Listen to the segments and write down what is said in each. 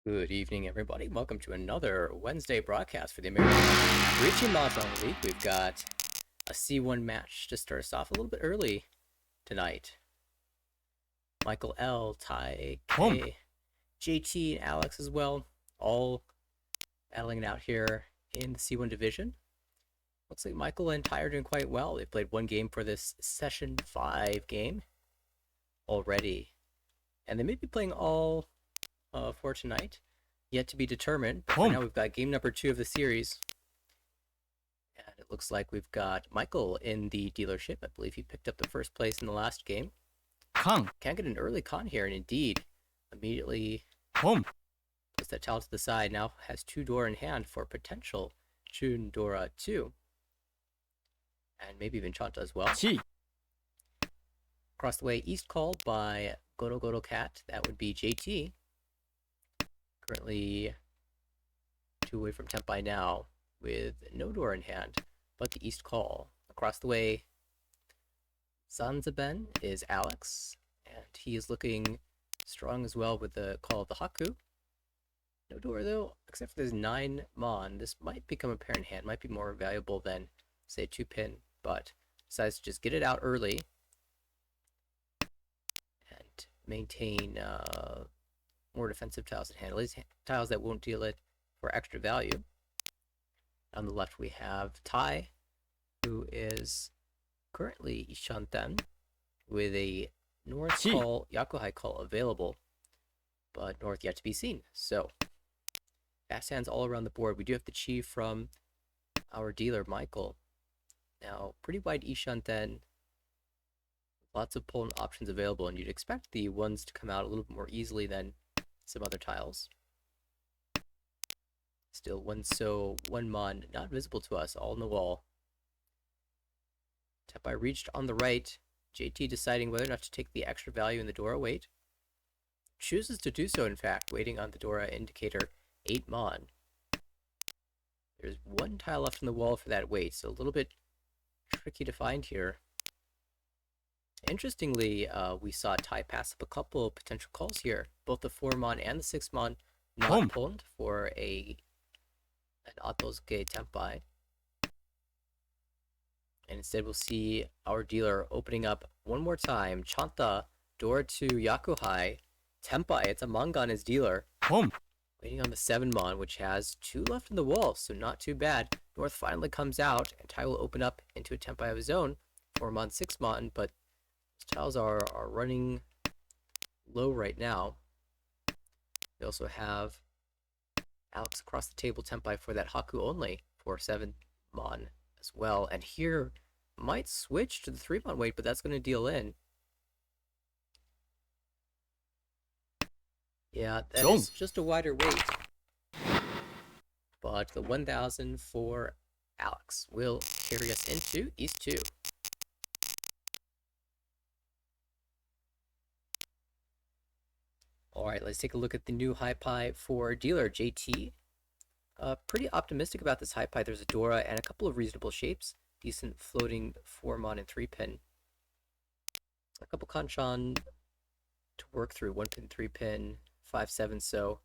Good evening, everybody. Welcome to another Wednesday broadcast for the American Richie Mazon League. We've got a C1 match to start us off a little bit early tonight. Michael L, Ty K, JT, and Alex as well, all battling it out here in the C1 division. Looks like Michael and Ty are doing quite well. They've played one game for this Session 5 game already, and they may be playing all for tonight. Yet to be determined. But for now, we've got game number 2 of the series. And it looks like we've got Michael in the dealership. I believe he picked up the first place in the last game. Can get an early con here, and indeed, immediately puts that tile to the side. Now has 2 Dora in hand for potential Chun Dora 2. And maybe even Chanta as well. Across the way, East call by Goro Goro Cat. That would be JT. Currently 2 away from Tempai now with no door in hand, but the East call. Across the way, Zanzaben is Alex, and he is looking strong as well with the call of the Haku. No door though, except for this 9 Mon. This might become a pair in hand, might be more valuable than, say, a 2-pin, but decides to just get it out early and maintain more defensive tiles at hand, at least tiles that won't deal it for extra value. On the left, we have Tai, who is currently Ishanten with a North call, Yakuhai call available, but North yet to be seen. So, fast hands all around the board. We do have the Chi from our dealer, Michael. Now, pretty wide Ishanten, lots of pull options available, and you'd expect the ones to come out a little bit more easily than some other tiles. Still one Mon, not visible to us, all in the wall. Tempai reached on the right. JT deciding whether or not to take the extra value in the Dora wait. Chooses to do so, in fact, waiting on the Dora indicator 8 Mon. There's 1 tile left on the wall for that wait, so a little bit tricky to find here. Interestingly, we saw Tai pass up a couple of potential calls here. Both the 4 Mon and the 6 Mon not pulled for an Atosuke Tempai. And instead we'll see our dealer opening up one more time. Chanta, Dora to Yakuhai. Tempai, it's a manga on his dealer. Waiting on the 7 Mon, which has 2 left in the wall, so not too bad. North finally comes out, and Tai will open up into a Tempai of his own. 4 Mon, 6 Mon, but tiles are running low right now. We also have Alex across the table Tempai for that Haku only for 7 Mon as well. And here might switch to the 3 Mon wait, but that's going to deal in. Yeah, that is just a wider wait. But the 1000 for Alex will carry us into East 2. Alright, let's take a look at the new high pie for dealer JT. Pretty optimistic about this high pie. There's a Dora and a couple of reasonable shapes. Decent floating 4 Mon and 3 pin. A couple Kanchan to work through. 1 pin, 3 pin, 5, 7 so.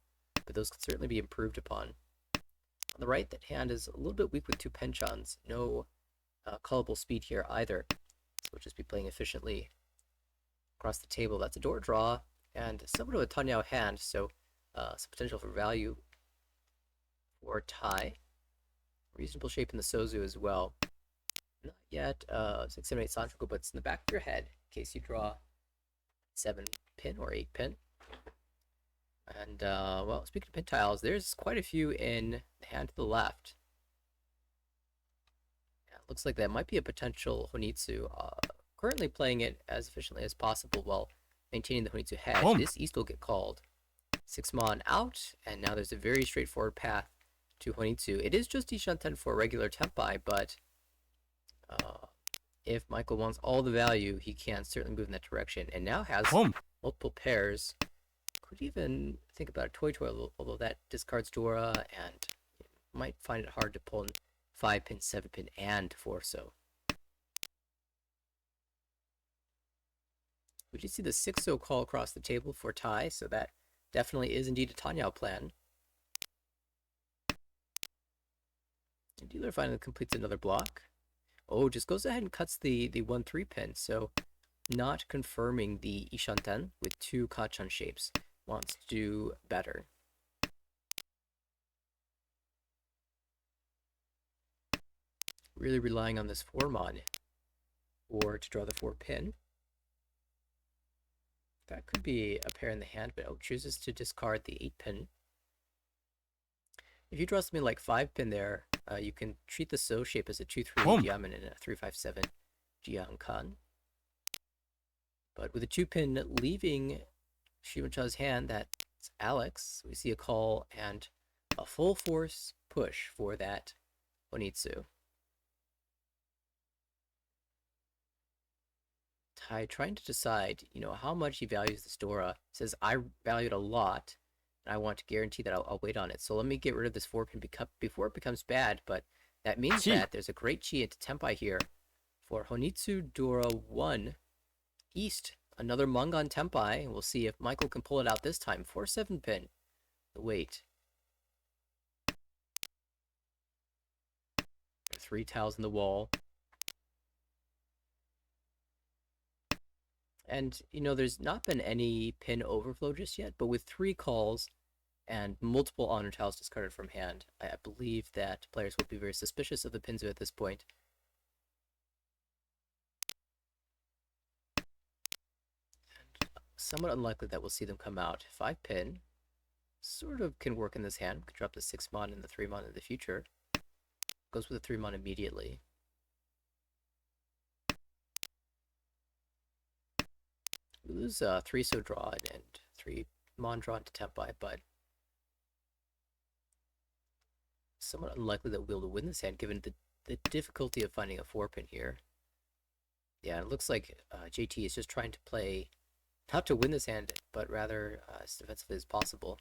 But those could certainly be improved upon. On the right, that hand is a little bit weak with 2 penchans. No callable speed here either. So we'll just be playing efficiently across the table. That's a door draw. And somewhat of a Tanyao hand, so some potential for value for Tai. Reasonable shape in the Sozu as well. Not yet 6, 7, 8 Sanchoku, but it's in the back of your head in case you draw 7 pin or 8 pin. And, well, speaking of pin tiles, there's quite a few in the hand to the left. Yeah, it looks like that might be a potential Honitsu. Currently playing it as efficiently as possible while maintaining the Honitsu hedge. This East will get called. 6 Mon out, and now there's a very straightforward path to Honitsu. It is just Ishanten for regular Tempai, but if Michael wants all the value, he can certainly move in that direction. And now has multiple pairs. Could even think about a Toy Toy, although that discards Dora, and might find it hard to pull in 5 pin, 7 pin, and 4 so. We did see the 6-0 call across the table for Tai, so that Definitely is indeed a Tanyao plan. And dealer finally completes another block. Oh, just goes ahead and cuts the 1-3 pin. So not confirming the Ishanten with 2 Kachan shapes. Wants to do better. Really relying on this 4-mon or to draw the 4 pin. That could be a pair in the hand, but chooses to discard the 8 pin. If you draw something like 5 pin there, you can treat the So shape as a 2-3 Jiamen and a 3-5-7 Jiang Kan. But with a 2 pin leaving Shimacha's hand, that's Alex. We see a call and a full force push for that Onitsu. Tai trying to decide, how much he values this Dora. Says, I value it a lot, and I want to guarantee that I'll wait on it. So let me get rid of this 4 pin before it becomes bad, but that means that there's a great chi into Tenpai here for Honitsu Dora 1 East. Another Mangan Tenpai, and we'll see if Michael can pull it out this time. 4-7 pin. The wait. 3 tiles in the wall. And, there's not been any pin overflow just yet, but with 3 calls and multiple honor tiles discarded from hand, I believe that players will be very suspicious of the Pinzu at this point. And somewhat unlikely that we'll see them come out. 5 pin sort of can work in this hand. Could drop the 6-mon and the 3-mon in the future. Goes with the 3-mon immediately. We lose 3 So draw and 3 Mon drawn to Tenpai, but somewhat unlikely that we'll be able to win this hand given the difficulty of finding a 4 pin here. Yeah, it looks like JT is just trying to play not to win this hand, but rather as defensively as possible.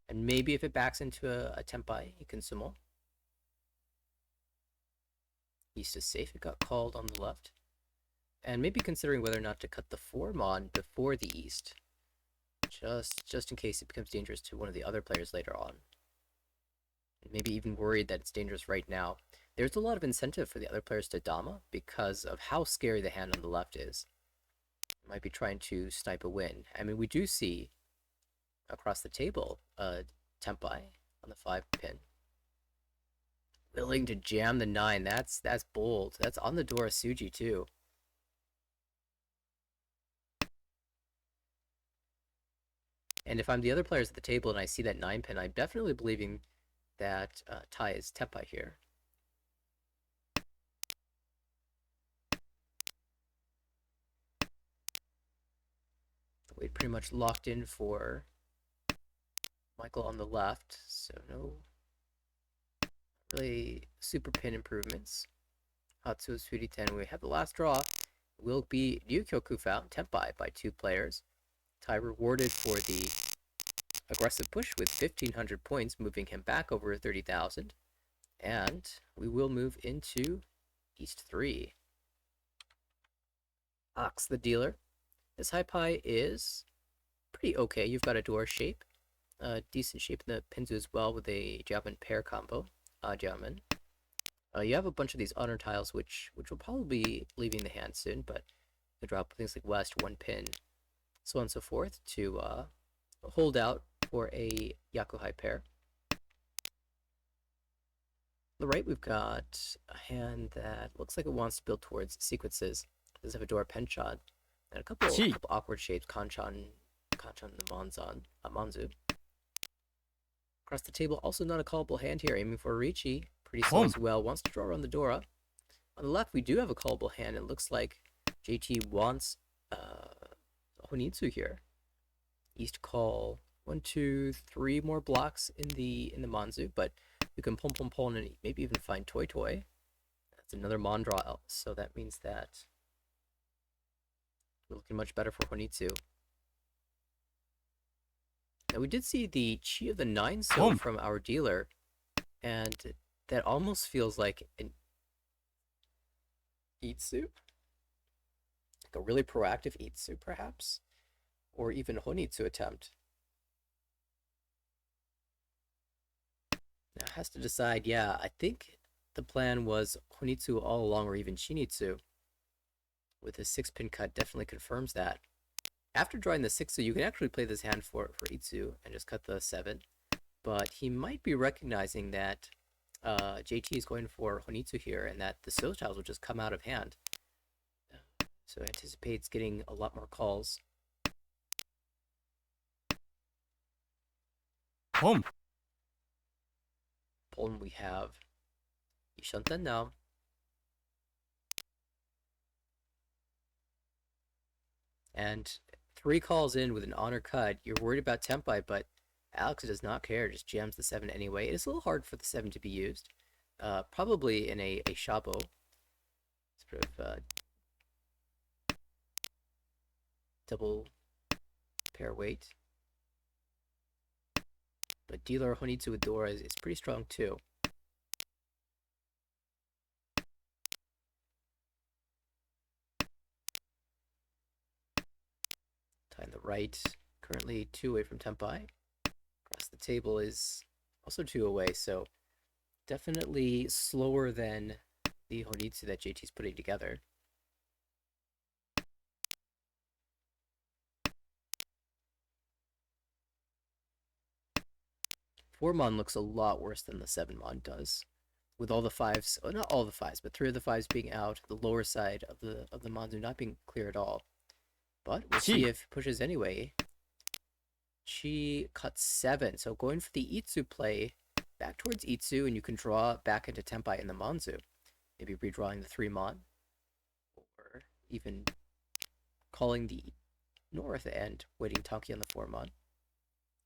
And maybe if it backs into a Tenpai, he can sumo. East is safe. It got called on the left. And maybe considering whether or not to cut the 4-mon before the East. Just in case it becomes dangerous to one of the other players later on. Maybe even worried that it's dangerous right now. There's a lot of incentive for the other players to Dama because of how scary the hand on the left is. Might be trying to snipe a win. I mean, we do see across the table Tenpai on the 5 pin. Willing to jam the 9. That's bold. That's on the door of Suji too. And if I'm the other players at the table and I see that 9 pin, I'm definitely believing that Tai is Tenpai here. The weight pretty much locked in for Michael on the left, so no really super pin improvements. Hatsu Suri 10. We have the last draw. Will be Ryukyo Kufa Tenpai by 2 players. Tai rewarded for the aggressive push with 1,500 points, moving him back over 30,000. And we will move into East 3. Ox the dealer. This high pie is pretty okay. You've got a door shape. Decent shape in the Pinzu as well with a Jiamen pair combo. Jiamen. You have a bunch of these honor tiles which will probably be leaving the hand soon, but you drop things like West, 1 pin, so on and so forth to hold out for a Yakuhai pair. On the right, we've got a hand that looks like it wants to build towards sequences. It does have a door penchant and a couple awkward shapes, Kanchan, the Manzu. Across the table, also not a callable hand here, aiming for Richi. Pretty slow as well, wants to draw around the Dora. On the left, we do have a callable hand. It looks like JT wants Honitsu here. East call 1, 2, 3 more blocks in the Manzu, but you can pon and maybe even find Toy Toy. That's another Mon draw, so that means that we're looking much better for Honitsu. Now we did see the Chi of the 9 So from our dealer, and that almost feels like an Itsu. Like a really proactive Itsu, perhaps. or even Honitsu attempt. Now it has to decide, yeah, I think the plan was Honitsu all along, or even Shinitsu. With his 6-pin cut, definitely confirms that. After drawing the 6, so you can actually play this hand for Itsu and just cut the 7. But he might be recognizing that JT is going for Honitsu here, and that the So tiles will just come out of hand. So anticipates getting a lot more calls. Home. Poland we have Ishanten now. And 3 calls in with an honor cut. You're worried about Tempai, but Alex does not care, just jams the 7 anyway. It is a little hard for the 7 to be used. Probably in a Shabo. Sort of double pair weight. But dealer Honitsu with Dora is pretty strong too. Tying the right, currently 2 away from Tempai. Across the table is also 2 away, so definitely slower than the Honitsu that JT's putting together. Four-mon looks a lot worse than the 7-mon does. With all the 5s, oh, not all the 5s, but 3 of the 5s being out, the lower side of the Manzu not being clear at all. But we'll see if he pushes anyway. Chi cuts 7, so going for the Itsu play, back towards Itsu, and you can draw back into Tempai in the Manzu. Maybe redrawing the 3-mon, or even calling the north and waiting Tanki on the 4-mon.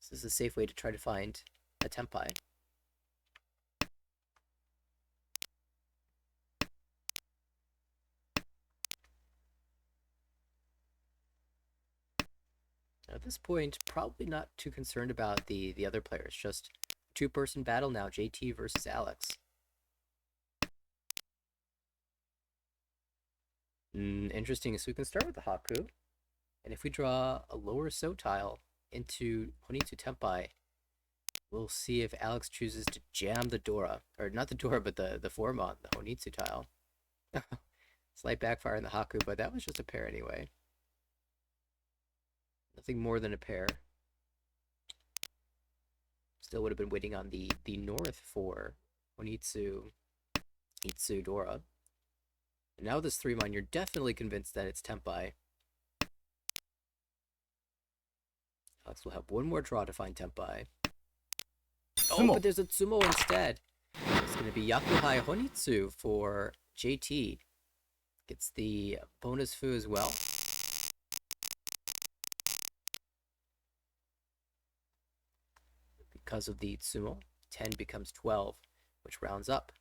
This is a safe way to try to find a Tempai. At this point, probably not too concerned about the other players. Just 2-person battle now, JT versus Alex. Interesting, so we can start with the Haku. And if we draw a lower So tile into Honitsu Tempai, we'll see if Alex chooses to jam the Dora. Or not the Dora, but the 4-mon, the Honitsu tile. Slight backfire in the Haku, but that was just a pair anyway. Nothing more than a pair. Still would have been waiting on the north for Honitsu, Itsu, Dora. And now with this 3-mon, you're definitely convinced that it's Tempai. Alex will have one more draw to find Tempai. Oh, but there's a Tsumo instead. It's going to be Yakuhai Honitsu for JT. Gets the bonus fu as well. Because of the Tsumo, 10 becomes 12, which rounds up.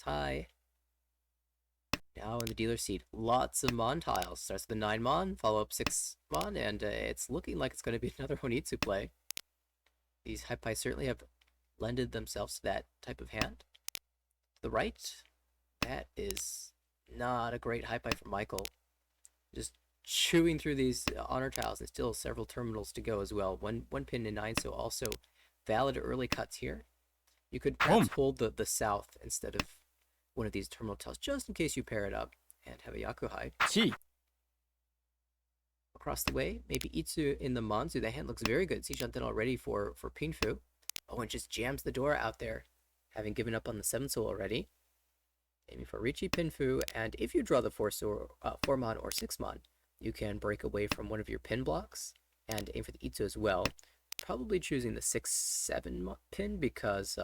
Tie. Now in the dealer seat, lots of Mon tiles. Starts with the 9-mon, follow up 6-mon, and it's looking like it's going to be another Honitsu play. These Hypai certainly have lended themselves to that type of hand. To the right, that is not a great Hypai for Michael. Just chewing through these honor tiles, and still several terminals to go as well. One pin in 9, so also valid early cuts here. You could perhaps hold the south instead of one of these terminal tiles, just in case you pair it up and have a Yakuhai. Across the way, maybe Itsu in the Manzu. That hand looks very good. Sishanten already for Pinfu. Oh, and just jams the door out there, having given up on the 7 soul already. Aiming for Richi Pinfu, and if you draw the 4-mon or 6-mon, you can break away from one of your pin blocks and aim for the Itsu as well. Probably choosing the 6-7 pin because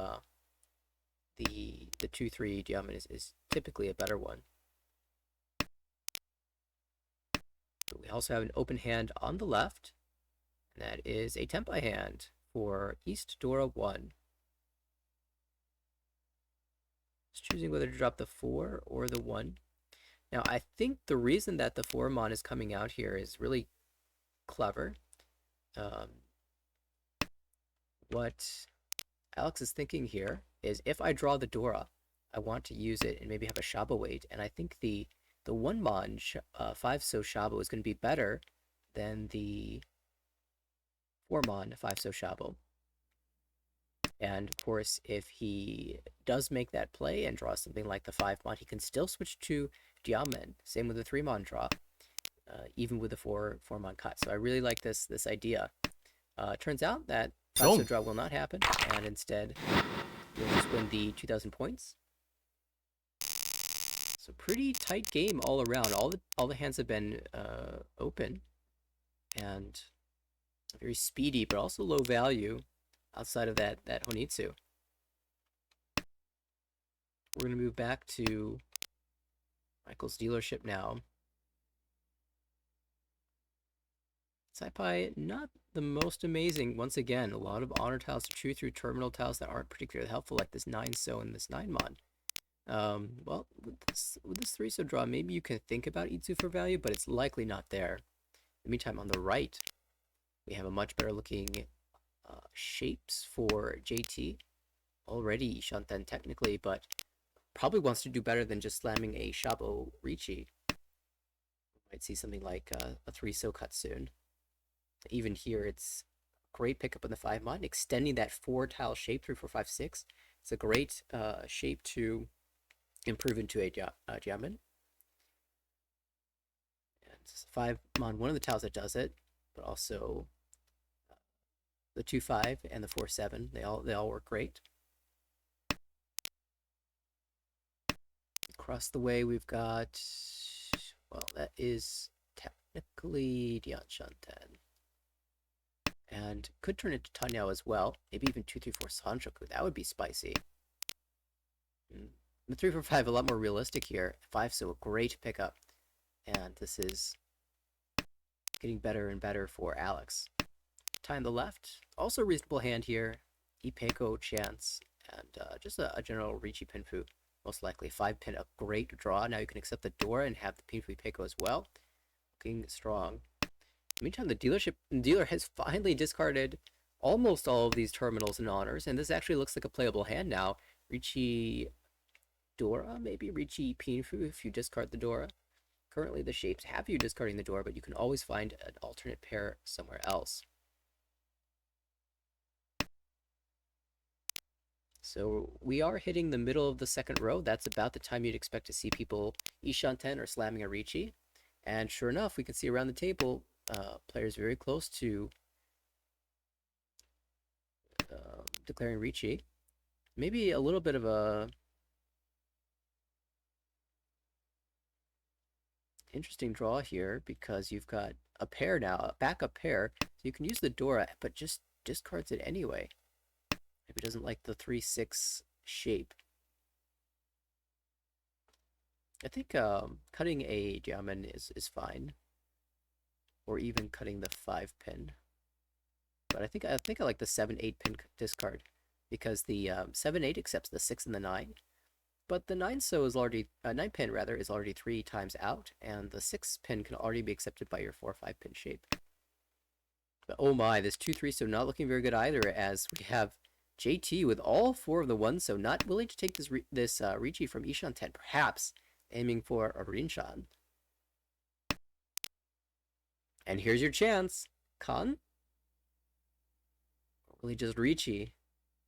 the 2-3 diamond is typically a better one. But we also have an open hand on the left, and that is a Tempai hand for East Dora 1. Just choosing whether to drop the 4 or the 1. Now, I think the reason that the 4-mon is coming out here is really clever. What Alex is thinking here is if I draw the Dora, I want to use it and maybe have a Shaba weight, and I think the 1-mon 5 So Shaba is going to be better than the 4-mon, 5-so Shabo. And of course, if he does make that play and draws something like the 5-mon, he can still switch to Diamond. Same with the 3-mon draw, even with the 4-mon cut. So I really like this idea. Turns out that 5-so draw will not happen, and instead you'll just win the 2,000 points. So pretty tight game all around. All the hands have been open and very speedy, but also low value outside of that Honitsu. We're going to move back to Michael's dealership now. Saipai, not the most amazing. Once again, a lot of honor tiles to chew through, terminal tiles that aren't particularly helpful, like this 9-so and this 9-mon. Well, with this 3-so draw, maybe you can think about Itsu for value, but it's likely not there. In the meantime, on the right, we have a much better looking shapes for JT. Already Ishanten technically, but probably wants to do better than just slamming a Shabo Richi. Might see something like a 3-so cut soon. Even here, it's great pickup on the 5-mon, extending that 4-tile shape through for 5-6. It's a great shape to improve into a Jiamen. And 5-mon, one of the tiles that does it, but also the 2-5 and the 4-7. They all work great. Across the way, we've got, well, that is technically Dian Shanten. And could turn into Tanyao as well. Maybe even 2-3-4 Sanchoku. That would be spicy. The 3-4-5 a lot more realistic here. 5-so a great pickup. And this is getting better and better for Alex. Tie on the left. Also a reasonable hand here. Ipeko chance. And just a general Richi Pinfu. Most likely 5-pin, a great draw. Now you can accept the Dora and have the Pinfu Ipeko as well. Looking strong. Meantime, the dealer has finally discarded almost all of these terminals and honors, and this actually looks like a playable hand now. Richi Dora, maybe Richi Pinfu if you discard the Dora. Currently, the shapes have you discarding the Dora, but you can always find an alternate pair somewhere else. So we are hitting the middle of the second row. That's about the time you'd expect to see people Ishanten or slamming a Richi. And sure enough, we can see around the table players very close to declaring Richi. Maybe a little bit of a interesting draw here because you've got a pair now, a backup pair. So you can use the Dora, but just discards it anyway. Maybe doesn't like the 3-6 shape. I think cutting a Jiamen is fine. Or even cutting the 5-pin. But I think I like the 7-8 pin discard because the 7-8 accepts the 6 and the 9. But the 9-so is already 9-pin rather is already 3 times out, and the 6-pin can already be accepted by your 4-5-pin shape. But oh my, this 2-3-so not looking very good either, as we have JT with all 4 of the 1-so not willing to take this Richi from Ishanten, perhaps aiming for a Rinshan. And here's your chance. Kan? Or really just Richi.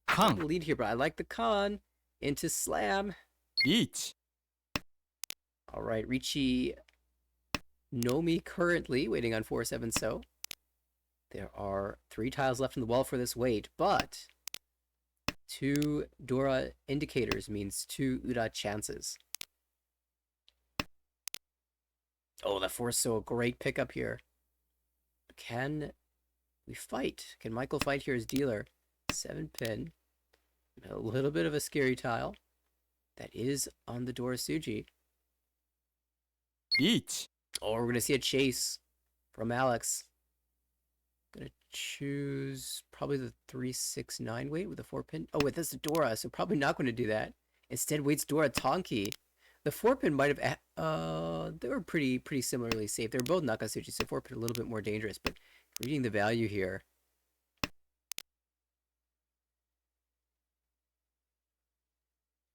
Kan. The lead here, but I like the Kan. Into slam. Each. Alright, Richi Nomi currently waiting on 4-7-so. There are 3 tiles left in the wall for this wait, but 2 Dora indicators means 2 Ura chances. Oh, the 4-so, a great pickup here. Can we fight? Can Michael fight here as dealer? 7-pin. A little bit of a scary tile. That is on the Dora Suji. Each. Oh, we're going to see a chase from Alex. Going to choose probably the 3-6-9 weight with a 4-pin. Oh, wait, that's a Dora, so probably not going to do that. Instead, waits Dora Tonki. The 4-pin might have... they were pretty similarly safe. They were both Nakasuchi, so 4-pin a little bit more dangerous, but reading the value here.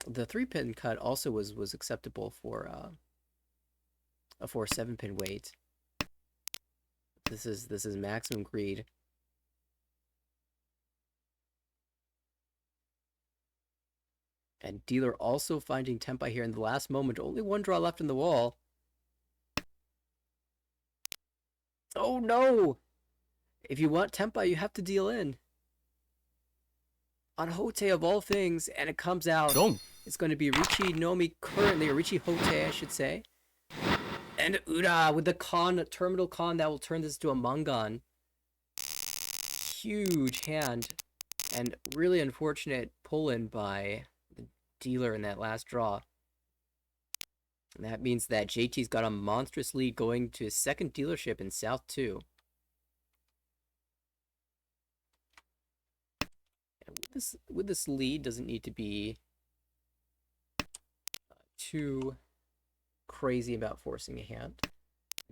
The 3-pin cut also was acceptable for a 4-7-pin weight. This is maximum greed. And dealer also finding Tenpai here in the last moment. Only one draw left in the wall. Oh no! If you want Tenpai, you have to deal in. On Hote of all things, and it comes out. Don't. It's going to be Richi Nomi currently, or Richi Hote, I should say. And Ura with the con, terminal con that will turn this to a Mangan. Huge hand. And really unfortunate pull-in by the dealer in that last draw. And that means that JT's got a monstrous lead going to his second dealership in South 2. And with this lead, doesn't need to be too crazy about forcing a hand,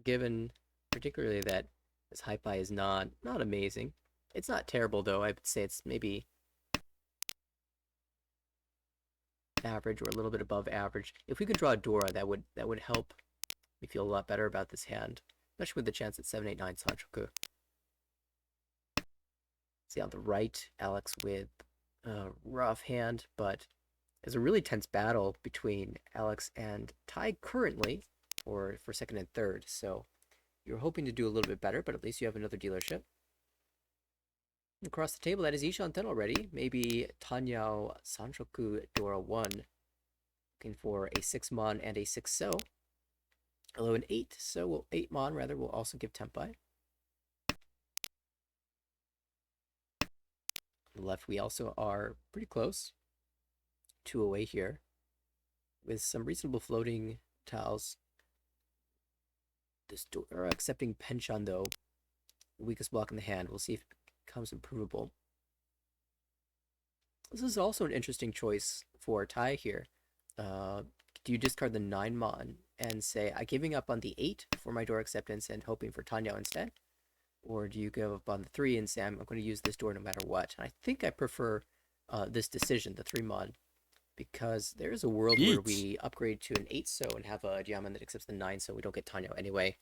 given particularly that this high pie is not amazing. It's not terrible though. I would say it's maybe average or a little bit above average. If we could draw a Dora, that would help me feel a lot better about this hand, especially with the chance at 789 Sanchoku. See on the right, Alex with a rough hand, but there's a really tense battle between Alex and Tai currently, or for second and third. So you're hoping to do a little bit better, but at least you have another dealership. Across the table, that is Ishanten already. Maybe Tanyao Sanchoku Dora 1. Looking for a 6-mon and a 6-so. Although an 8-so, will 8-mon rather, will also give Tenpai. On the left, we also are pretty close. 2 away here. With some reasonable floating tiles. This Dora accepting Penchon, though. The weakest block in the hand. We'll see if becomes improvable. This is also an interesting choice for Tai here. Do you discard the 9-mon and say, I'm giving up on the 8 for my door acceptance and hoping for Tanyao instead? Or do you give up on the 3 and say, I'm going to use this door no matter what? And I think I prefer this decision, the 3-mon, because there is a world where we upgrade to an 8-so and have a diamond that accepts the 9, so we don't get Tanyao anyway.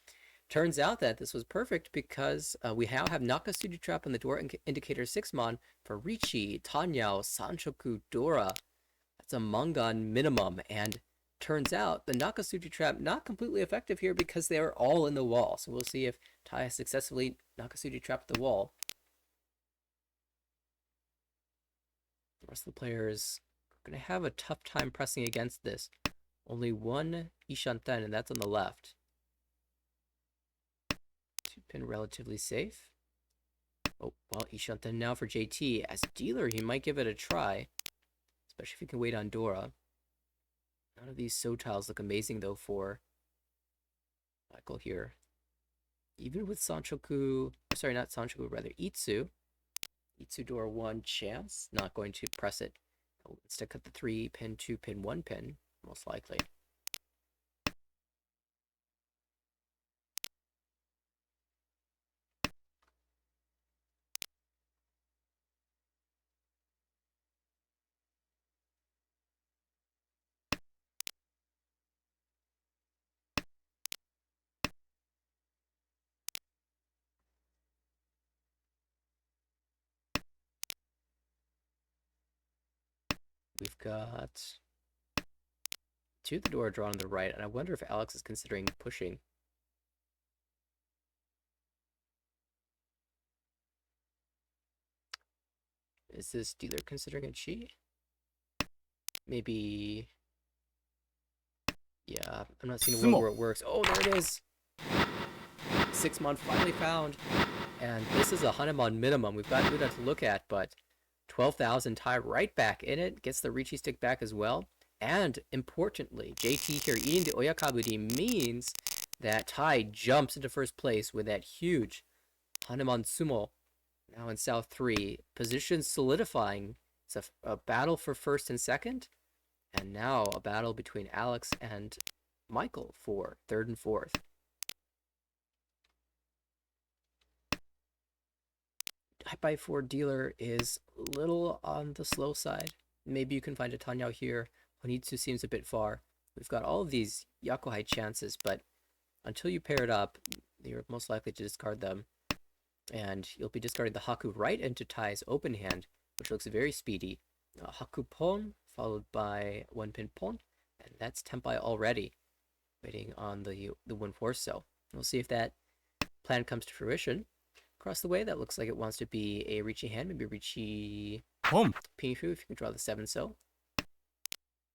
Turns out that this was perfect because we now have Nakasuji Trap on the door indicator 6-mon for Richi, Tanyao, Sanchoku, Dora. That's a Mangan minimum, and turns out the Nakasuji Trap not completely effective here because they are all in the wall. So we'll see if Tai has successfully Nakasuji trapped the wall. The rest of the players are going to have a tough time pressing against this. Only one Ishanten, and that's on the left. 2-pin relatively safe. Oh, well, Ishanten now for JT. As dealer, he might give it a try, especially if he can wait on Dora. None of these so tiles look amazing, though, for Michael here. Even with Sanchoku, sorry, not Sanchoku, rather Itsu. Itsu Dora 1 chance. Not going to press it. I'll instead cut the 3-pin, 2-pin, 1-pin, most likely. We've got 2 the door drawn on the right, and I wonder if Alex is considering pushing. Is this dealer considering a chi? Maybe. Yeah, I'm not seeing a world where it works. Oh, there it is! 6-mon finally found. And this is a 100-mon minimum. We've got Uda to look at, but 12,000 Tai right back in it. Gets the Richi stick back as well. And importantly, JT here eating the Oyakaburi means that Tai jumps into first place with that huge 100-mon sumo. Now in South 3. Position solidifying. It's a battle for first and second. And now a battle between Alex and Michael for third and fourth. High by 4 dealer is a little on the slow side. Maybe you can find a Tanyao here. Honitsu seems a bit far. We've got all of these Yakuhai chances, but until you pair it up, you're most likely to discard them. And you'll be discarding the Haku right into Tai's open hand, which looks very speedy. Hakupon followed by 1-pin pawn, and that's Tempai already, waiting on the 1-4 cell. We'll see if that plan comes to fruition. Across the way, that looks like it wants to be a Ricci hand, maybe Ricci Pinfu if you can draw the 7 cell.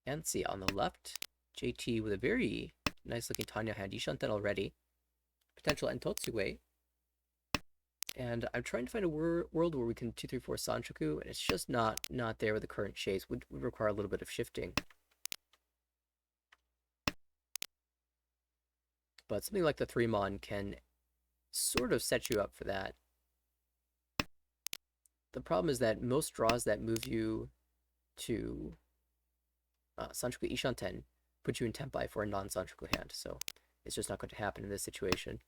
And see, on the left, JT with a very nice looking Tanya hand, Ishanten already. Potential Entotsue. And I'm trying to find a world where we can 2-3-4 Sanchoku, and it's just not there with the current shapes. Would require a little bit of shifting. But something like the 3-mon can sort of set you up for that. The problem is that most draws that move you to Sanchoku Ishanten put you in Tempai for a non-Sanchoku hand, so it's just not going to happen in this situation.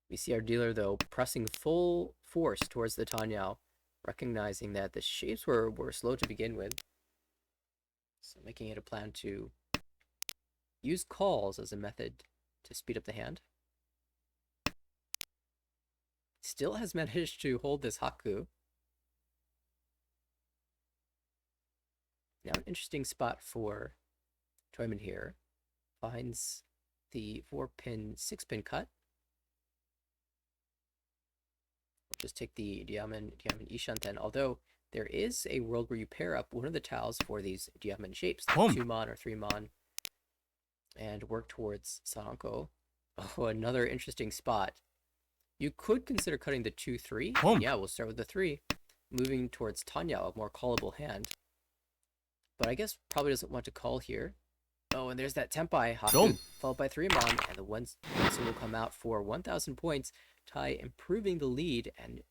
We see our dealer, though, pressing full force towards the Tanyao, recognizing that the shapes were slow to begin with. So making it a plan to use calls as a method to speed up the hand. Still has managed to hold this Haku. Now an interesting spot for Toyman here. Finds the 4-pin, 6-pin cut. Just take the Diamond Ishanten, although there is a world where you pair up one of the tiles for these Diamond shapes, like 2-mon or 3-mon, and work towards Sanko. Oh, another interesting spot. You could consider cutting the 2-3. Yeah, we'll start with the 3, moving towards Tanya, a more callable hand. But I guess probably doesn't want to call here. Oh, and there's that Tempai Haku, followed by 3-mon, and the 1 will come out for 1,000 points. Tai improving the lead and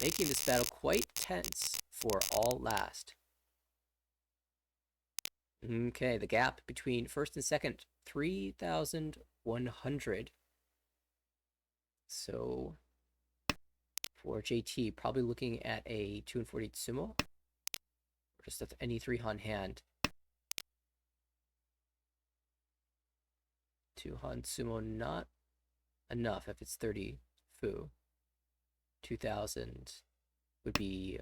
making this battle quite tense for all last. Okay, the gap between first and second, 3,100. So for JT, probably looking at a 2-40 Sumo, or just any 3-han hand. 2-han Sumo not enough if it's 30 Fu. 2,000 would be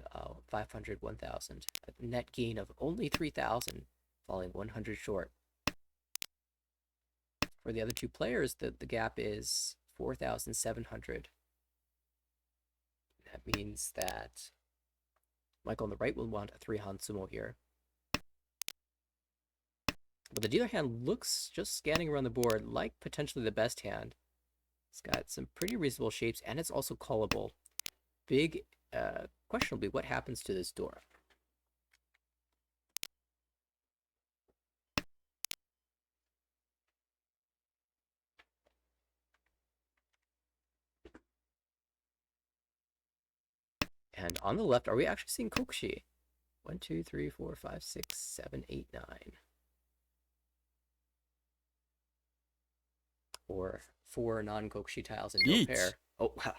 500, 1,000. A net gain of only 3,000, falling 100 short. For the other two players, the gap is 4,700. That means that Michael on the right will want a 3-han Sumo here. But the dealer hand looks, just scanning around the board, like potentially the best hand. It's got some pretty reasonable shapes, and it's also callable. Big, questionably, what happens to this Dora? And on the left, are we actually seeing Kokushi? 1, 2, 3, 4, 5, 6, 7, 8, 9. Or 4 non-Kokushi tiles in no pair. Oh, wow.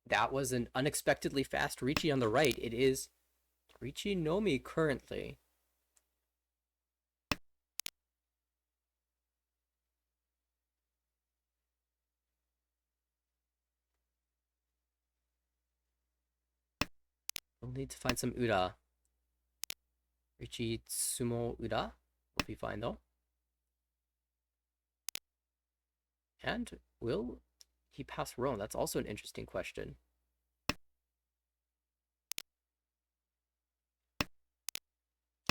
That was an unexpectedly fast Ricci on the right. It is Ricci Nomi currently. We'll need to find some Ura. Ricci Sumo Ura will be fine though. And will he pass Rome? That's also an interesting question.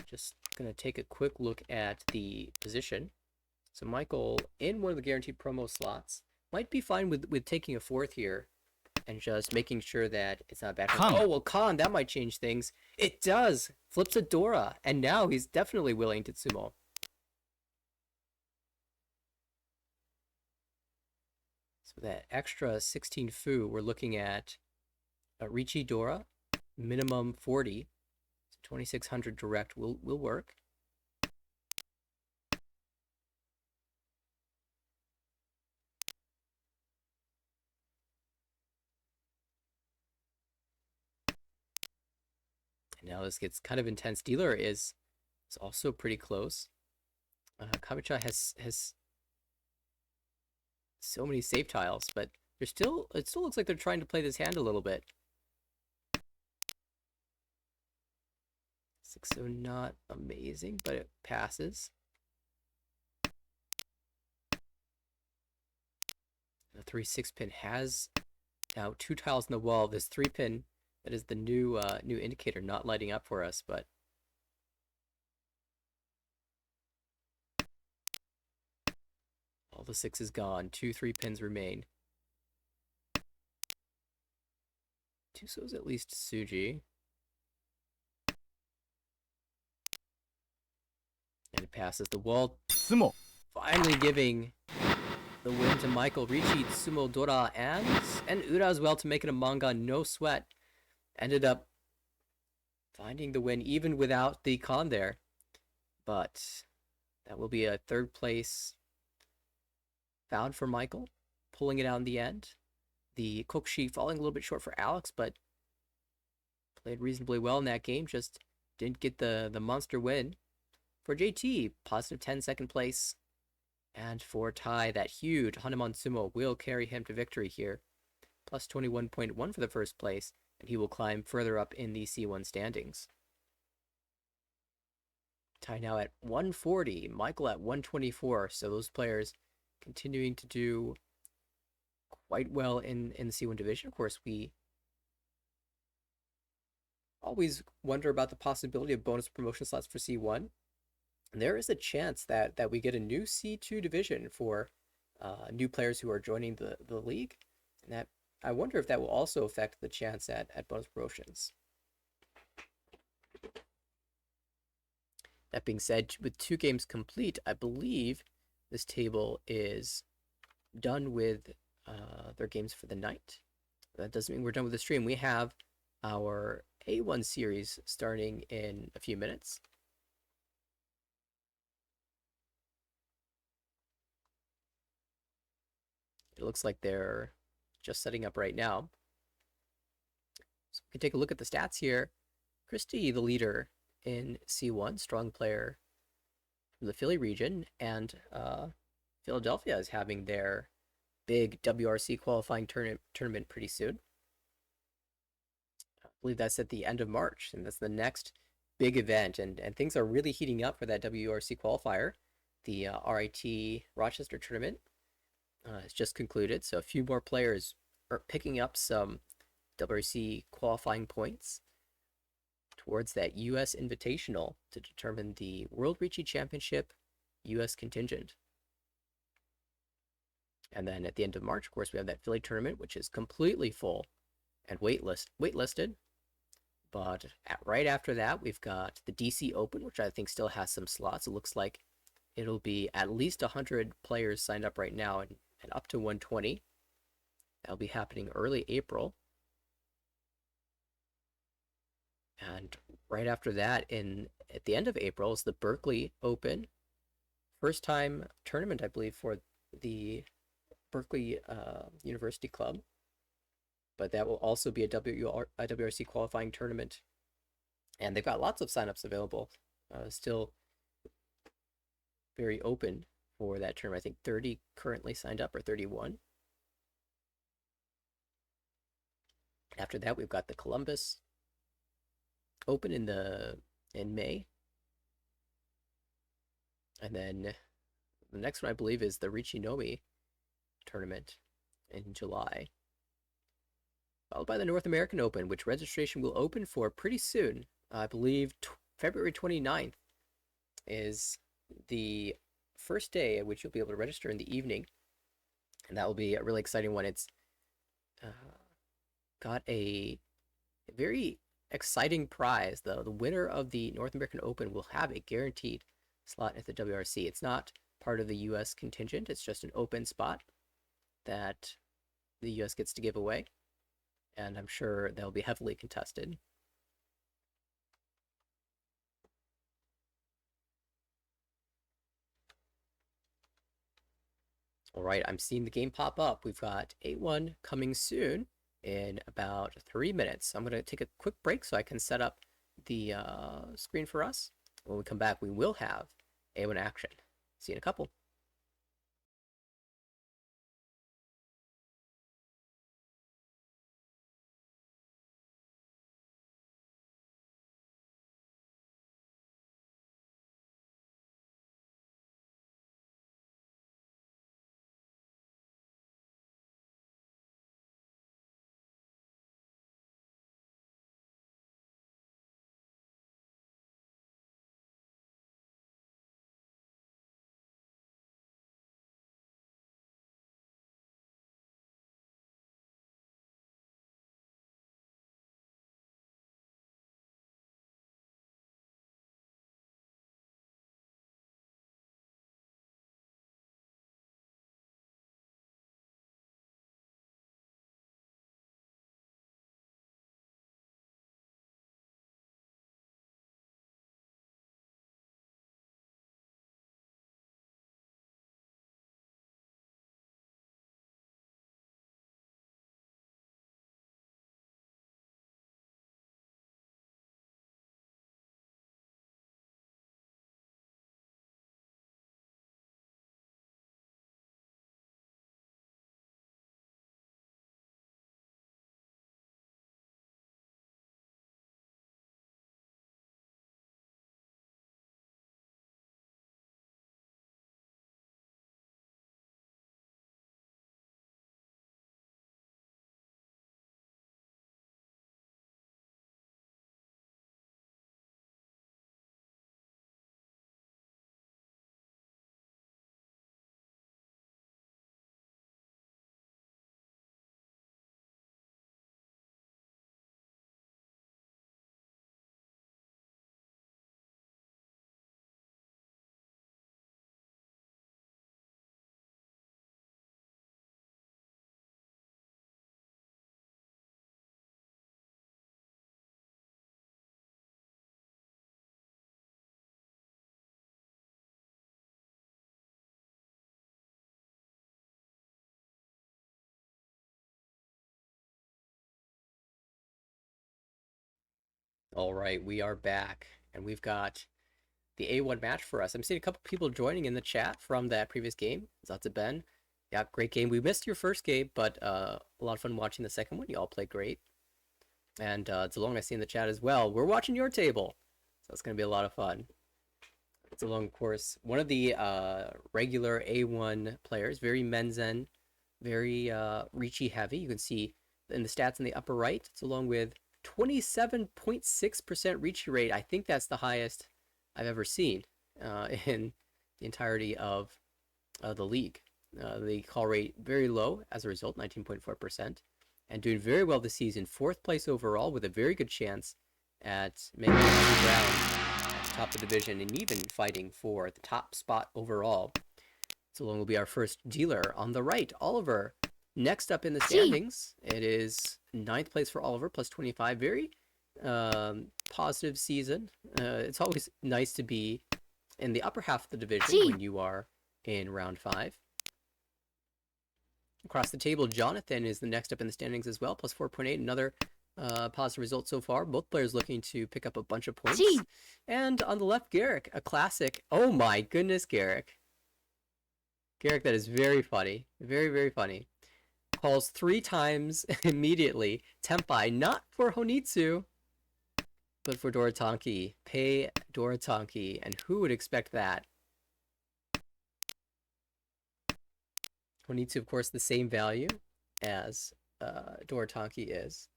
Just gonna take a quick look at the position. So Michael, in one of the guaranteed promo slots, might be fine with taking a 4th here and just making sure that it's not bad. Oh, well, Khan, that might change things. It does! Flips a Dora, and now he's definitely willing to Sumo. So that extra 16 Fu, we're looking at a Ricci Dora, minimum 40. So 2,600 direct will work. And now this gets kind of intense. Dealer is also pretty close. Kamicha has so many save tiles, but it still looks like they're trying to play this hand a little bit. So not amazing, but it passes. The 3-6 pin has now 2 tiles in the wall. This 3 pin, that is the new indicator, not lighting up for us, but all the 6 is gone. 2 3 pins remain. 2 so's at least Suji. And it passes the wall. Sumo. Finally giving the win to Michael. Ricci, Sumo, Dora, and Ura as well to make it a manga. No sweat. Ended up finding the win even without the con there. But that will be a 3rd place found for Michael, pulling it out in the end. The Kokshi falling a little bit short for Alex, but played reasonably well in that game. Just didn't get the monster win. For JT, positive 10 second place. And for Tai, that huge Hanuman Sumo will carry him to victory here. Plus 21.1 for the 1st place, and he will climb further up in the C1 standings. Tai now at 140, Michael at 124, so those players continuing to do quite well in the C1 division. Of course, we always wonder about the possibility of bonus promotion slots for C1. And there is a chance that we get a new C2 division for new players who are joining the league. And that I wonder if that will also affect the chance at bonus promotions. That being said, with 2 games complete, I believe this table is done with their games for the night. That doesn't mean we're done with the stream. We have our A1 series starting in a few minutes. It looks like they're just setting up right now. So we can take a look at the stats here. Christie, the leader in C1, strong player from the Philly region, and Philadelphia is having their big WRC qualifying tournament pretty soon. I believe that's at the end of March, and that's the next big event, and things are really heating up for that WRC qualifier. The RIT Rochester tournament has just concluded, so a few more players are picking up some WRC qualifying points towards that US Invitational to determine the World Ricci Championship US contingent. And then at the end of March, of course, we have that Philly tournament, which is completely full and waitlisted. But right after that, we've got the DC Open, which I think still has some slots. It looks like it'll be at least 100 players signed up right now, and up to 120. That'll be happening early April. And right after that, at the end of April, is the Berkeley Open. First time tournament, I believe, for the Berkeley University Club. But that will also be a WRC qualifying tournament. And they've got lots of signups available. Still very open for that tournament. I think 30 currently signed up, or 31. After that, we've got the Columbus Open in May. And then the next one, I believe, is the Richinomi tournament in July. Followed by the North American Open, which registration will open for pretty soon. I believe February 29th is the first day at which you'll be able to register in the evening. And that will be a really exciting one. It's got a very exciting prize. The winner of the North American Open will have a guaranteed slot at the WRC. It's not part of the US contingent. It's just an open spot that the US gets to give away. And I'm sure they'll be heavily contested. All right, I'm seeing the game pop up. We've got A1 coming soon in about 3 minutes. I'm going to take a quick break so I can set up the screen for us. When we come back, we will have A1 action. See you in a couple. All right, we are back, and we've got the A1 match for us. I'm seeing a couple people joining in the chat from that previous game. Zatsa Ben. Yeah, great game. We missed your first game, but a lot of fun watching the second one. You all played great. And Zalong, I see in the chat as well. We're watching your table, so it's going to be a lot of fun. Zalong, of course, one of the regular A1 players, very Menzen, very Ricci heavy. You can see in the stats in the upper right, it's along with 27.6% Ricci rate. I think that's the highest I've ever seen in the entirety of the league. The call rate very low as a result, 19.4%, and doing very well this season. 4th place overall with a very good chance at making it 2 rounds at the top of the division and even fighting for the top spot overall. So long will be our first dealer on the right, Oliver. Next up in the standings, it is 9th place for Oliver, plus 25. Very positive season. It's always nice to be in the upper half of the division when you are in round 5. Across the table, Jonathan is the next up in the standings as well, plus 4.8. Another positive result so far. Both players looking to pick up a bunch of points. And on the left, Garrick, a classic. Oh my goodness, Garrick. Garrick, that is very funny. Very, very funny. Calls 3 times immediately. Tempai, not for Honitsu, but for Dorotanki. Pay Dorotanki. And who would expect that? Honitsu, of course, the same value as Dorotanki is.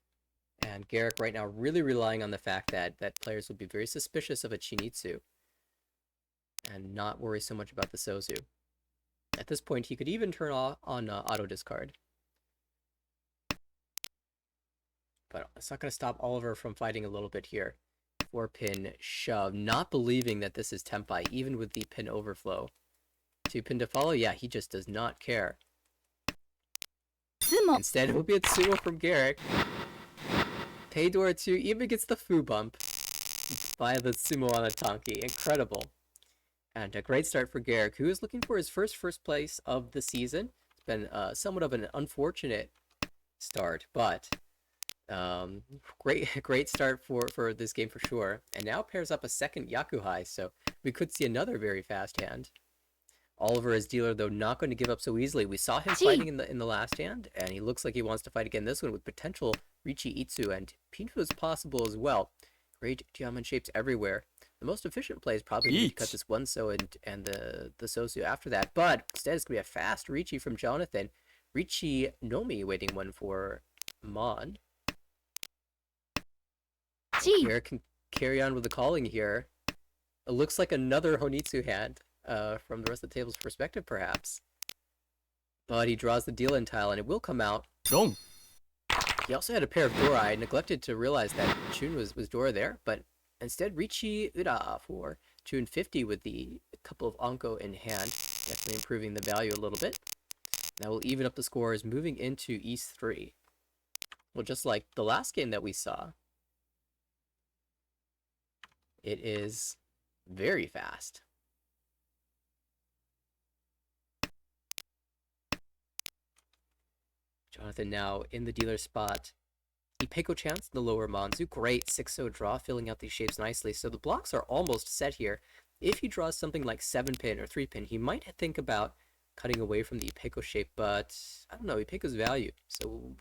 And Garrick right now really relying on the fact that players would be very suspicious of a Chinitsu and not worry so much about the Sozu. At this point, he could even turn on auto discard. But it's not going to stop Oliver from fighting a little bit here. 4-pin shove, not believing that this is Tempai, even with the pin overflow. 2-pin to follow, yeah, he just does not care. Sumo. Instead, it will be a Sumo from Garrick. Paydora 2 even gets the Foo bump by the Sumo on a Tanki. Incredible. And a great start for Garrick, who is looking for his first place of the season. It's been somewhat of an unfortunate start, but great start for this game for sure. And now pairs up a second Yakuhai, so we could see another very fast hand. Oliver as dealer, though, not going to give up so easily. We saw him fighting in the last hand, and he looks like he wants to fight again this one with potential Ricci Itsu, and Pinfu is possible as well. Great diamond shapes everywhere. The most efficient play is probably going to cut this one so and the Sosu after that, but instead it's going to be a fast Ricci from Jonathan. Ricci Nomi waiting one for Mon. Garrick can carry on with the calling here. It looks like another Honitsu hand from the rest of the table's perspective, perhaps. But he draws the deal-in tile, and it will come out. Wrong. He also had a pair of Dora. I neglected to realize that Chun was Dora there, but instead Ricci Ura for Chun 50 with the couple of Anko in hand, definitely improving the value a little bit. That will even up the scores, moving into East 3. Well, just like the last game that we saw, it is very fast. Jonathan now in the dealer spot. Ipeko chance, the lower Manzu. Great 6-0 draw, filling out these shapes nicely. So the blocks are almost set here. If he draws something like 7-pin or 3-pin, he might think about cutting away from the Ipeko shape, but I don't know, Ipeko's value. So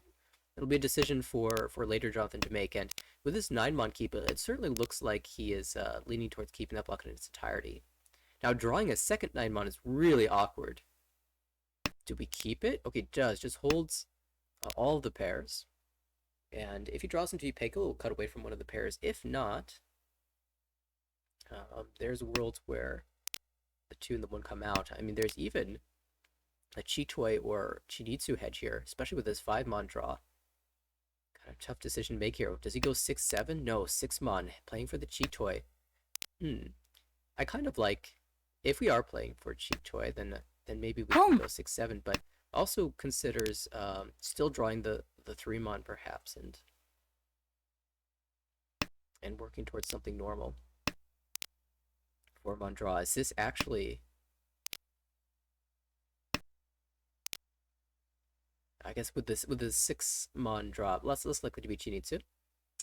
it'll be a decision for later Jonathan to make. And with this 9-mon keep, it certainly looks like he is leaning towards keeping that block in its entirety. Now, drawing a second 9-mon is really awkward. Do we keep it? Okay, it does. Just holds all of the pairs. And if he draws into Ipeko, it'll cut away from one of the pairs. If not, there's worlds where the 2 and the 1 come out. I mean, there's even a Chitoi or Chinitsu hedge here, especially with this 5-mon draw. Kind of tough decision to make here. Does he go 6-7? No, 6-mon, playing for the Chitoi. I kind of like, if we are playing for Chitoi, then maybe we can go 6-7, but also considers still drawing the 3-mon perhaps and working towards something normal. 4-mon draw. Is this actually, I guess with this 6-mon drop, less likely to be Chinitsu.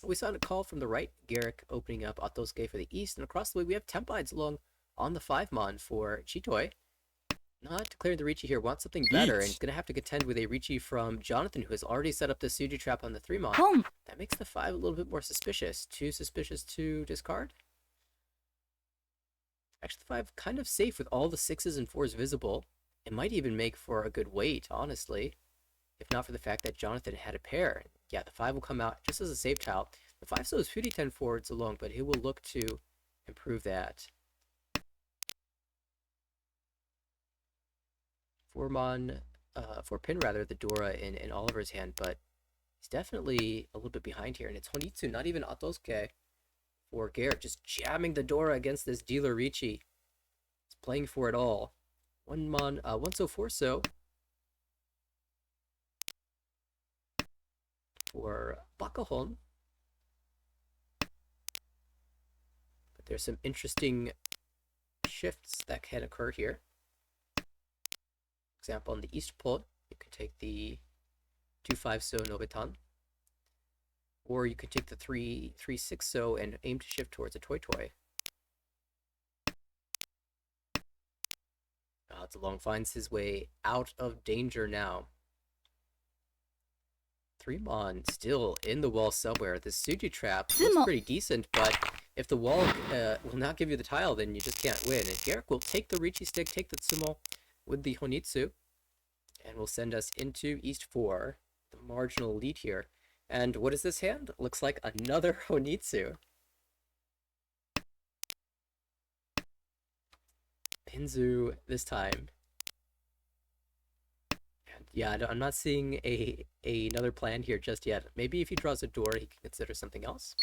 We saw a call from the right, Garrick opening up Otosuke for the east, and across the way we have Tempides along on the 5-mon for Chitoi. Not declaring the Ricci here, wants something better, and he's going to have to contend with a Ricci from Jonathan, who has already set up the Suji trap on the 3-mon. That makes the 5 a little bit more suspicious. Too suspicious to discard? Actually, the 5 kind of safe with all the 6s and 4s visible. It might even make for a good wait, honestly, if not for the fact that Jonathan had a pair. Yeah, the 5 will come out just as a safe tile. The 5 still has 50-10 forwards alone, but he will look to improve that. 4-mon, 4-pin rather, the Dora in Oliver's hand, but he's definitely a little bit behind here, and it's Honitsu, not even Otosuke, for Garrett, just jamming the Dora against this dealer Ricci. He's playing for it all. 1-mon, 1-so 4-so for Bakahon. But there's some interesting shifts that can occur here. For example, on the East Pole, you can take the 2-5-so Nobetan, or you can take the 3-6-so and aim to shift towards a Toy Toy. Zalong finds his way out of danger now. 3-mon still in the wall somewhere. The Suji trap looks pretty decent, but if the wall will not give you the tile, then you just can't win. And Garrick will take the Ricci stick, take the Tsumo with the Honitsu, and will send us into East 4, the marginal lead here. And what is this hand? Looks like another Honitsu. Pinzu this time. And yeah, I'm not seeing another plan here just yet. Maybe if he draws a door, he can consider something else.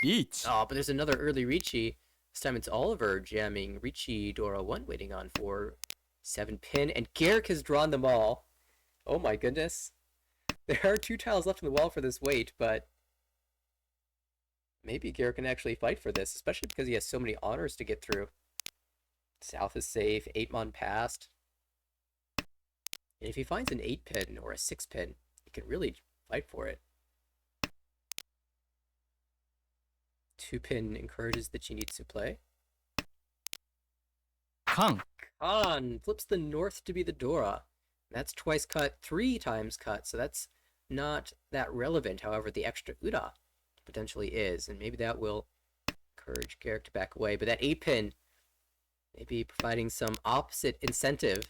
Oh, but there's another early Ricci. This time it's Oliver jamming Ricci Dora 1, waiting on for 7-pin, and Garrick has drawn them all. Oh my goodness. There are 2 tiles left in the wall for this wait, but maybe Garrick can actually fight for this, especially because he has so many honors to get through. South is safe, 8-mon passed. And if he finds an 8-pin or a 6-pin, he can really fight for it. 2-pin encourages the Chinitsu play. Khan flips the north to be the Dora. That's twice cut, 3 times cut, so that's not that relevant. However, the extra Uda potentially is, and maybe that will encourage Garrick to back away. But that 8-pin, maybe providing some opposite incentive.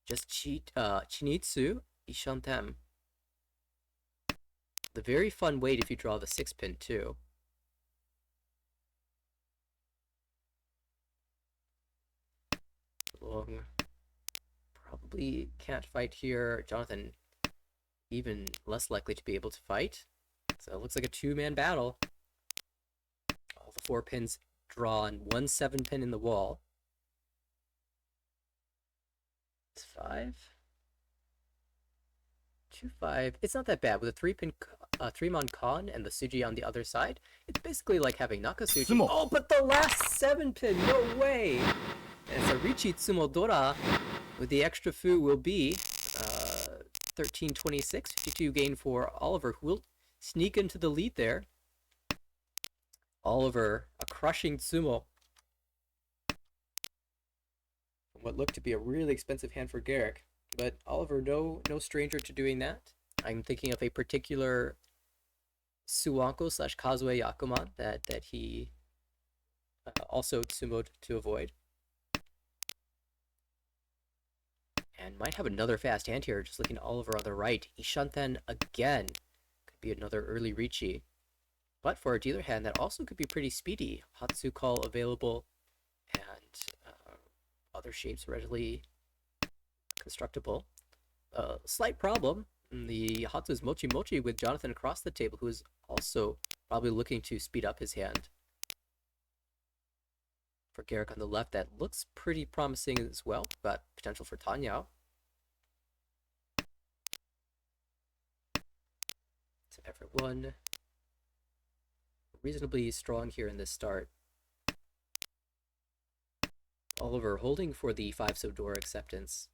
Just Chinitsu, Ishantem. The very fun wait if you draw the 6-pin too. Long. Probably can't fight here. Jonathan even less likely to be able to fight. So it looks like a 2-man battle. All the 4 pins drawn, 1 7-pin in the wall. It's 5. 2-5. It's not that bad with a 3-pin 3-mon Khan and the Suji on the other side. It's basically like having Nakasuji. Oh, but the last 7-pin, no way! And it's a Ricci Tsumo Dora with the extra fu will be 13-26, 52 gain for Oliver, who will sneak into the lead there. Oliver, a crushing Tsumo. What looked to be a really expensive hand for Garrick. But Oliver, no stranger to doing that. I'm thinking of a particular Suwanko / Kazue Yakuman that he also Tsumo'd to avoid. And might have another fast hand here, just looking at Oliver on the right. Ishanten again. Could be another early Ricci. But for a dealer hand, that also could be pretty speedy. Hatsu call available, and other shapes readily constructible. Slight problem. The Hatsu's Mochi Mochi with Jonathan across the table, who is also probably looking to speed up his hand. For Garrick on the left, that looks pretty promising as well, but potential for Tanyao. So everyone reasonably strong here in this start. Oliver holding for the 5-so door acceptance.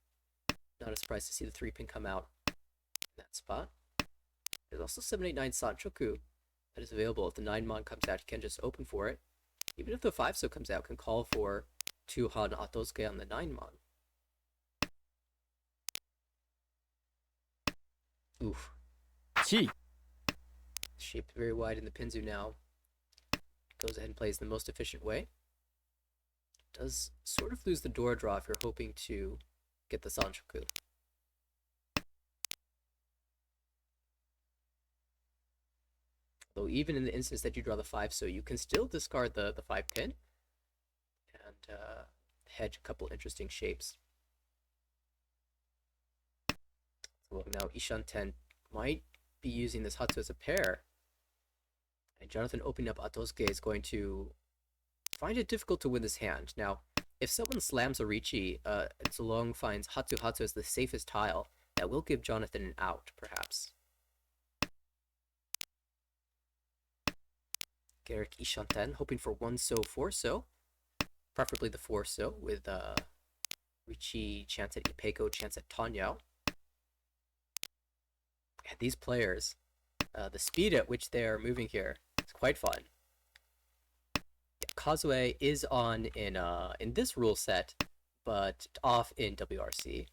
Not a surprise to see the 3-pin come out in that spot. There's also 789 Sanchoku that is available. If the 9-mon comes out, you can just open for it. Even if the 5-so comes out, can call for 2 Han Atosuke on the 9-mon. Oof. Chi. Shaped very wide in the Pinzu now. Goes ahead and plays the most efficient way. Does sort of lose the door draw if you're hoping to get the Sanchoku. Though even in the instance that you draw the 5-so, you can still discard the 5-pin and hedge a couple interesting shapes. So now Ishanten might be using this Hatsu as a pair. And Jonathan opening up Atosuke is going to find it difficult to win this hand. Now, if someone slams Orichi, Zulong finds Hatsu as the safest tile. That will give Jonathan an out, perhaps. Garrick Ishanten hoping for 1-so, 4-so. Preferably the 4-so with Richi chance at Ipeko, chance at Tanyao. And these players, the speed at which they are moving here is quite fun. Kazue is on in this rule set, but off in WRC.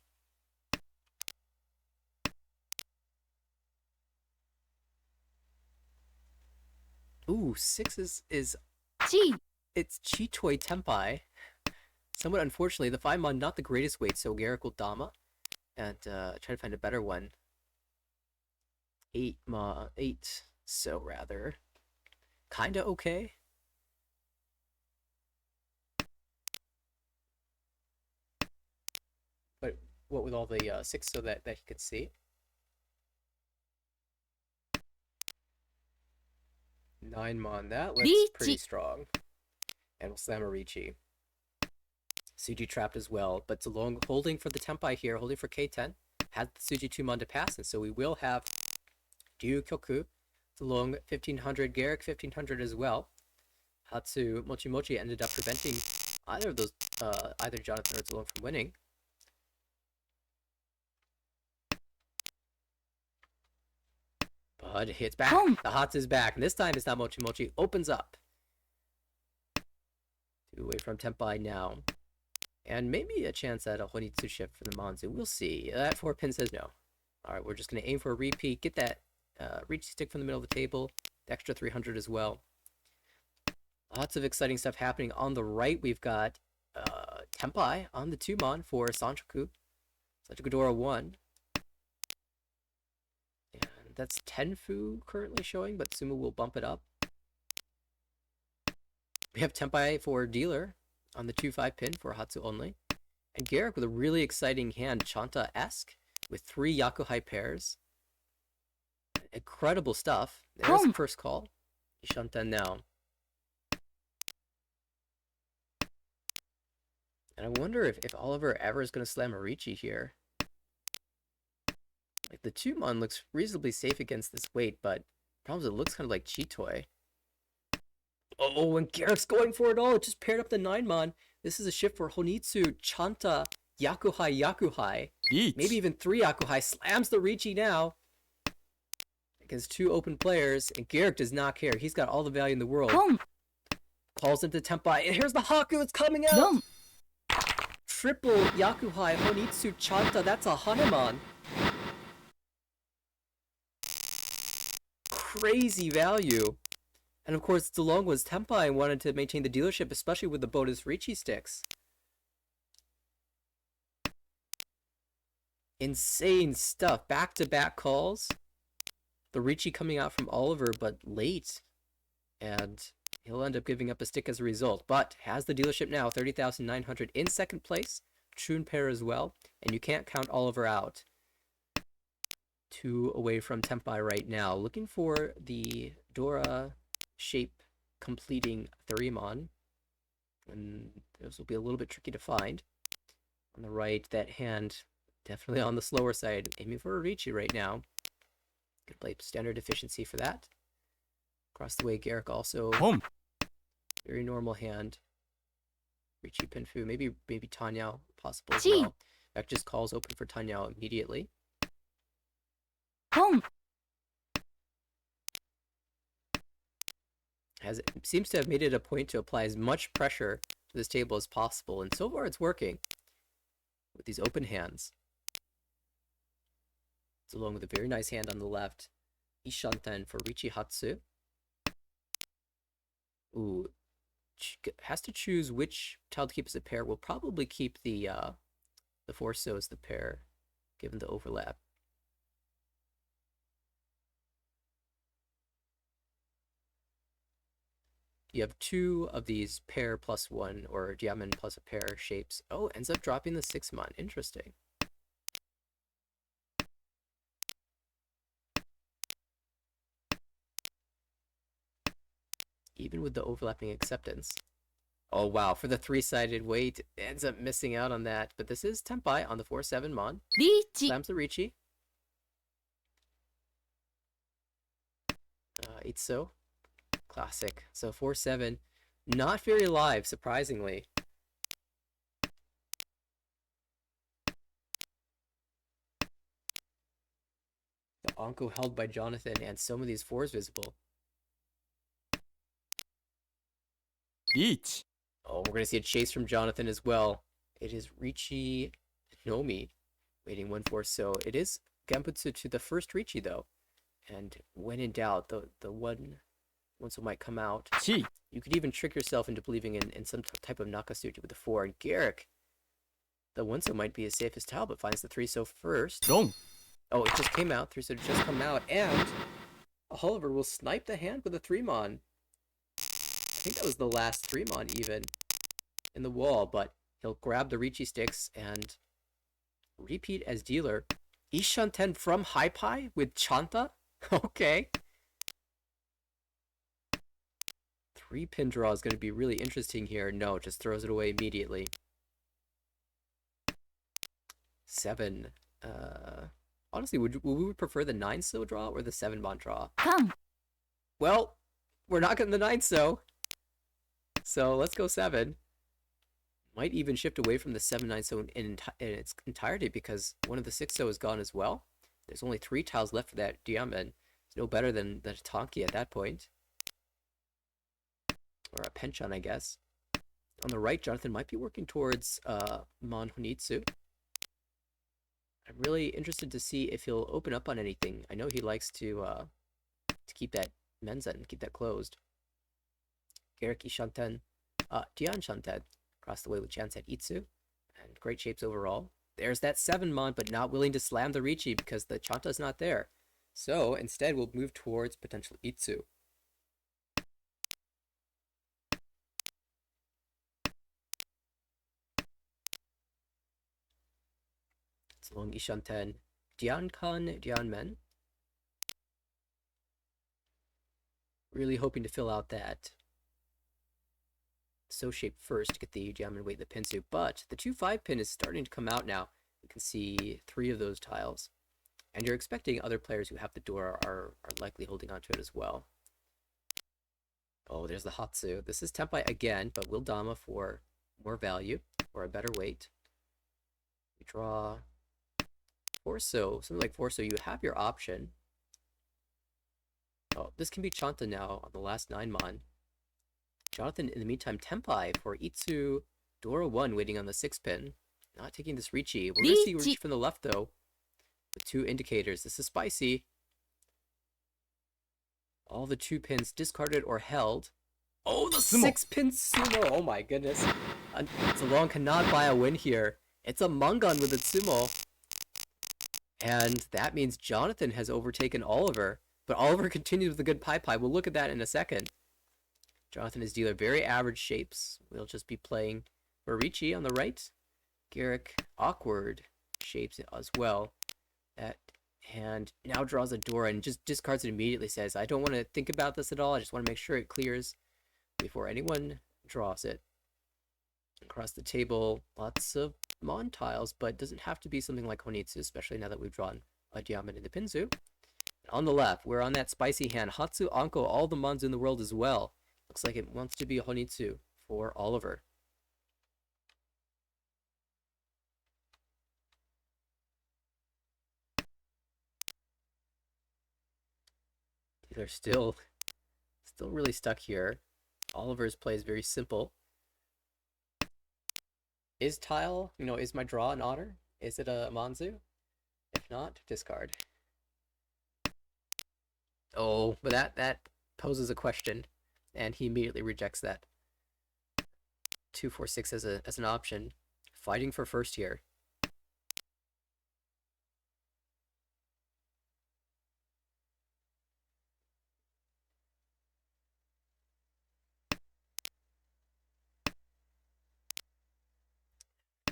Ooh, 6 is Chi. It's Chitoi Tenpai. Somewhat unfortunately, the 5-mon not the greatest weight, so Garrick will Dama and try to find a better one. 8-so rather. Kinda okay. But what with all the 6-so that he could see? 9-mon, that looks pretty strong. And we'll slam a Richi. Suji trapped as well, but Zulong holding for the Tenpai here, holding for K10. Has the Suji 2-mon to pass, and so we will have Ryu Kyoku, Zulong 1500, Garrick 1500 as well. Hatsu Mochi ended up preventing either of those, either Jonathan or Zulong from winning. But it's back. The Hatsu is back, and this time it's not Mochi. Opens up. 2 away from Tenpai now. And maybe a chance at a Honitsu shift for the Manzu. We'll see. That 4-pin says no. Alright, we're just going to aim for a repeat. Get that reach stick from the middle of the table. The extra 300 as well. Lots of exciting stuff happening. On the right, we've got Tenpai on the 2-mon for Sanchoku. Sanchoku Dora 1. And that's Tenfu currently showing, but Sumo will bump it up. We have Tenpai for dealer on the 2-5 pin for Hatsu only. And Garrick with a really exciting hand, Chanta-esque, with 3 Yakuhai pairs. Incredible stuff. There's the first call. Ishanten now. And I wonder if Oliver ever is going to slam Orichi here. Like, the 2-mon looks reasonably safe against this weight, but the problem is it looks kind of like Chitoi. Oh, and Garrick's going for it all. It just paired up the 9-mon. This is a shift for Honitsu, Chanta, Yakuhai. Maybe even 3 Yakuhai. Slams the Richi now. Against 2 open players. And Garrick does not care. He's got all the value in the world. Calls into Tenpai. And here's the Haku. It's coming out. Triple Yakuhai, Honitsu, Chanta. That's a Hanuman. Crazy value. And of course, Zulong was Tenpai and wanted to maintain the dealership, especially with the bonus Richi sticks. Insane stuff. Back-to-back calls. The Richi coming out from Oliver, but late. And he'll end up giving up a stick as a result. But has the dealership now, 30,900 in second place. Trune pair as well. And you can't count Oliver out. 2 away from Tenpai right now. Looking for the Dora shape completing 3-mon, and those will be a little bit tricky to find. On the right, that hand definitely on the slower side, aiming for a Richi right now. Could play standard efficiency for that. Across the way, Garrick also very normal hand. Richi Pinfu, maybe Tanyao possible as well. Beck just calls open for Tanyao immediately. seems to have made it a point to apply as much pressure to this table as possible, and so far it's working with these open hands. It's along with a very nice hand on the left. Ishanten for Richi Hatsu. Ooh, has to choose which tile to keep as a pair. We'll probably keep the Forso as the pair, given the overlap. You have two of these pair plus one, or diamond plus a pair shapes. Oh, ends up dropping the 6-mon. Interesting. Even with the overlapping acceptance. Oh, wow. For the 3-sided weight, ends up missing out on that. But this is Tenpai on the 4-7 mon. Slams the Richi. Itso. Classic. So 4-7. Not very live, surprisingly. The Anko held by Jonathan, and some of these 4s visible. Each. Oh, we're going to see a chase from Jonathan as well. It is Richi Nomi waiting 1-4. So it is Genbutsu to the first Richi, though. And when in doubt, the one so might come out. Chi. You could even trick yourself into believing in some type of Nakasuchi with the 4. And Garrick, the 1 so might be his safest tile, but finds the 3 so first. Wrong. Oh, it just came out. 3 so just come out. And Oliver will snipe the hand with a 3-mon. I think that was the last 3-mon even in the wall, but he'll grab the Richi sticks and repeat as dealer. Ishanten from Haipai with Chanta? Okay. 3-pin draw is going to be really interesting here. No, just throws it away immediately. 7. Honestly, would we prefer the 9 so draw or the 7-mon draw? Come. Well, we're not getting the 9 so. So let's go 7. Might even shift away from the 7-9 so in its entirety, because one of the 6 so is gone as well. There's only 3 tiles left for that Diamond. It's no better than the Tonki at that point. Or a Penchon, I guess. On the right, Jonathan might be working towards Mon Honitsu. I'm really interested to see if he'll open up on anything. I know he likes to keep that Menzen, keep that closed. Garrick Ishanten, Dian Shanten, across the way with Chanset Itsu, and great shapes overall. There's that 7-mon, but not willing to slam the Richi because the Chanta's not there. So instead, we'll move towards potential Itsu. It's along Ishanten, Diankan, Dianmen. Really hoping to fill out that so shape first to get the diamond weight in the pinsu, but the 2-5 pin is starting to come out now. You can see 3 of those tiles, and you're expecting other players who have the door are likely holding onto it as well. Oh, there's the Hatsu. This is Tenpai again, but will Dama for more value or a better weight. We draw 4 so, something like 4 so. You have your option. Oh, this can be Chanta now on the last 9-mon. Jonathan, in the meantime, Tenpai for Itsu Dora 1 waiting on the 6-pin. Not taking this Richi. We're going to see Richi from the left, though, with 2 indicators. This is spicy. All the 2 pins discarded or held. Oh, the 6-pin sumo! Oh my goodness. Zalong cannot buy a win here. It's a Mangan with a sumo. And that means Jonathan has overtaken Oliver. But Oliver continues with a good Pai. We'll look at that in a second. Jonathan is dealer, very average shapes. We'll just be playing for Richi on the right. Garrick, awkward shapes as well. That hand now draws a Dora and just discards it immediately, says, I don't want to think about this at all. I just want to make sure it clears before anyone draws it. Across the table, lots of Mon tiles, but doesn't have to be something like Honitsu, especially now that we've drawn a diamond in the Pinzu. On the left, we're on that spicy hand. Hatsu, Anko, all the Mons in the world as well. Looks like it wants to be a Honitsu for Oliver. They're still Still really stuck here. Oliver's play is very simple. Is tile, is my draw an honor? Is it a Manzu? If not, discard. Oh, but that poses a question, and he immediately rejects that. 2-4-6 as an option. Fighting for first here.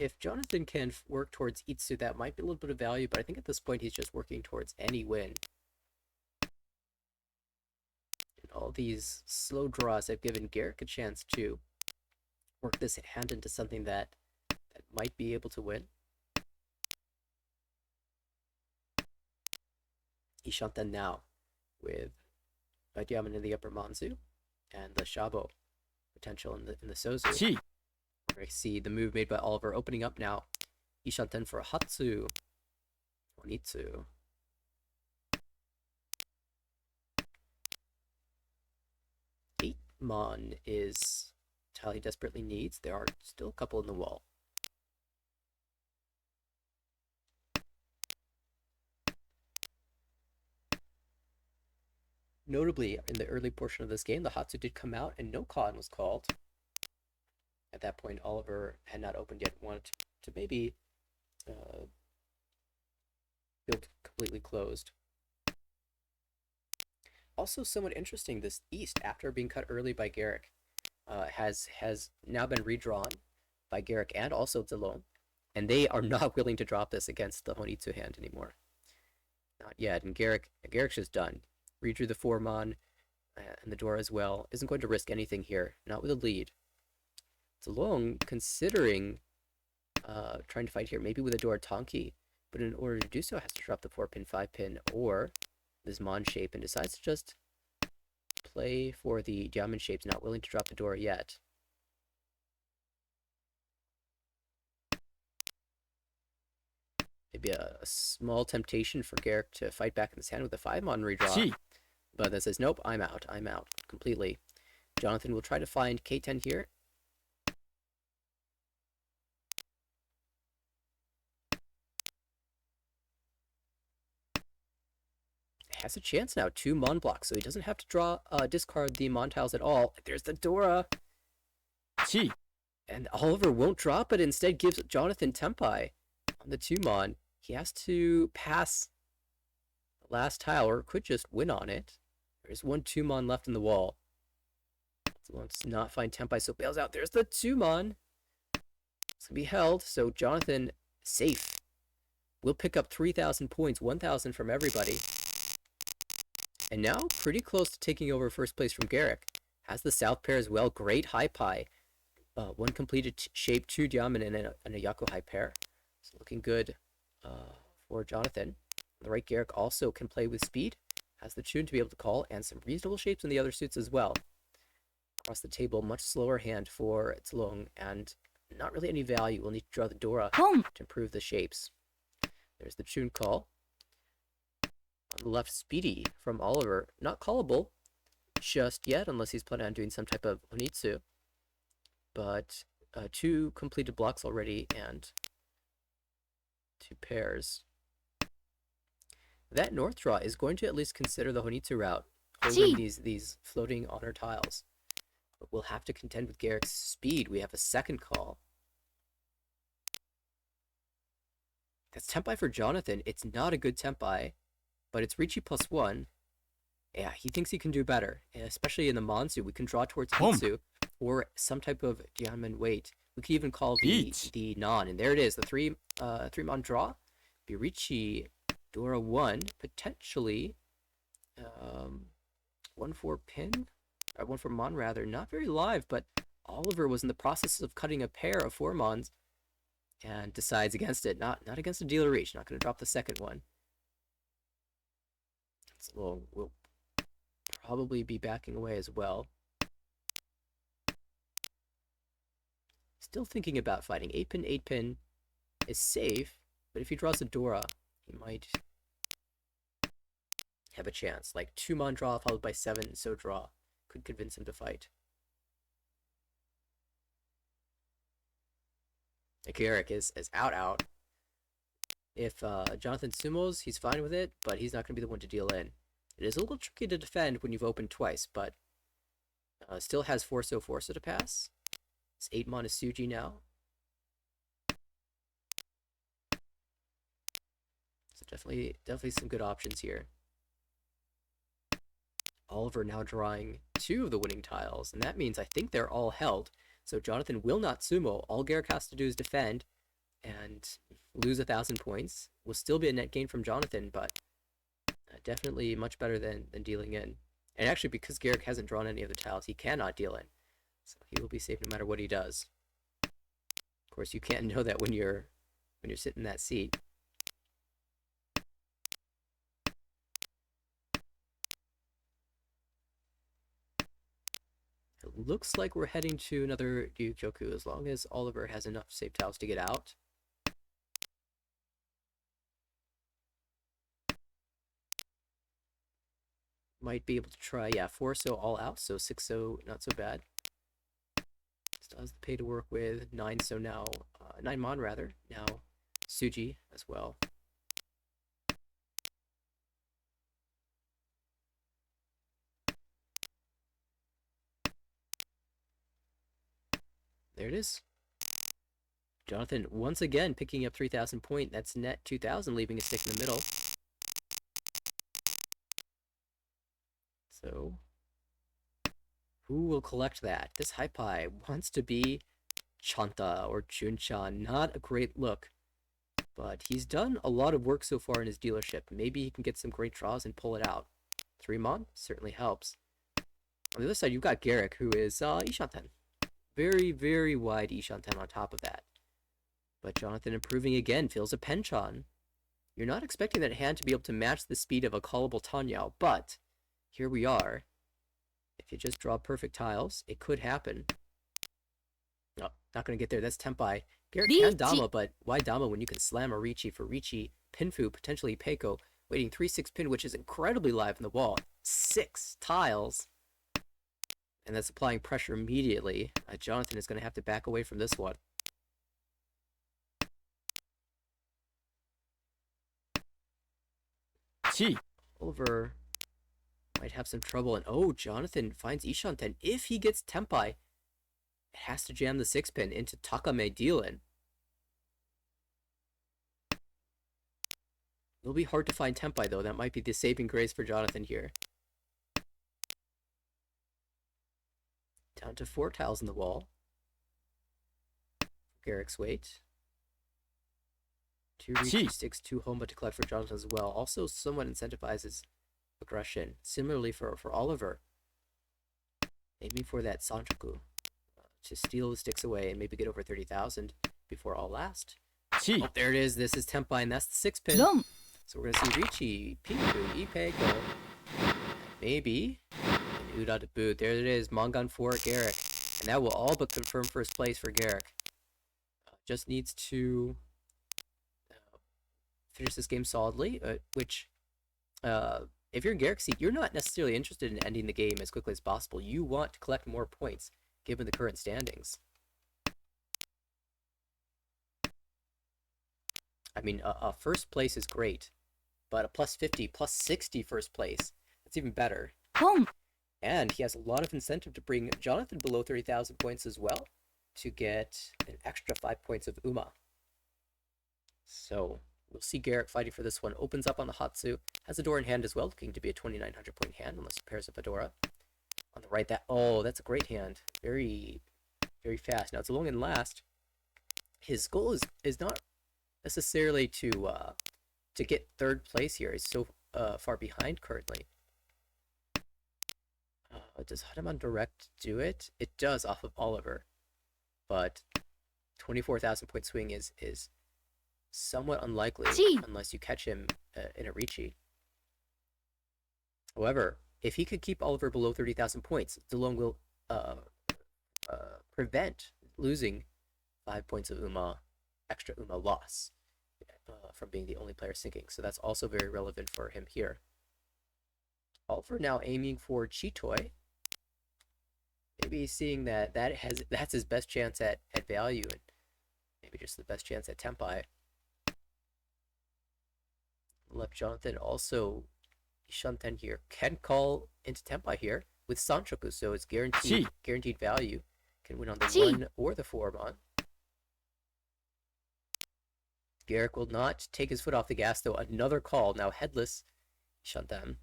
If Jonathan can work towards Itsu, that might be a little bit of value, but I think at this point he's just working towards any win. And all these slow draws have given Garrick a chance to work this hand into something that might be able to win. Ishanten now with a diamond in the upper Manzu and the Shabo potential in the Sozu. I see the move made by Oliver opening up now. Ishanten for a Hatsu. Onitsu. Mon is tile he desperately needs. There are still a couple in the wall. Notably, in the early portion of this game, the Hatsu did come out and no con was called. At that point, Oliver had not opened yet, wanted to maybe build completely closed. Also somewhat interesting, this East, after being cut early by Garrick, has now been redrawn by Garrick and also Zalone, and they are not willing to drop this against the Honitsu hand anymore. Not yet, and Garrick's just done. Redrew the 4-mon, and the door as well. Isn't going to risk anything here, not with a lead. Zalone considering trying to fight here, maybe with a door Tonki, but in order to do so, has to drop the 4-pin, 5-pin, or this Mon shape, and decides to just play for the diamond shapes, not willing to drop the door yet. Maybe a small temptation for Garrick to fight back in this hand with a 5-mon redraw. But that says, nope, I'm out completely. Jonathan will try to find K10 here. Has a chance now, 2 Mon blocks, so he doesn't have to discard the Mon tiles at all. There's the Dora. And Oliver won't drop, but instead gives Jonathan Tempai on the 2 Mon. He has to pass the last tile, or could just win on it. There's 1 2 Mon left in the wall. So let's not find Tempai, so bails out. There's the 2 Mon. It's gonna be held, so Jonathan, safe. Will pick up 3,000 points, 1,000 from everybody. And now pretty close to taking over first place from Garrick. Has the South pair as well. Great high pie. 1 completed shape, 2 diamond, and a Yaku high pair. So looking good for Jonathan. On the right, Garrick also can play with speed. Has the tune to be able to call, and some reasonable shapes in the other suits as well. Across the table, much slower hand for Zalone, and not really any value. We'll need to draw the Dora to improve the shapes. There's the tune call. On the left, Speedy from Oliver. Not callable just yet, unless he's planning on doing some type of Onitsu. But 2 completed blocks already, and 2 pairs. That north draw is going to at least consider the Honitsu route, holding these floating honor tiles. But we'll have to contend with Garrick's speed. We have a second call. That's Tempai for Jonathan. It's not a good Tempai, but it's Ricci +1. Yeah, he thinks he can do better, especially in the Manzu. We can draw towards Itsu, or some type of diamond weight. We could even call the non, and there it is, the 3-mon draw. Be Ricci, Dora 1, potentially 1-4-pin, or 1-4-mon rather. Not very live, but Oliver was in the process of cutting a pair of 4-mons and decides against it. Not against a dealer reach. Not going to drop the second one. So we'll probably be backing away as well. Still thinking about fighting. 8-pin, 8-pin is safe, but if he draws a Dora, he might have a chance. Like 2-mon draw followed by 7, so draw. could convince him to fight. Garrick is out. If Jonathan sumos, he's fine with it, but he's not going to be the one to deal in. It is a little tricky to defend when you've opened twice, but still has Forso to pass. It's 8 mana Suji now. So definitely some good options here. Oliver now drawing 2 of the winning tiles, and that means I think they're all held. So Jonathan will not sumo. All Garrick has to do is defend and lose 1,000 points. Will still be a net gain from Jonathan, but definitely much better than dealing in. And actually, because Garrick hasn't drawn any of the tiles, he cannot deal in. So he will be safe no matter what he does. Of course, you can't know that when you're sitting in that seat. It looks like we're heading to another Ryukyoku as long as Oliver has enough safe tiles to get out. Might be able to try, yeah, 4-so all out, so 6-so not so bad. Still has the pay to work with. 9-so now, 9-mon rather, now Suji as well. There it is. Jonathan once again picking up 3,000 point. That's net 2,000, leaving a stick in the middle. So, who will collect that? This Hypai wants to be Chanta or Junchan. Not a great look, but he's done a lot of work so far in his dealership. Maybe he can get some great draws and pull it out. 3-mon certainly helps. On the other side, you've got Garrick, who is Ishanten. Very, very wide Ishanten on top of that. But Jonathan improving again, feels a Penchon. You're not expecting that hand to be able to match the speed of a callable Tanyao, but here we are. If you just draw perfect tiles, it could happen. No, not going to get there. That's Tempai. Garrick can Dama, but why Dama when you can slam a Ricci for Ricci, Pinfu, potentially Peiko, waiting 3-6 pin, which is incredibly live in the wall. 6 tiles. And that's applying pressure immediately. Jonathan is going to have to back away from this one. Oliver might have some trouble. And oh, Jonathan finds Ishanten. If he gets Tempai, it has to jam the 6-pin into Takame Dealin. It'll be hard to find Tempai, though. That might be the saving grace for Jonathan here. Down to 4 tiles in the wall. Garrick's weight. 2 Ricci sticks, 2 Homa to collect for Jonathan as well. Also somewhat incentivizes aggression. Similarly for Oliver. Aiming for that Sanchoku. To steal the sticks away and maybe get over 30,000 before all last. Oh, there it is. This is Tempai, and that's the 6-pin. So we're going to see Ricci, Pingu, Ipego, maybe an Uda to boot. There it is. Mongan for Garrick. And that will all but confirm first place for Garrick. Just needs to finish this game solidly, which, if you're in Garrick's seat, you're not necessarily interested in ending the game as quickly as possible. You want to collect more points, given the current standings. I mean, a first place is great, but a plus 50, plus 60 first place, that's even better. And he has a lot of incentive to bring Jonathan below 30,000 points as well, to get an extra 5 points of Uma. So, we'll see Garrick fighting for this one. Opens up on the Hatsu, has a door in hand as well, looking to be a 2,900 point hand, unless it pairs a Fedora. On the right, that's a great hand. Very, very fast. Now, it's a long and last. His goal is not necessarily to get 3rd place here. He's so far behind currently. Does Hanuman Direct do it? It does off of Oliver, but 24,000 point swing is somewhat unlikely unless you catch him in a Ricci. However, if he could keep Oliver below 30,000 points, DeLong will prevent losing 5 points of extra Uma loss from being the only player sinking. So that's also very relevant for him here. Oliver now aiming for Chitoy. maybe seeing that that's his best chance at value and maybe just the best chance at tempi. Left Jonathan also Shanten here can call into tempi here with Sanchoku, so it's guaranteed value. Can win on the 1 or the 4 mon. Garrick will not take his foot off the gas though. Another call, now headless Shanten.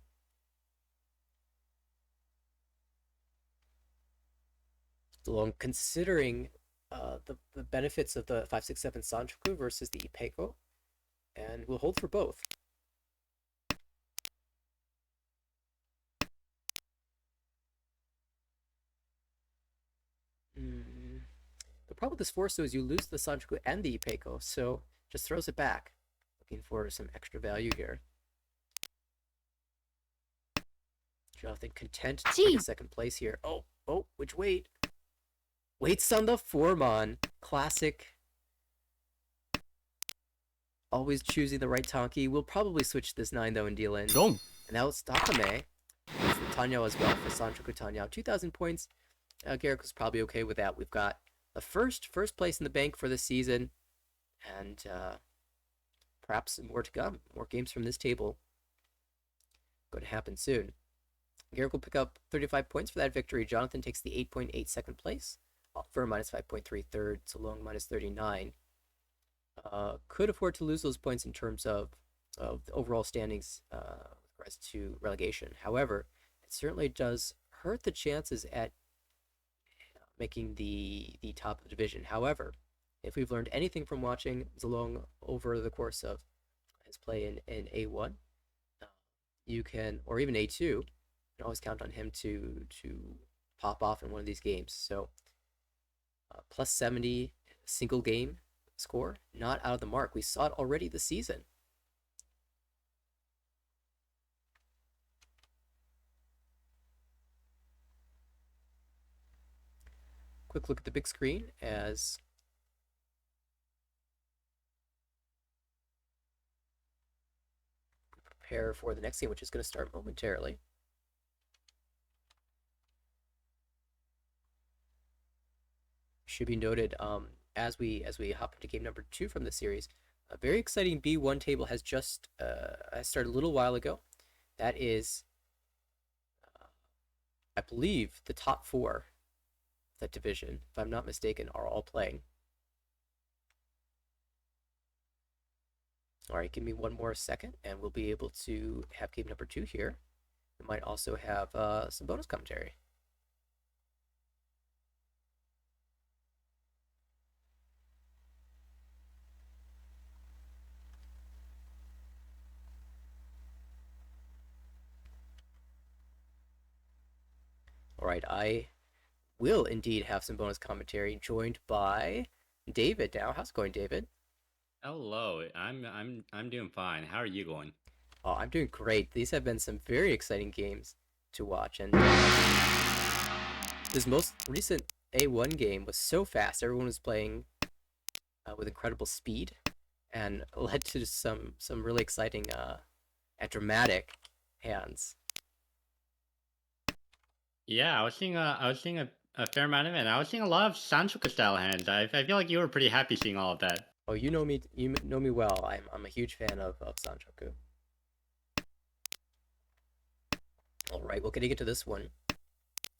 Along considering the benefits of the 567 Sanchoku versus the Ipeco, and we'll hold for both. The problem with this Forso is you lose the Sanchoku and the Ipeco, so just throws it back. Looking for some extra value here. Jonathan content to take a second place here. Oh, which wait? Waits on the 4-mon. Classic. Always choosing the right Tonki. We'll probably switch this 9 though and deal in. And now it's Takame. It's the Tanyao as well for Sanchoku Tanyao. 2,000 points. Garrick was probably okay with that. We've got the first place in the bank for the season. And perhaps more to come. More games from this table going to happen soon. Garrick will pick up 35 points for that victory. Jonathan takes the 8.8 second place. For minus 5.3 third, Salong minus 39. Could afford to lose those points in terms of the overall standings with regards to relegation. However, it certainly does hurt the chances at making the top of the division. However, if we've learned anything from watching Zalong over the course of his play in A1, you can, or even A2, you can always count on him to pop off in one of these games. So plus 70 single game score, not out of the mark. We saw it already this season. Quick look at the big screen as we prepare for the next game, which is going to start momentarily. Should be noted, as we hop into game number 2 from the series, a very exciting B1 table has just started a little while ago. That is, I believe, the top 4 of that division, if I'm not mistaken, are all playing. All right, give me one more second, and we'll be able to have game number 2 here. We might also have some bonus commentary. All right, I will indeed have some bonus commentary, joined by David now. How's it going, David? Hello, I'm doing fine. How are you going? Oh, I'm doing great. These have been some very exciting games to watch, and this most recent A1 game was so fast. Everyone was playing with incredible speed, and led to some really exciting and dramatic hands. Yeah, I was seeing a fair amount of it. And I was seeing a lot of Sanchoku style hands. I feel like you were pretty happy seeing all of that. Oh, you know me. You know me well. I'm a huge fan of Sanchoku. All right, we're gonna get to this one.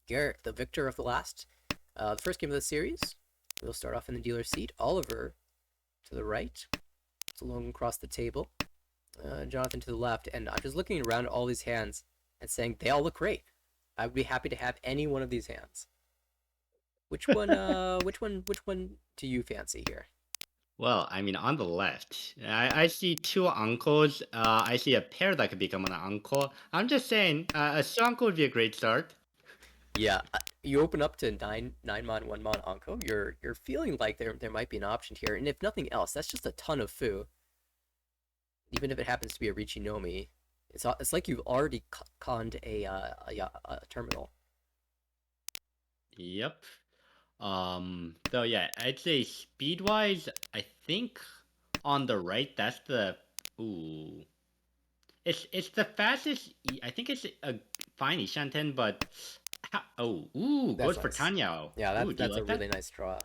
Garrick, the victor of the first game of the series. We'll start off in the dealer seat. Oliver to the right. It's along across the table. Jonathan to the left, and I'm just looking around at all these hands and saying they all look great. I would be happy to have any one of these hands. Which one? Which one do you fancy here? Well, I mean, on the left, I see two uncles. I see a pair that could become an uncle. I'm just saying, a uncle would be a great start. Yeah, you open up to nine mon 1 mon Anko. You're feeling like there might be an option here, and if nothing else, that's just a ton of fu. Even if it happens to be a Richinomi, it's like you've already conned a terminal. Yep. Though yeah, I'd say speed wise, I think on the right, that's the ooh. It's the fastest. I think it's a fine Ishanten, but Oh, ooh, That's goes for nice. Tanyao. Yeah, Ooh, do you that's a like that? really nice draw.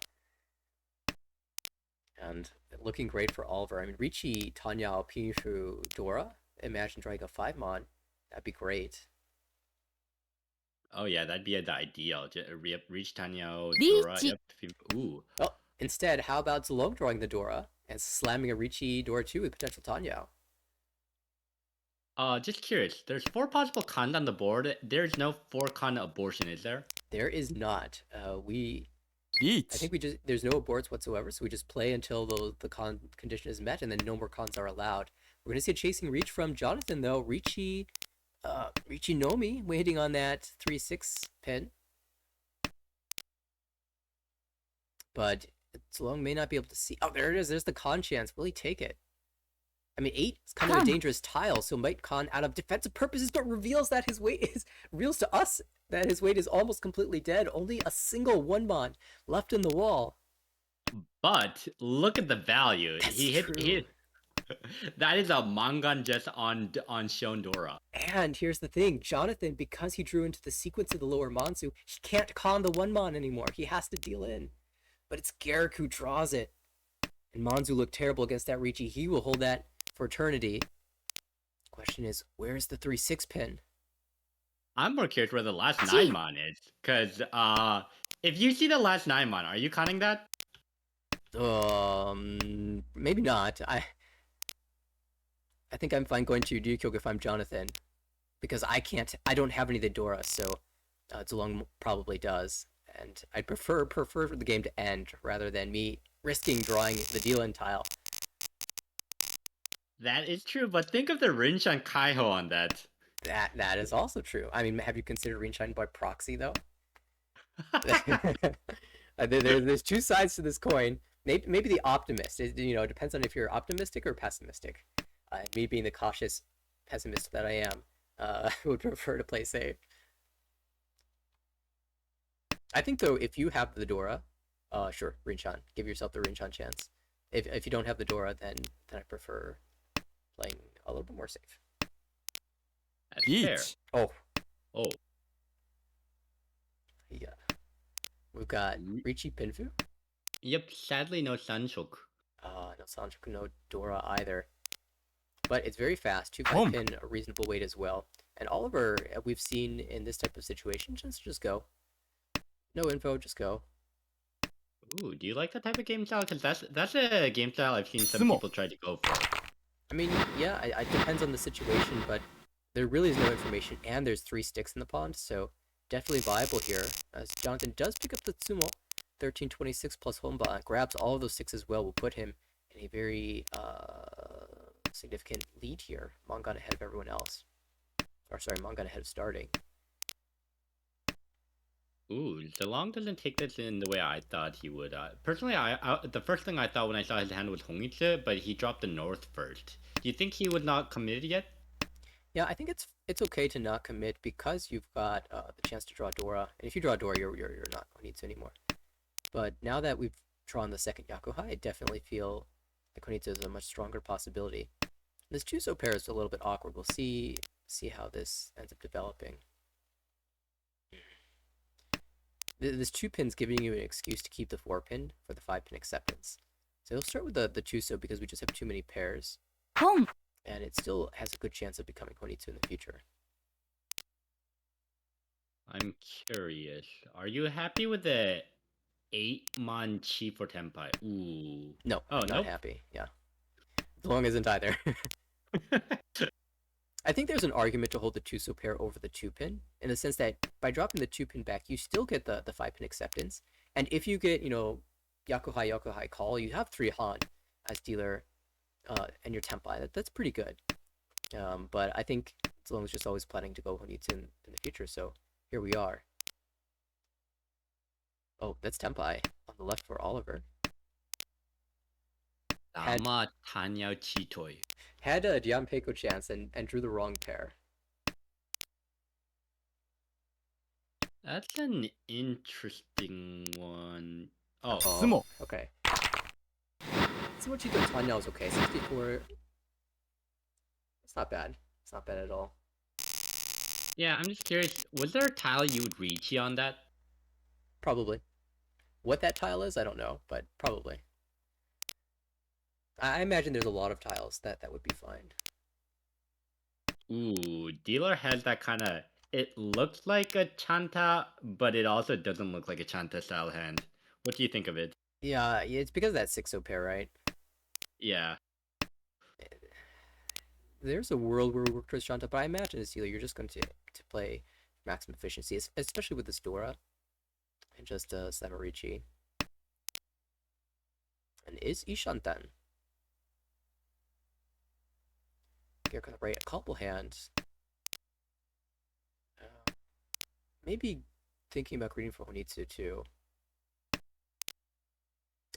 And looking great for Oliver. I mean, Ricci, Tanyao, Pinshu, Dora. Imagine drawing a 5-mon. That'd be great. Oh yeah, that'd be the ideal. Reach Tanyao, Dora. リーチ Yep. Ooh. Well, instead, how about Zalong drawing the Dora and slamming a Ricci Dora 2 with potential Tanyao? Just curious. There's 4 possible Khan on the board. There's no 4 Khan abortion, is there? There is not. I リーチ think we just there's no aborts whatsoever, so we just play until the condition is met, and then no more cons are allowed. We're gonna see a chasing reach from Jonathan though. Ricci Nomi waiting on that 3-6 pin, but Zalong may not be able to see. Oh, there it is. There's the con chance. Will he take it? I mean, 8 is kind of a dangerous tile, so might con out of defensive purposes, but reveals that his weight is reveals to us that his weight is almost completely dead. Only a single 1-mon left in the wall. But look at the value. That's He hit. true. He hit. That is a Mangan just on Shondora. And here's the thing, Jonathan, because he drew into the sequence of the lower Mansu, he can't con the 1-mon anymore. He has to deal in. But it's Garrick who draws it. And Manzu looked terrible against that Ricci. He will hold that for eternity. Question is, where's the 3-6 pin? I'm more curious where the last 9-mon is, because if you see the last 9-mon, are you counting that? Maybe not. I think I'm fine going to Ryukyok if I'm Jonathan, because I don't have any of the Dora, so Zalong probably does, and I'd prefer the game to end rather than me risking drawing the deal-in tile. That is true, but think of the Rinshan Kaiho on that. That is also true. I mean, have you considered Rinshine by proxy though? There's two sides to this coin. Maybe the optimist. It depends on if you're optimistic or pessimistic. Me being the cautious pessimist that I am, would prefer to play safe. I think though, if you have the Dora, sure, Rinshan. Give yourself the Rinshan chance. If you don't have the Dora, then I prefer playing a little bit more safe. That's fair. リーチ Oh, Oh, yeah. We've got Ricci Pinfu. yep. Sadly, no Sanshok. No Sanchoku, no Dora either. But it's very fast. 2-5 Boom. pin, a reasonable weight as well. And Oliver, we've seen in this type of situation, just go. No info, just go. Ooh, do you like that type of game style? Because that's a game style I've seen some Sumo. people try to go for. I mean, yeah, it depends on the situation, but there really is no information, and there's 3 sticks in the pond, so definitely viable here. As Jonathan does pick up the Sumo, 1326 plus Homba, grabs all of those 6 as well, will put him in a very significant lead here. Mongan ahead of everyone else. Or sorry, Mongan ahead of starting. Ooh, Zalong doesn't take this in the way I thought he would. Personally, the first thing I thought when I saw his hand was Hongitsu, but he dropped the north first. Do you think he would not commit yet? Yeah, I think it's okay to not commit because you've got the chance to draw Dora, and if you draw Dora, you're not Konitsu anymore. But now that we've drawn the second Yakuhai, I definitely feel that Konitsu is a much stronger possibility. This Chuso pair is a little bit awkward. We'll see how this ends up developing. This 2-pin's giving you an excuse to keep the 4-pin for the 5-pin acceptance. So we'll start with the Chuso because we just have too many pairs. ポン And it still has a good chance of becoming Konitsu in the future. I'm curious. Are you happy with the 8-mon chi for Tenpai? Ooh. No, Oh, I'm not nope. happy. Yeah. Long isn't either. I think there's an argument to hold the Chuso pair over the 2-pin, in the sense that by dropping the 2-pin back, you still get the 5-pin acceptance. And if you get, Yakuhai call, you have 3 Han as dealer and your Tenpai. That's pretty good. But I think Zalong's just always planning to go Honitsu in the future, so here we are. Oh, that's Tenpai on the left for Oliver. Dama Tanya Chitoi. Had a Dianpeiko chance and drew the wrong pair. That's an interesting one. Oh, 相撲 Okay. So what you do, Tanya is okay. 64. It's not bad. It's not bad at all. Yeah, I'm just curious. Was there a tile you would reach on that? Probably. What that tile is, I don't know, but probably. I imagine there's a lot of tiles that would be fine. Ooh, dealer has that kind of. It looks like a Chanta, but it also doesn't look like a Chanta style hand. What do you think of it? Yeah, it's because of that 6-0 pair, right? Yeah. There's a world where we work towards Shanta, but I imagine as healer, you're just going to play maximum efficiency, especially with this Dora and just Samarichi. And is Ishanten? You're gonna write a couple hands. Maybe thinking about greeting for Honitsu too.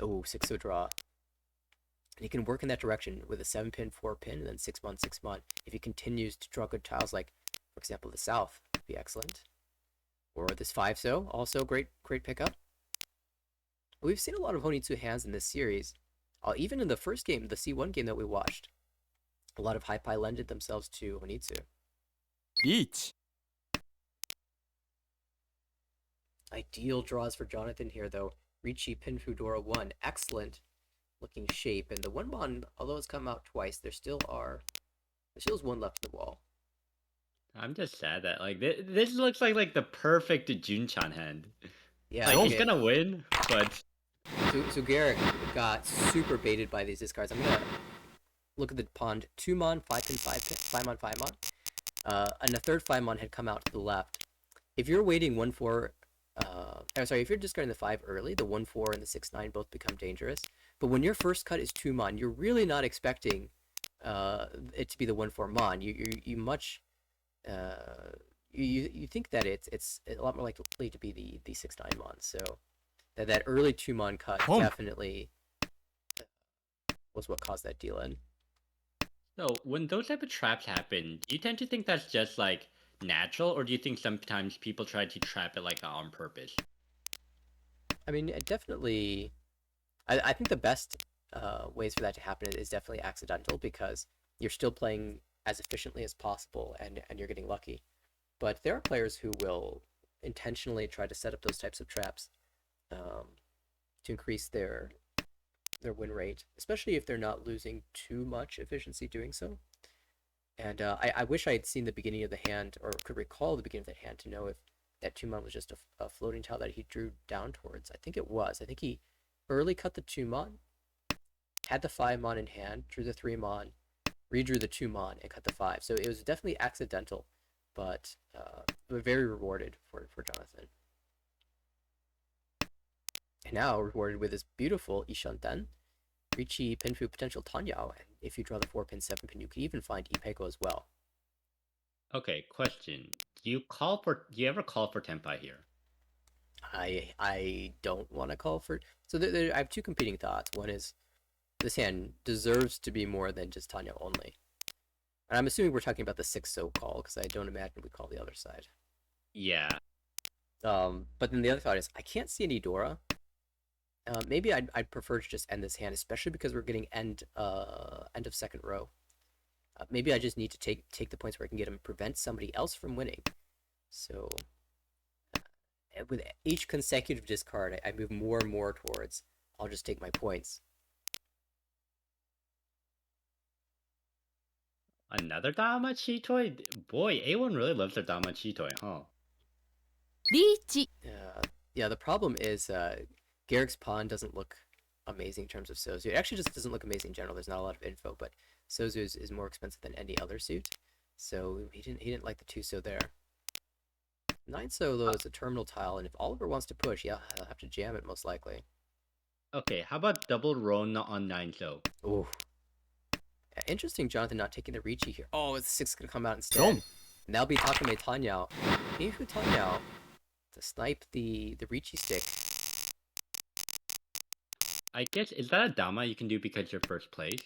Oh, 6-0 draw. And he can work in that direction with a 7-pin, 4-pin, and then 6-mon, 6-mon. If he continues to draw good tiles, like, for example, the South, would be excellent. Or this 5-so, also great pickup. We've seen a lot of Honitsu hands in this series. Even in the first game, the C1 game that we watched, a lot of Hypai lended themselves to Honitsu. 1 Ideal draws for Jonathan here, though. Ricci, Pinfu, Dora 1. Excellent looking shape. And the 1-mon, although it's come out twice, there still is one left in the wall. I'm just sad that like this looks like the perfect Junchan hand. Yeah, Like he's okay. gonna win, but So Garrick got super baited by these discards. I'm gonna look at the pond. 2-mon, 5-pin, 5-pin, 5-mon, 5-mon. And the third 5-mon had come out to the left. If you're waiting 1-4, if you're discarding the 5 early, the 1-4 and the 6-9 both become dangerous. But when your first cut is 2-mon, you're really not expecting it to be the 1-4 mon. You much you think that it's a lot more likely to be the 6-9 mon. So that early 2-mon cut definitely was what caused that deal in. so when those type of traps happen, do you tend to think that's just like natural, or do you think sometimes people try to trap it like on purpose? I mean, definitely. I think the best ways for that to happen is definitely accidental, because you're still playing as efficiently as possible and you're getting lucky. But there are players who will intentionally try to set up those types of traps to increase their win rate, especially if they're not losing too much efficiency doing so. And I wish I had seen the beginning of the hand, or could recall the beginning of that hand, to know if that 2-mon was just a floating tile that he drew down towards. I think it was. I think he early cut the 2-mon, had the 5-mon in hand, drew the 3-mon, redrew the 2-mon, and cut the 5. So it was definitely accidental, but very rewarded for Jonathan. And now rewarded with this beautiful Ishanten, Ricci, Pinfu, potential Tanyao, and if you draw the 4-pin, 7-pin, you could even find Ipeko as well. Okay, question. Do you ever call for Tenpai here? I don't want to call for. So I have two competing thoughts. One is this hand deserves to be more than just Tanya only. And I'm assuming we're talking about the 6-so call, because I don't imagine we call the other side. Yeah. But then the other thought is I can't see any Dora. Maybe I'd prefer to just end this hand, especially because we're getting end of second row. Maybe I just need to take the points where I can get him, prevent somebody else from winning. So with each consecutive discard, I move more and more towards I'll just take my points. Another Damachi toy? Boy, A1 really loves their Damachi toy, huh? リーチ Yeah, the problem is Garrick's pawn doesn't look amazing in terms of Sozu. It actually just doesn't look amazing in general. There's not a lot of info, but Sozu is more expensive than any other suit, so he didn't like the 2-so there. 9-so though is a terminal tile, and if Oliver wants to push, yeah, he'll have to jam it most likely. Okay, how about double Ron on 9-so? Ooh. Interesting, Jonathan not taking the Ricci here. Oh, it's 6 gonna come out instead. Boom. And that'll be Takame Tanyao. Mihu Tanyao to snipe the Ricci stick. I guess, is that a Dama you can do because you're first place?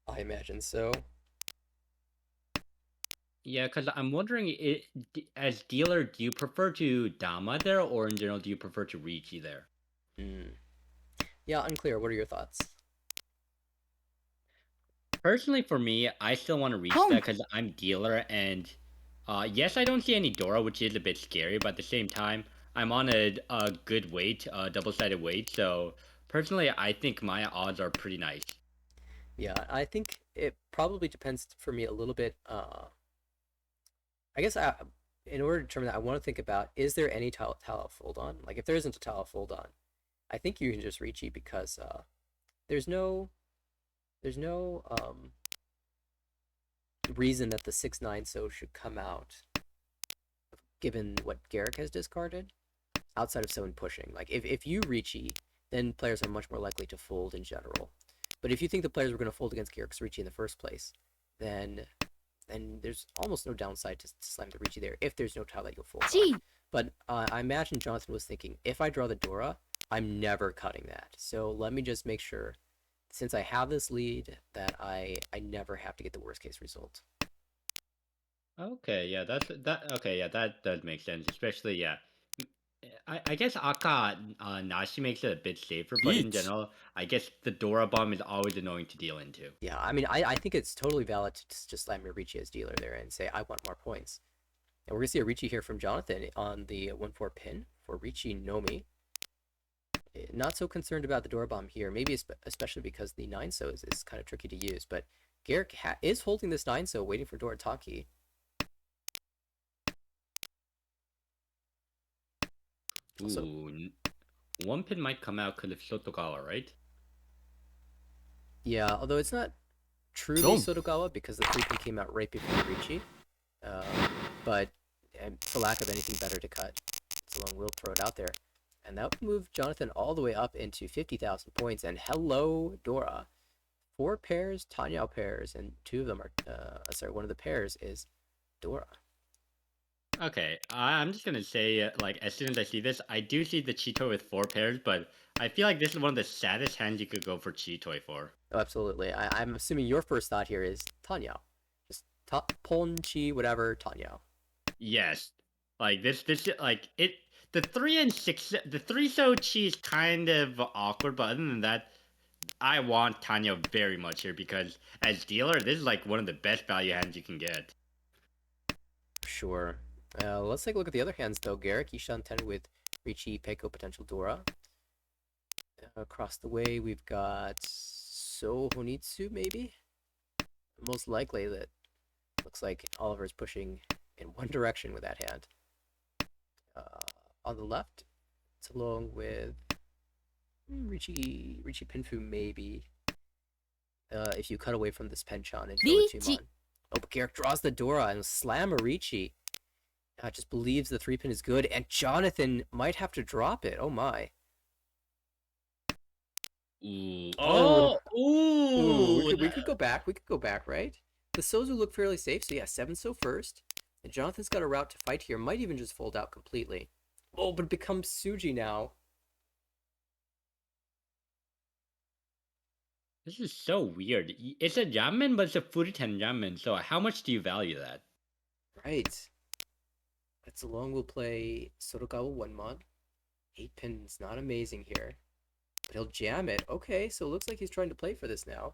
I imagine so. Yeah, because I'm wondering, as dealer, do you prefer to Dama there, or in general, do you prefer to Ricci there? Yeah, unclear. What are your thoughts? Personally, for me, I still want to reach that Honk. because I'm dealer, and yes, I don't see any Dora, which is a bit scary, but at the same time, I'm on a good weight, double-sided weight, so personally, I think my odds are pretty nice. Yeah, I think it probably depends for me a little bit. I guess in order to determine that, I want to think about, is there any tile fold on? Like if there isn't a tile fold on, I think you can just reach it because there's no there's no reason that the 6/9 so should come out given what Garrick has discarded outside of someone pushing. Like if you Ricci, then players are much more likely to fold in general. But if you think the players were going to fold against Garrick's Ricci in the first place, then there's almost no downside to slam the Ricci there if there's no tile that you'll fold on. G. But I imagine Jonathan was thinking, if I draw the Dora, I'm never cutting that. So let me just make sure, since I have this lead, that I never have to get the worst case result. Okay, yeah, that. Okay, yeah, that does make sense. Especially, yeah, I guess Aka Nashi makes it a bit safer, but in Each. general, I guess the Dora bomb is always annoying to deal into. Yeah, I mean, I think it's totally valid to just slam your Ricci as dealer there and say, I want more points. And we're going to see a Ricci here from Jonathan on the 1/4 pin for Ricci Nomi. Not so concerned about the door bomb here, maybe especially because the 9 so is kind of tricky to use, but Garrick is holding this 9 so waiting for Dorataki. Also, Ooh, one pin might come out because of Sotogawa, right? yeah, although it's not truly Don't. Sotogawa because the 3 pin came out right before Ricci, uh, but for lack of anything better to cut, Salon will throw it out there. And that would move Jonathan all the way up into 50,000 points. And hello, Dora. 4 pairs, Tanyao pairs, and 2 of them are, sorry, one of the pairs is Dora. Okay, I'm just gonna say, like, as soon as I see this, I do see the Cheetoy with 4 pairs, but I feel like this is one of the saddest hands you could go for Cheetoy for. Oh, absolutely. I'm assuming your first thought here is Tanyao. Just Ponchi, whatever, Tanyao. Yes, like like it. The 3 and 6, the 3 so chi is kind of awkward, but other than that, I want Tanya very much here because as dealer, this is like one of the best value hands you can get. Sure. Let's take a look at the other hands, though. Garrick, Ishan 10 with Ricci, Peiko, potential Dora. Across the way, we've got So Honitsu, maybe? Most likely that looks like Oliver's pushing in one direction with that hand. On the left, it's along with Ricci Pinfu, maybe. If you cut away from this Penchan and throw a Ricci. Tumon. Oh, but Garrick draws the Dora and slam a Ricci. Just believes the 3 pin is good, and Jonathan might have to drop it. Oh my. Ooh. Oh, ooh, Ooh. we could go back. We could go back, right? The Sozu look fairly safe, so yeah, 7 so first. And Jonathan's got a route to fight here. Might even just fold out completely. Oh, but it becomes Suji now. This is so weird. It's a ramen, but it's a Furiten ramen. So how much do you value that? Right. That's long will play Sotogawa 1 mod. 8 pin's not amazing here. But he'll jam it. Okay, so it looks like he's trying to play for this now.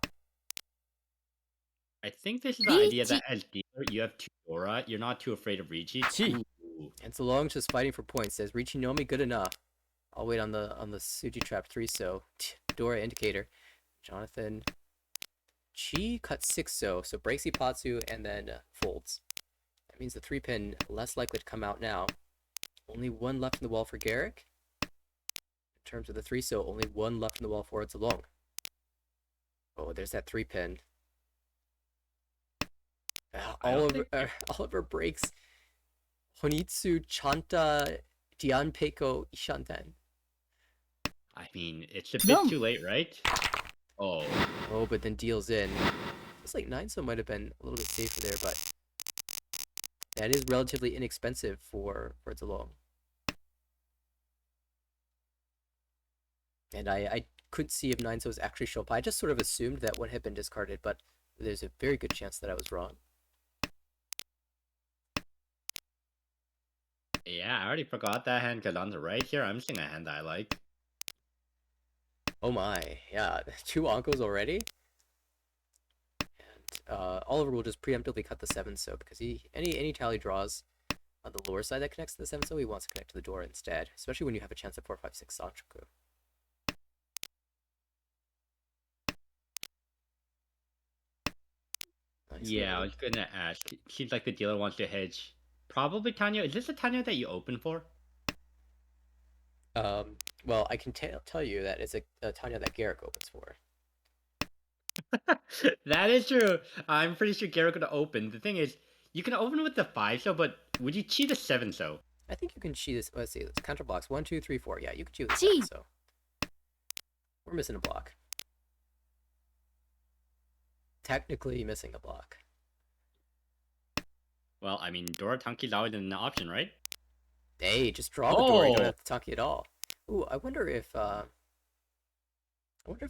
I think this is the idea Ricci. that as dealer, you have 2 Dora. You're not too afraid of Ricci. Chi. Ooh. And so long just fighting for points. Says Ricci Nomi good enough. I'll wait on the Suji trap 3 so. Dora indicator. Jonathan. Chi cuts 6 so breaks Ipatsu and then folds. That means the 3 pin less likely to come out now. Only 1 left in the wall for Garrick. In terms of the 3 so, only 1 left in the wall for It's Along. Oh, there's that 3 pin. Oliver breaks Honitsu Chanta Dianpeiko Ishanten. I mean, it's a bit No. too late, right? Oh. Oh, but then deals in. Looks like 9 so might have been a little bit safer there, but that is relatively inexpensive for It's Along. And I could see if 9 so's actually show up. I just sort of assumed that one had been discarded, but there's a very good chance that I was wrong. Yeah, I already forgot that hand because on the right here, I'm seeing a hand that I like. Oh my, yeah, 2 Onkos already? Oliver will just preemptively cut the 7 so because any tile he draws on the lower side that connects to the 7 so he wants to connect to the door instead, especially when you have a chance at 456 Sanchoku. Yeah, I was gonna ask. It seems like the dealer wants to hedge. Probably Tanya. Is this a Tanya that you open for? Well, I can tell you that it's a Tanya that Garrick opens for. That is true. I'm pretty sure Garrett could open. The thing is, you can open with the 5 so, but would you cheat a 7 so? I think you can cheat this. Let's see. Let's counter blocks. 1, 2, 3, 4. Yeah, you can cheat with Cheat. 7 so. We're missing a block. Technically missing a block. Well, I mean, Dora Tanki's always an option, right? Hey, just draw the door. You don't Oh! have to Tanki at all. Ooh, I wonder if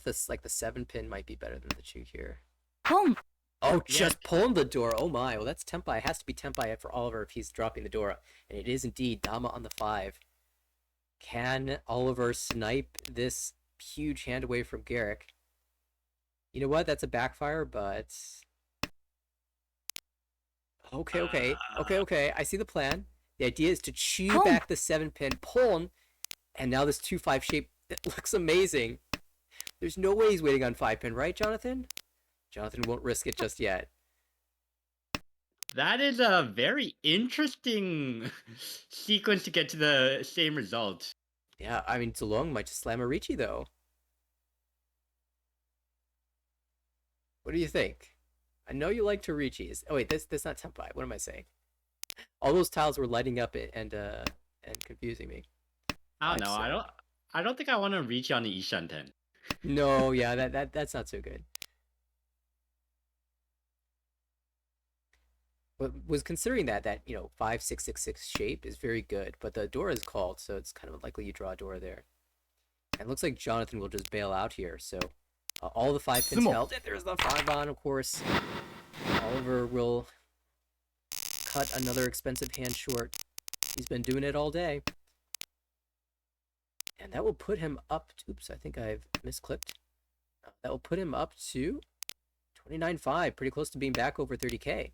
this like the 7 pin might be better than the 2 here. Pong. Oh, Yeah. just pulling the door. Oh my. Well, that's Tempai. It has to be Tempai for Oliver if he's dropping the door. And it is indeed Dama on the 5. Can Oliver snipe this huge hand away from Garrick? You know what? That's a backfire, but... Okay. I see the plan. The idea is to chew Pong. back the 7 pin, pull, and now this 2-5 shape, it looks amazing. There's no way he's waiting on 5 pin, right, Jonathan? Jonathan won't risk it just yet. That is a very interesting sequence to get to the same result. Yeah, I mean, Zolong might just slam a Ricci, though. What do you think? I know you like Torichis. Oh wait, that's not Tempai. What am I saying? All those tiles were lighting up and confusing me. I don't Five, know. seven. I don't think I want to reach on the Ishan 10. No, yeah, that's not so good. But was considering that 5-6-6-6 shape is very good, but the Dora is called, so it's kind of unlikely you draw a Dora there. And it looks like Jonathan will just bail out here. So all the 5 pins Sumo. held. And there's the 5 on, of course. Oliver will cut another expensive hand short. He's been doing it all day. And that will put him up to, oops, I think I've misclipped. That will put him up to 29.5, pretty close to being back over 30k.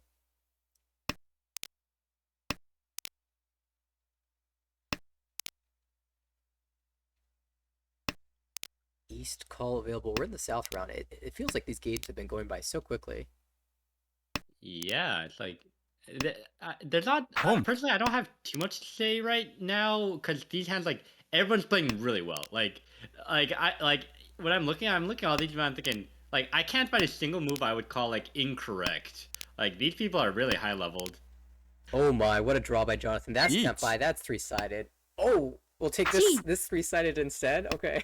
East call available. We're in the south round. It feels like these games have been going by so quickly. Yeah, it's like there's not Home. personally. I don't have too much to say right now because these hands, like everyone's playing really well. Like when I'm looking at all these, and I'm thinking like I can't find a single move I would call like incorrect. Like these people are really high leveled. Oh my, what a draw by Jonathan. That's Yeet. Tempai. That's 3-sided. Oh, we'll take this 3-sided instead. Okay.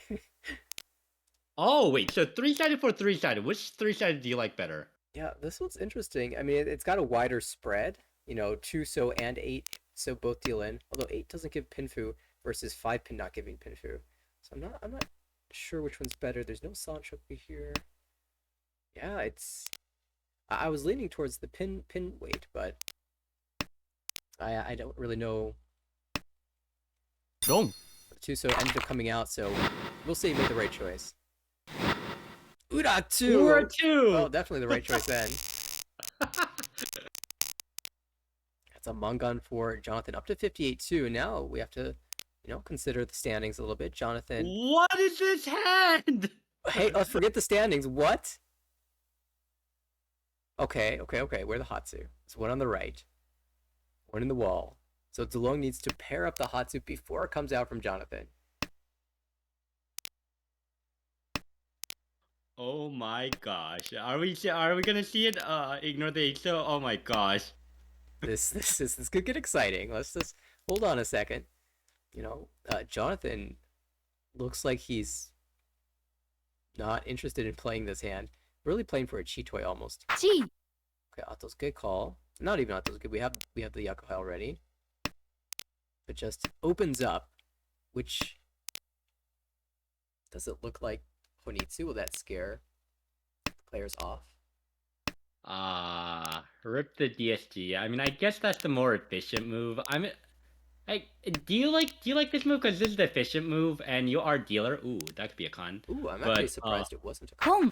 Oh wait, so 3-sided for 3-sided. Which 3-sided do you like better? Yeah, this one's interesting. I mean, it's got a wider spread. 2 so and 8 so both deal in. Although 8 doesn't give Pinfu versus 5 pin not giving Pinfu. So I'm not sure which one's better. There's no Sanchoku here. Yeah, it's I was leaning towards the pin weight, but I don't really know. Wrong. The 2 so ended up coming out, so we'll see. He made the right choice. Ura 2! Or 2. Oh, definitely the right choice then. That's a Mungun for Jonathan, up to 58-2. Now we have to, consider the standings a little bit. Jonathan, What is this hand? hey, let's forget the standings. What? Okay. Where the Hatsu? There's one on the right, one in the wall. So Zolong needs to pair up the Hatsu before it comes out from Jonathan. Oh my gosh. Are we gonna see it? Ignore the HO? Oh my gosh. This could get exciting. Let's just hold on a second. Jonathan looks like he's not interested in playing this hand. Really playing for a Chitoy almost. Chi. Okay, Otto's good call. Not even Otto's good. We have the Yakuha already. But just opens up, which does it look like Honitsu? Will that scare the players off? Rip the DSG. I mean, I guess that's the more efficient move. Do you like this move because this is the efficient move and you are dealer? Ooh, that could be a con. Ooh, I'm But, actually surprised it wasn't a Pong.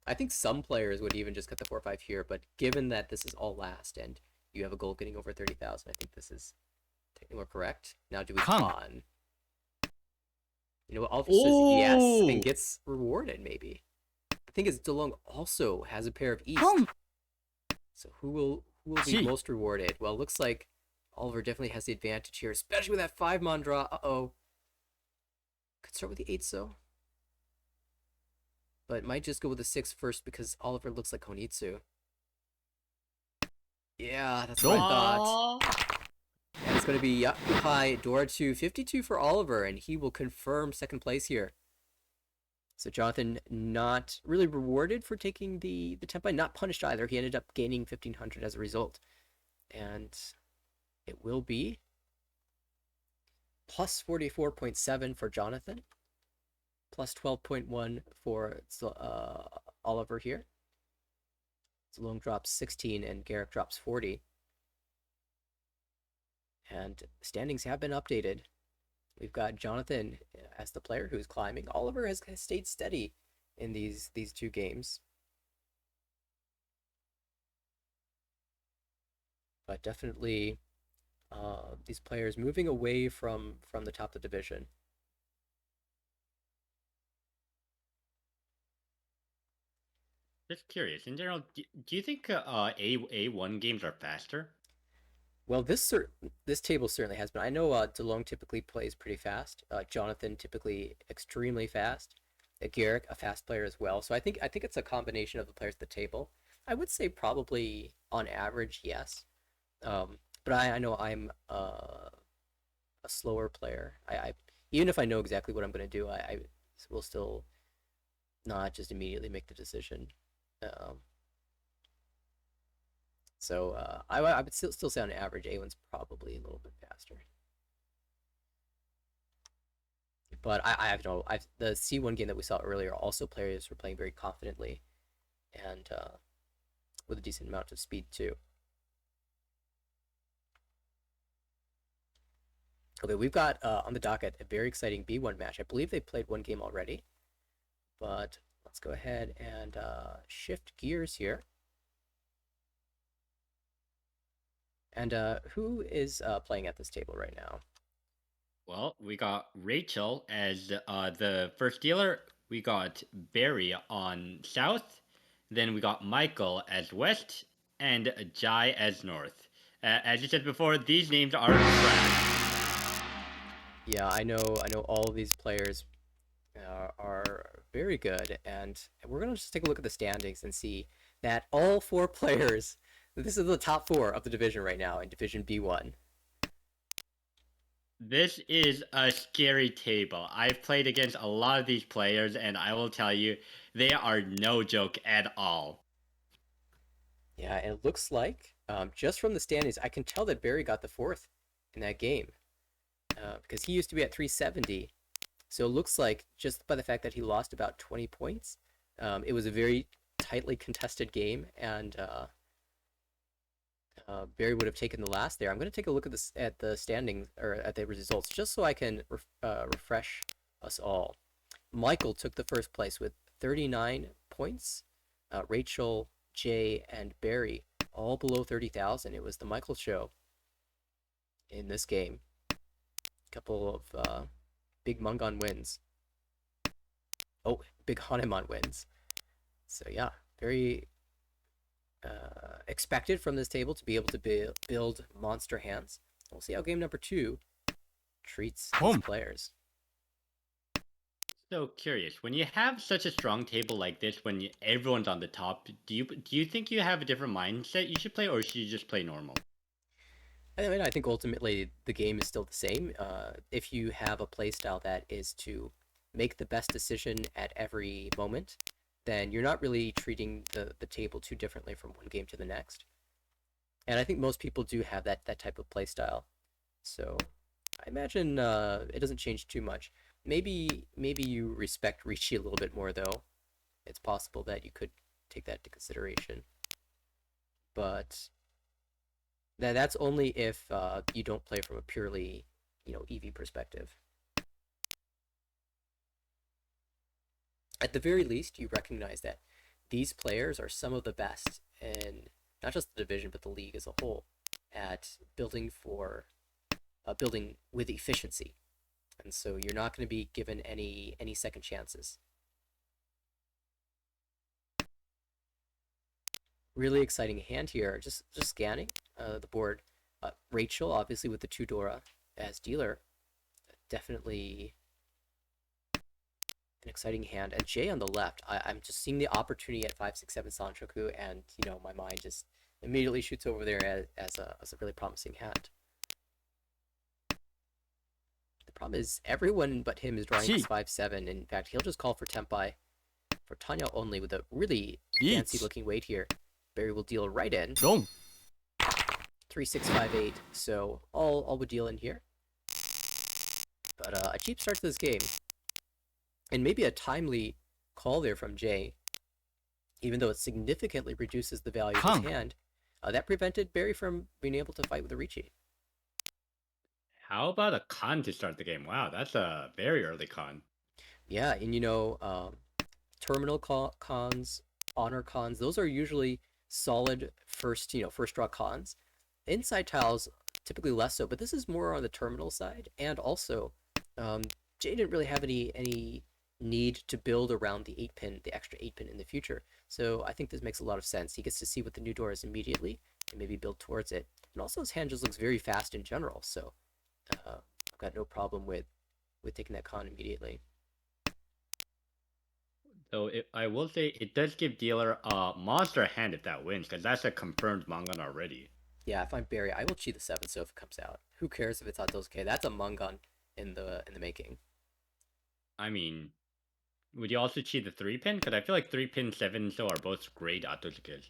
I think some players would even just cut the 4-5 here, but given that this is all last and you have a goal getting over 30,000, I think this is technically more correct. Now do we Kang. con? You know what? Oliver says yes Ooh. and gets rewarded, maybe. The thing is, DeLong also has a pair of East. Kang. So who will be Gee. most rewarded? Well, it looks like Oliver definitely has the advantage here, especially with that 5-mon draw. Uh-oh. Could start with the 8, so. But might just go with the 6 first because Oliver looks like Konitsu. Yeah, that's what I thought. And it's going to be Yakuhai Dora 252 for Oliver, and he will confirm second place here. So Jonathan not really rewarded for taking the Tenpai, not punished either. He ended up gaining 1,500 as a result. And it will be plus 44.7 for Jonathan, plus 12.1 for Oliver here. Zalong drops 16 and Garrick drops 40. And standings have been updated. We've got Jonathan as the player who's climbing. Oliver has stayed steady in these two games. But definitely these players moving away from the top of the division. Just curious. In general, do you think A1 games are faster? Well, this table certainly has been. I know DeLong typically plays pretty fast. Jonathan typically extremely fast. Garrick, a fast player as well. So I think it's a combination of the players at the table. I would say probably on average, yes. But I know I'm a slower player. I even if I know exactly what I'm going to do, I will still not just immediately make the decision. So I would still say on average, A1's probably a little bit faster. But I know the C1 game that we saw earlier, also players were playing very confidently and with a decent amount of speed too. Okay, we've got on the docket a very exciting B1 match. I believe they played one game already, but let's go ahead and shift gears here. And who is playing at this table right now? Well, we got Rachel as the first dealer. We got Barry on south. Then we got Michael as west, and Jai as north. As you said before, these names are trash. Yeah, I know all of these players are very good, and we're gonna just take a look at the standings and see that all 4 players. This is the top 4 of the division right now in Division B1. This is a scary table. I've played against a lot of these players, and I will tell you, they are no joke at all. Yeah, and it looks like just from the standings, I can tell that Barry got the 4th in that game because he used to be at 370. So it looks like just by the fact that he lost about 20 points, it was a very tightly contested game, and Barry would have taken the last there. I'm going to take a look at the standings or at the results just so I can refresh us all. Michael took the first place with 39 points. Rachel, Jay, and Barry all below 30,000. It was the Michael show in this game. A couple of big Mungon wins. Oh, big Hanemon wins. So yeah, very expected from this table to be able to build monster hands. We'll see how game number 2 treats these players. So curious, when you have such a strong table like this, when everyone's on the top, do you think you have a different mindset you should play, or should you just play normal? I mean, I think ultimately the game is still the same. If you have a playstyle that is to make the best decision at every moment, then you're not really treating the table too differently from one game to the next. And I think most people do have that type of playstyle. So I imagine it doesn't change too much. Maybe you respect Ricci a little bit more though. It's possible that you could take that into consideration. But that's only if you don't play from a purely, EV perspective. At the very least, you recognize that these players are some of the best in not just the division but the league as a whole at building with efficiency, and so you're not going to be given any second chances. Really exciting hand here. Just scanning the board. Rachel, obviously with the two Dora as dealer, definitely an exciting hand. And Jay on the left, I'm just seeing the opportunity at 567 Sanchoku, and my mind just immediately shoots over there as a really promising hand. The problem is everyone but him is drawing this 5-7. In fact, he'll just call for Tempai for Tanya only with a really fancy looking weight here. Barry will deal right in. 3-6-5-8. So all would deal in here. But a cheap start to this game. And maybe a timely call there from Jay, even though it significantly reduces the value of his hand. That prevented Barry from being able to fight with the Ricci. How about a con to start the game? Wow, that's a very early con. Yeah, and terminal cons, honor cons, those are usually solid first draw cons. Inside tiles, typically less so, but this is more on the terminal side. And also, Jay didn't really have any need to build around the extra 8-pin in the future. So I think this makes a lot of sense. He gets to see what the new door is immediately and maybe build towards it. And also his hand just looks very fast in general, so I've got no problem with taking that con immediately. So I will say it does give dealer a monster hand if that wins, because that's a confirmed Mangan already. Yeah, if I'm Barry, I will cheat the 7 so if it comes out. Who cares if it's Atosuke? That's a Mangan in the making. I mean, would you also cheat the 3-pin? Because I feel like 3-pin, 7 so are both great Atosukes.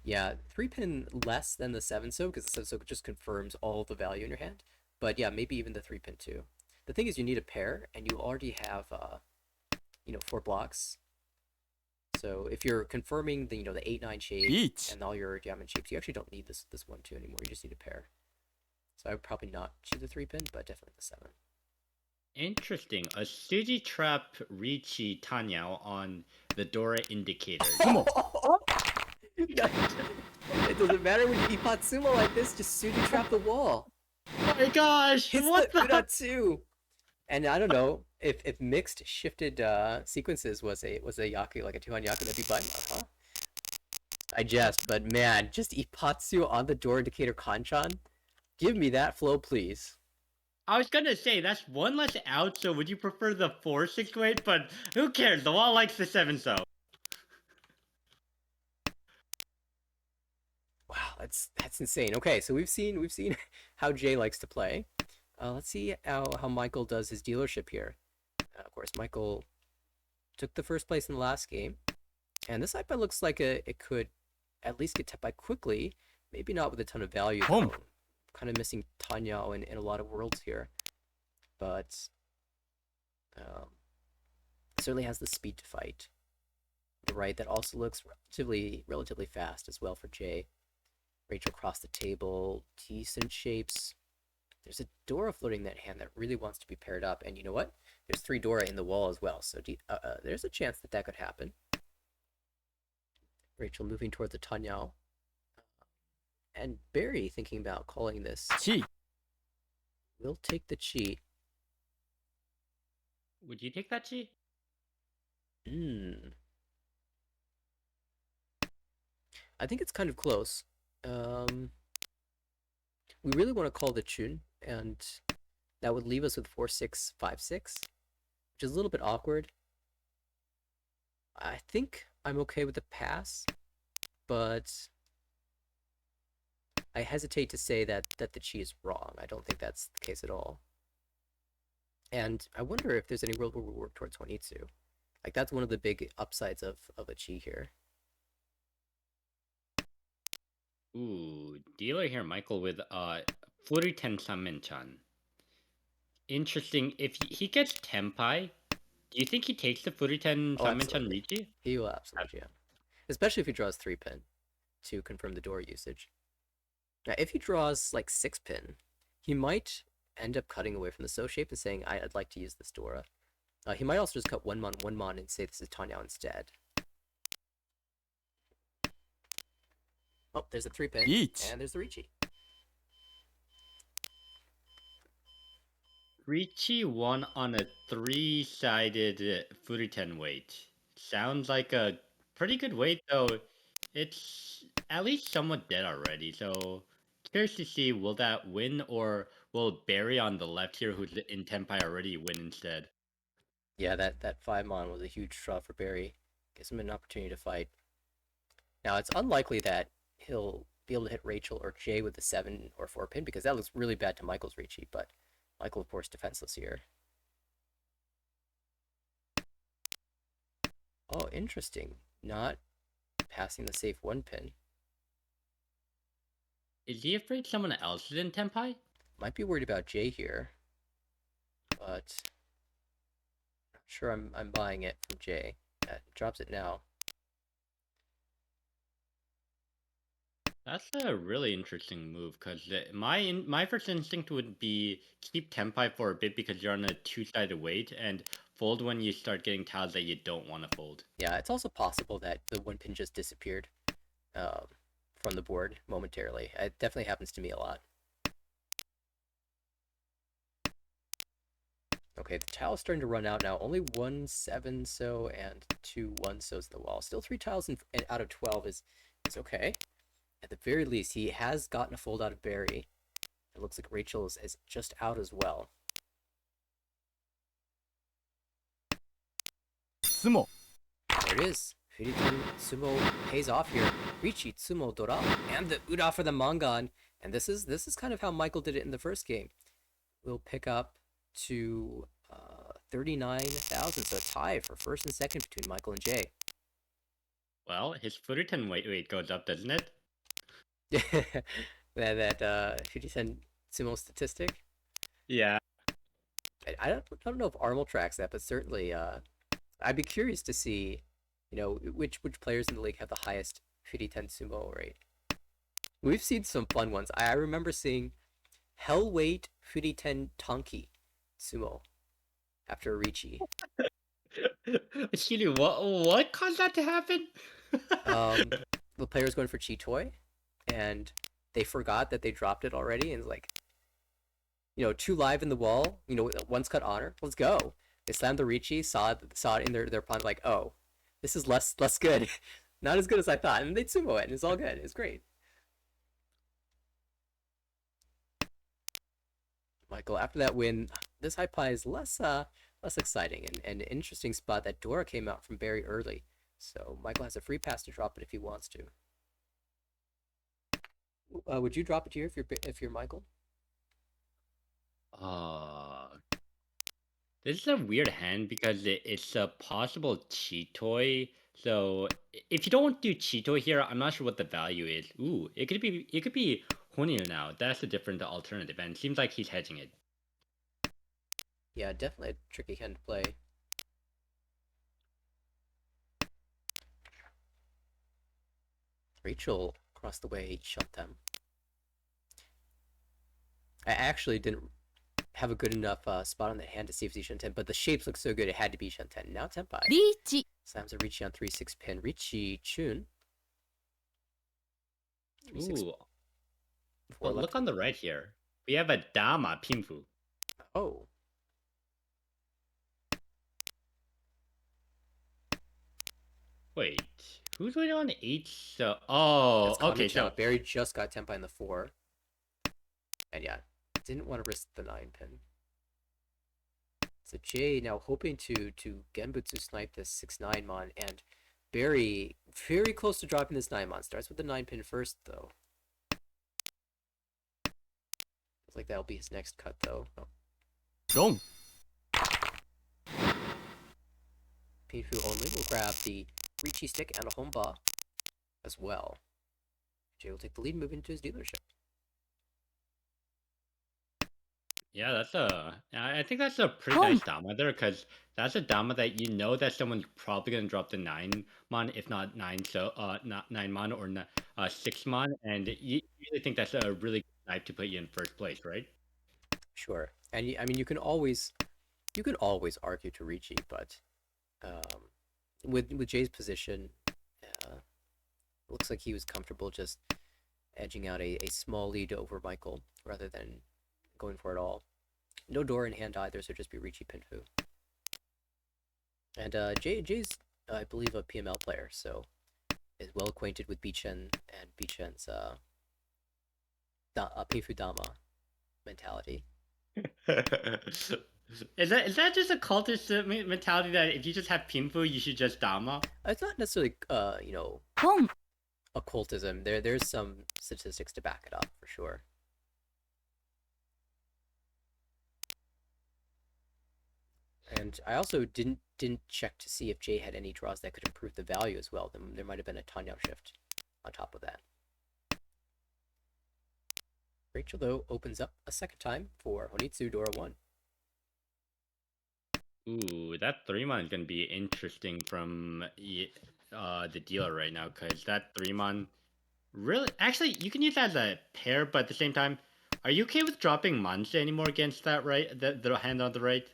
Yeah, 3-pin less than the 7 so because the 7 so just confirms all the value in your hand. But yeah, maybe even the 3-pin too. The thing is, you need a pair, and you already have 4 blocks. So if you're confirming the 8-9 shape and all your diamond shapes, you actually don't need this 1-2 anymore. You just need a pair. So I would probably not choose the 3-pin, but definitely the 7. Interesting. A Suji Trap Ricci Tanyao on the Dora indicator. It doesn't matter when you Ipatsumo like this, just Suji trap the wall. Oh my gosh! Hits What the the? 2. And I don't know if mixed shifted sequences was a Yaku, like a 2-on Yaku, that'd be fine, huh? I jest, but man, just Ipatsu on the door indicator Kanchan. Give me that flow, please. I was gonna say that's one less out. So would you prefer the 4-6-8? But who cares? The wall likes the 7 so. Wow, that's insane. Okay, so we've seen how Jay likes to play. Let's see how Michael does his dealership here. Of course, Michael took the first place in the last game, and this iPad looks like it could at least get tapped by quickly. Maybe not with a ton of value. Though. Kind of missing Tanya in a lot of worlds here, but certainly has the speed to fight. The right that also looks relatively fast as well for Jay. Rachel across the table, decent shapes. There's a Dora floating in that hand that really wants to be paired up, and you know what? There's 3 Dora in the wall as well, so there's a chance that could happen. Rachel moving towards the Tanyao. And Barry thinking about calling this Chi. We'll take the Chi. Would you take that Chi? I think it's kind of close. We really want to call the Chun, and that would leave us with 4-6-5-6, which is a little bit awkward. I think I'm okay with the pass, but I hesitate to say that the Chi is wrong. I don't think that's the case at all. And I wonder if there's any world where we work towards Honitsu. Like, that's one of the big upsides of a Chi here. Ooh, dealer here, Michael, with Furiten Samen-chan. Interesting. If he gets Tempai, do you think he takes the Furiten Samen-chan Ricci? He will absolutely, yeah. Especially if he draws 3-pin to confirm the door usage. Now, if he draws like 6-pin, he might end up cutting away from the So shape and saying, I'd like to use this Dora. He might also just cut 1-mon and say this is Tanya instead. Oh, there's a 3-pin. リーチ And there's the Ricci. Ricci won on a three-sided Furiten weight. Sounds like a pretty good weight, though. It's at least somewhat dead already, so curious to see will that win or will Barry on the left here, who's in Tenpai already, win instead? Yeah, that 5-mon was a huge draw for Barry. Gives him an opportunity to fight. Now, it's unlikely that he'll be able to hit Rachel or Jay with the 7 or 4 pin because that looks really bad to Michael's Ricci, but Michael, of course, defenseless here. Oh, interesting. Not passing the safe 1 pin. Is he afraid someone else is in Tenpai? Might be worried about Jay here, but not sure I'm buying it from Jay. Drops it now. That's a really interesting move because my first instinct would be keep Tenpai for a bit because you're on a two-sided weight and fold when you start getting tiles that you don't want to fold. Yeah, it's also possible that the 1 pin just disappeared from the board momentarily. It definitely happens to me a lot. Okay, the tile is starting to run out now. Only 1 7-so and 2 1-sos in the wall. Still 3 tiles out of 12 is okay. At the very least, he has gotten a fold out of Barry. It looks like Rachel is just out as well. 相撲 There it is. Furitan Sumo pays off here. Ricci Tsumo Dora and the Ura for the Mangan. And this is kind of how Michael did it in the first game. We'll pick up to 39,000, so a tie for first and second between Michael and Jay. Well, his Furitan weight goes up, doesn't it? that 50-cent sumo statistic. Yeah. I don't know if Armel tracks that, but certainly I'd be curious to see, which players in the league have the highest 50-10 sumo rate. We've seen some fun ones. I remember seeing Hellweight 50-10 Tonki sumo after Ricci. Excuse me, what caused that to happen? The player was going for Chitoy, and they forgot that they dropped it already, and it's like, 2 live in the wall, one's cut honor, let's go. They slammed the Ricci, saw it in their opponent, like, oh, this is less good. Not as good as I thought, and they sumo it, and it's all good. It's great. Michael, after that win, this high pie is less exciting, and an interesting spot that Dora came out from very early. So Michael has a free pass to drop it if he wants to. Would you drop it here if you're Michael? This is a weird hand because it's a possible Chitoy. So if you don't do Chitoy here, I'm not sure what the value is. Ooh, it could be Honir now. That's a different alternative, and it seems like he's hedging it. Yeah, definitely a tricky hand to play. Rachel across the way shot them. I actually didn't have a good enough spot on that hand to see if it's Shanten, but the shapes look so good it had to be Shanten. Now Tenpai リーチ slams a Ricci on 3-6 pin. Ricci Chun. 3-6 Ooh, four but left. look on the right here. We have a Dama Pinfu. Oh. Wait, who's waiting on 8? So, oh, That's okay, Kami-chan. so Barry just got Tenpai in the 4. And yeah, didn't want to risk the 9 pin. So Jay now hoping to Genbutsu snipe this 6-9 mon, and Barry very close to dropping this 9 mon. Starts with the 9 pin first though. Looks like that'll be his next cut though. Oh. ロン Pinfu only will grab the Ricci stick and a Homba as well. Jay will take the lead, move into his dealership. yeah, I think that's a pretty nice Dama there because that's a Dama that that someone's probably gonna drop the 9 mon, if not 9, so not 9 mon or 6 mon, and you really think that's a really good knife to put you in first place, right? Sure, and I mean you can always argue to Ricci, but with Jay's position, looks like he was comfortable just edging out a small lead over Michael rather than going for it all. No door in hand either, so just be Ricci Pinfu. And Jay's, I believe, a PML player, so is well acquainted with Bichen and Bichen's Pinfu Dama mentality. Is that just a cultist mentality that if you just have Pinfu, you should just Dama? It's not necessarily, occultism. There's some statistics to back it up for sure. And I also didn't check to see if Jay had any draws that could improve the value as well. Then there might have been a Tanya shift on top of that. Rachel, though, opens up a second time for Honitsu Dora 1. Ooh, that 3-mon is going to be interesting from the dealer right now, because that 3-mon really... Actually, you can use that as a pair, but at the same time, are you okay with dropping Manse anymore against that right? The hand on the right?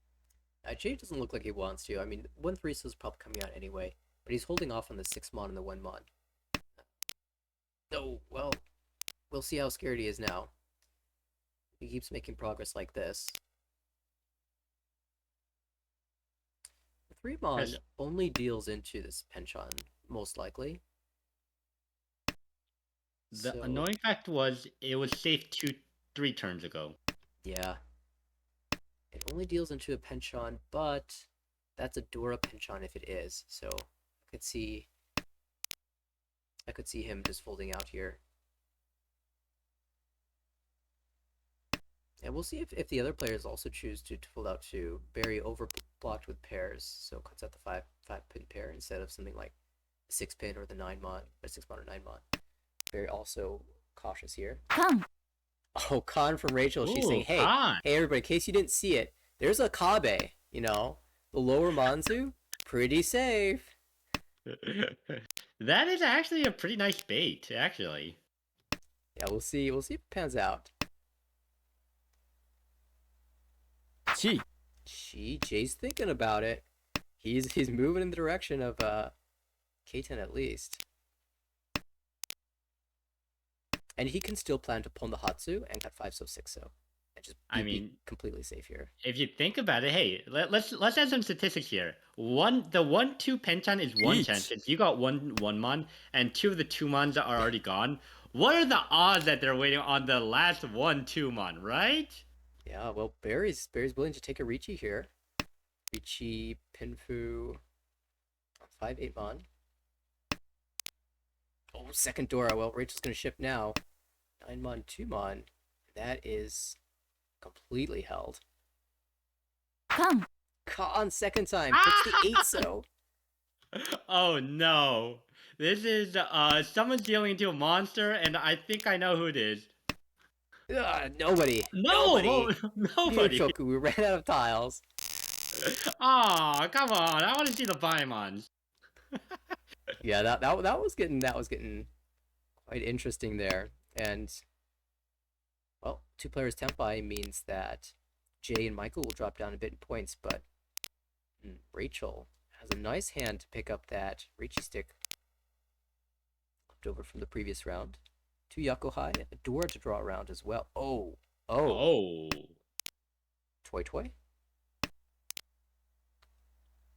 Jay doesn't look like he wants to. I mean, 1-3 is probably coming out anyway, but he's holding off on the 6-mon and the 1-mon. Oh, well, we'll see how scared he is now. He keeps making progress like this. The 3-mon only deals into this penchant, most likely. The annoying fact was, it was safe 3 turns ago. Yeah. It only deals into a penchant, but that's a Dora penchant if it is. So I could see him just folding out here. And we'll see if the other players also choose to fold out too. Barry overblocked with pairs, so cuts out the 5-pin pair instead of something like the 6-pin or the 9-mon, or 6-mon or 9-mon. Barry also cautious here. Oh, Con from Rachel. She's saying, hey, everybody, in case you didn't see it, there's a Kabe, the lower Manzu, pretty safe. That is actually a pretty nice bait, actually. Yeah, we'll see if it pans out. Jay's thinking about it. He's moving in the direction of K10 at least. And he can still plan to pawn the Hatsu and cut 5 so 6 so. And just be completely safe here. If you think about it, hey, let's add some statistics here. The 1-2 penchan is 1 chance. You got 1-mon, and 2 of the 2-mons are already gone. What are the odds that they're waiting on the last 1-2-mon, right? Yeah, well, Barry's willing to take a Ricci here. Ricci, Pinfu, 5-8-mon. Oh, second Dora. Well, Rachel's going to ship now. 9-mon, 2-mon. That is completely held. Con second time. Puts the 8 so. Oh no. This is someone's dealing into a monster, and I think I know who it is. Nobody. Nobody. Choku, we ran out of tiles. Aw, come on. I want to see the Paimons. Yeah, that was getting quite interesting there. And well, 2 players Tempai means that Jay and Michael will drop down a bit in points, but Rachel has a nice hand to pick up that Ricci stick left over from the previous round. 2 Yakuhai, a Dora to draw around as well. Oh. Toy.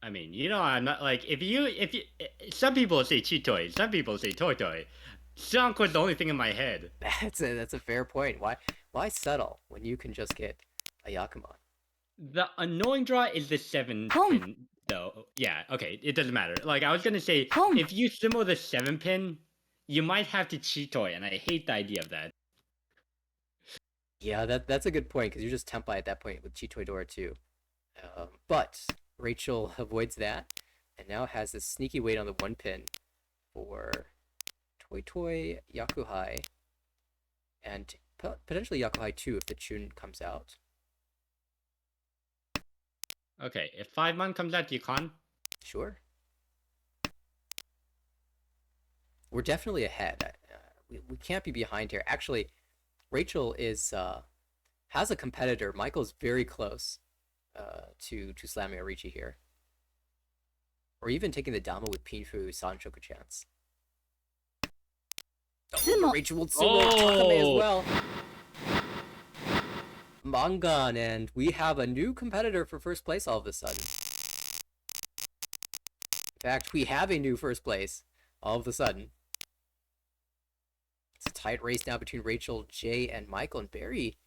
I mean, I'm not like, if you some people say Chitoi, some people say Toy. Sanko's the only thing in my head. That's a fair point. Why settle when you can just get a Yakuman? The annoying draw is the 7-pin, though. Yeah, okay, it doesn't matter. Like, I was gonna say, if you symbol the 7-pin, you might have to Chitoi, and I hate the idea of that. Yeah, that's a good point, because you're just Tempai at that point with Chitoi Dora too. But Rachel avoids that, and now has this sneaky weight on the 1-pin for Toy Yakuhai, and potentially Yakuhai 2 if the Chun comes out. Okay, if 5-mon comes out, do you con? Sure. We're definitely ahead. We can't be behind here. Actually, Rachel has a competitor. Michael's very close to slamming a Ricci here. Or even taking the Dama with Pinfu Sanchoku chance. Oh, Rachel will sumo Takame as Oh. well. Mangan, and we have a new competitor for first place all of a sudden. In fact, we have a new first place all of a sudden. It's a tight race now between Rachel, Jay, and Michael, and Barry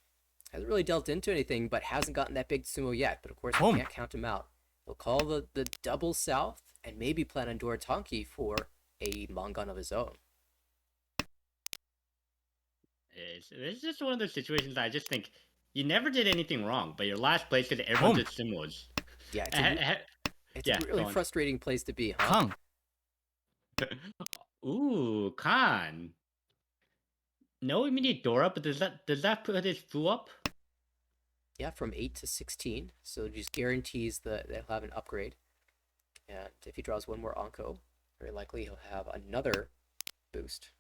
hasn't really dealt into anything, but hasn't gotten that big sumo yet. But of course, we can't count him out. He'll call the double south and maybe plan on Doratanki for a Mangan of his own. It's just one of those situations that I just think you never did anything wrong, but you're last place because everyone did simos. Yeah, it's Yeah, a really go on. frustrating place to be, huh? Kang. Ooh, Khan. No immediate Dora, but does that put his foo up? Yeah, from 8 to 16, so it just guarantees that he'll have an upgrade. And if he draws one more Anko, very likely he'll have another boost.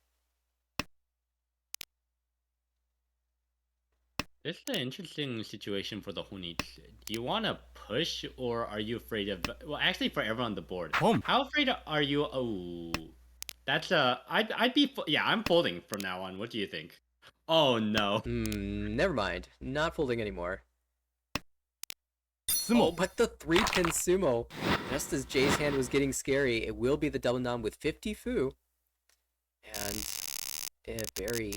This is an interesting situation for the Honich. Do you want to push, or are you afraid of? Well, actually, for everyone on the board, how afraid are you? Oh, that's I'd be yeah. I'm folding from now on. What do you think? Oh no. Never mind. Not folding anymore. Sumo. Oh, but the 3-pin sumo. Just as Jay's hand was getting scary, it will be the double nom with 50 fu. And Barry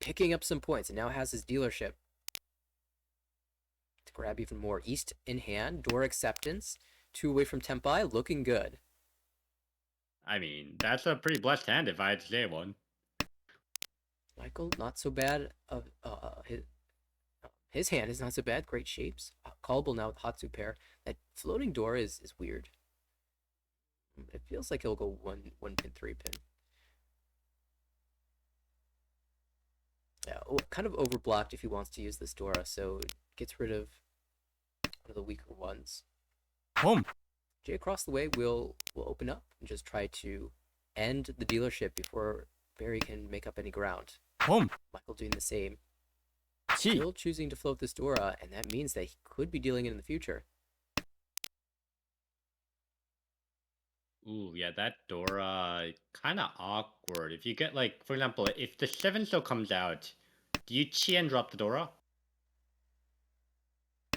picking up some points and now has his dealership to grab even more. East in hand, door acceptance, 2 away from Tempai, looking good. I mean, that's a pretty blessed hand if I had to say one. Michael, not so bad. His hand is not so bad. Great shapes. Callable now with Hatsu pair. That floating door is weird. It feels like he'll go one pin, 3-pin. Yeah, kind of overblocked if he wants to use this Dora, so it gets rid of one of the weaker ones. Jay across the way will open up and just try to end the dealership before Barry can make up any ground. Michael doing the same. Still choosing to float this Dora, and that means that he could be dealing it in the future. Ooh, yeah, that Dora kind of awkward. If you get like, for example, if the 7 still comes out, do you chi and drop the Dora?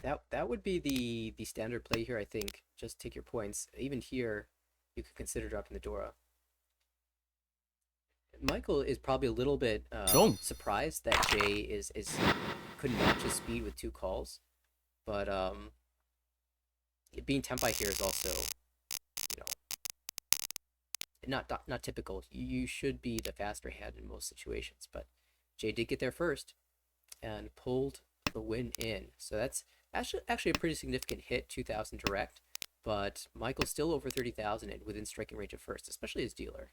That would be the standard play here, I think. Just take your points. Even here, you could consider dropping the Dora. Michael is probably a little bit surprised that Jay couldn't match his speed with 2 calls, but being Tempai here is also, you know, not typical. You should be the faster hand in most situations, but Jay did get there first and pulled the win in. So that's actually a pretty significant hit, 2,000 direct, but Michael's still over 30,000 and within striking range of first, especially his dealer.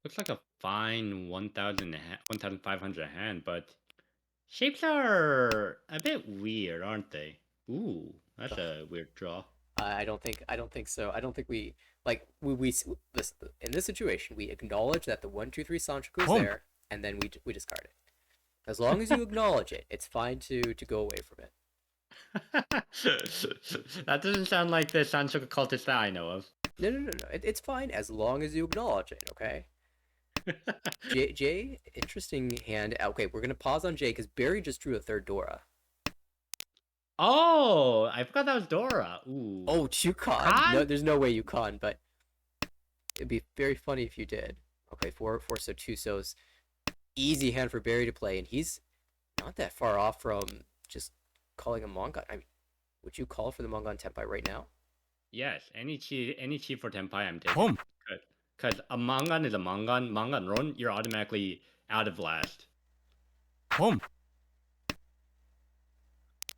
Looks like a fine 1,500 hand, but shapes are a bit weird, aren't they? Ooh, that's a weird draw. I don't think so. I don't think we listen, in this situation we acknowledge that the 1-2-3 Sanchoku is there, and then we discard it. As long as you acknowledge it, it's fine to go away from it. That doesn't sound like the Sanchoku cultist that I know of. No. It's fine as long as you acknowledge it. Okay. Jay, interesting hand. Okay, we're gonna pause on Jay because Barry just drew a third Dora. Oh, I forgot that was Dora. Ooh. Oh, you con? No, there's no way you con, but it'd be very funny if you did. Okay, 4 so 2 so's. Easy hand for Barry to play, and he's not that far off from just calling a Mongon. I mean, would you call for the Mongon Tempai right now? Yes, any chi for Tenpai I'm taking. Because a Mangan is a Mangan. Mangan Ron, you're automatically out of last.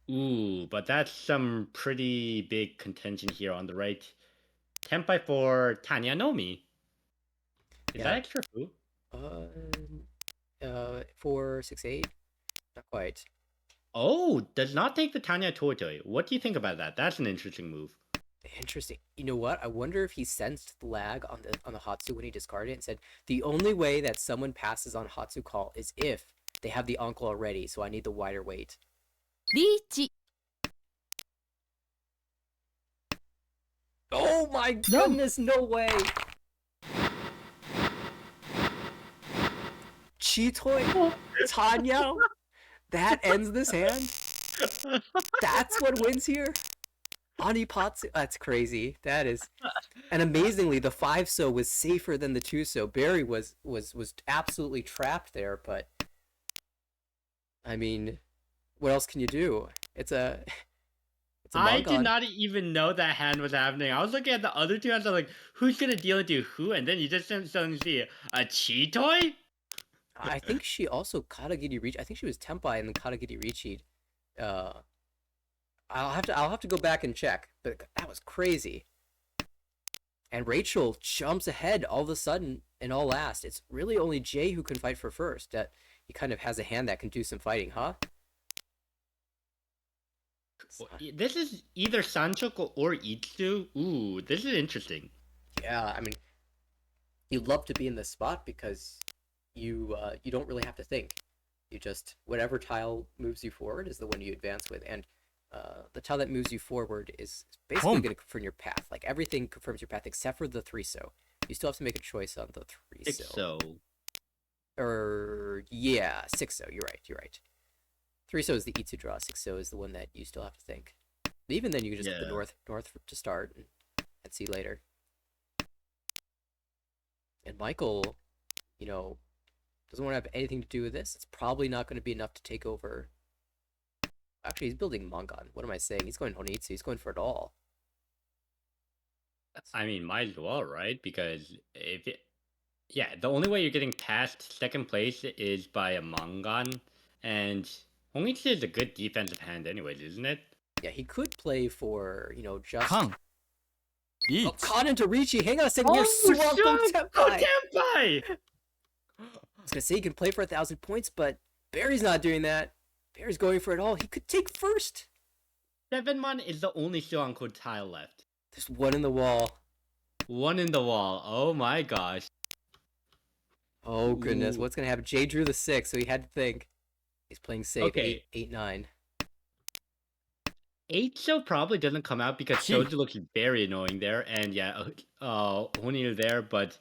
Ooh, but that's some pretty big contention here on the right. Tenpai for Tanya Nomi. Is that extra foo? 4-6-8, not quite. Oh, does not take the Tanya Toitoi. What do you think about that? That's an interesting move. Interesting. You know what? I wonder if he sensed the lag on the Hatsu when he discarded it and said, the only way that someone passes on Hatsu call is if they have the uncle already, so I need the wider weight. Reach. Oh my goodness, no way! Chitoy, Tanya. That ends this hand. That's what wins here. Anipatsu. That's crazy. That is. And amazingly, the 5-so was safer than the 2-so. Barry was absolutely trapped there, but I mean, what else can you do? It's a I did Mongon. not even know that hand was happening. I was looking at the other two hands. I'm like, who's gonna deal into who? And then you just suddenly see a Cheetoy. I think she also Katagiri reach. I think she was Tempai and then Katagiri Richi'd. I'll have to go back and check, but that was crazy. And Rachel jumps ahead all of a sudden in all last. It's really only Jay who can fight for first. That he kind of has a hand that can do some fighting, huh? This is either Sanchoku or Itsu. Ooh, this is interesting. Yeah, I mean, you love to be in this spot because you don't really have to think. You just whatever tile moves you forward is the one you advance with, and the tile that moves you forward is basically going to confirm your path. Like everything confirms your path except for the 3-so. You still have to make a choice on the 3-so. 6-so. Or yeah, 6-so. You're right. 3-so is the Itsu draw. 6-so is the one that you still have to think. But even then, you can just put the north to start and see later. And Michael, doesn't want to have anything to do with this. It's probably not going to be enough to take over. Actually, he's building Mongon. What am I saying? He's going Honitsu. He's going for it all. I mean, might as well, right? Because the only way you're getting past second place is by a Mongon, and Honitsu is a good defensive hand, anyways, isn't it? Yeah, he could play for just. Kang. Oh, caught into Ricci. Hang on a second. We're Suwako Tenpai. Tenpai! I was gonna say he can play for 1,000 points, but Barry's not doing that. Barry's going for it all. He could take first. 7-mon is the only Suanko tile left. There's one in the wall. One in the wall. Oh my gosh. Oh goodness, Ooh. what's gonna happen? Jay drew the 6, so he had to think. He's playing safe. Okay. 8-9. 8-so probably doesn't come out because Shoji looks very annoying there, and Honil there, but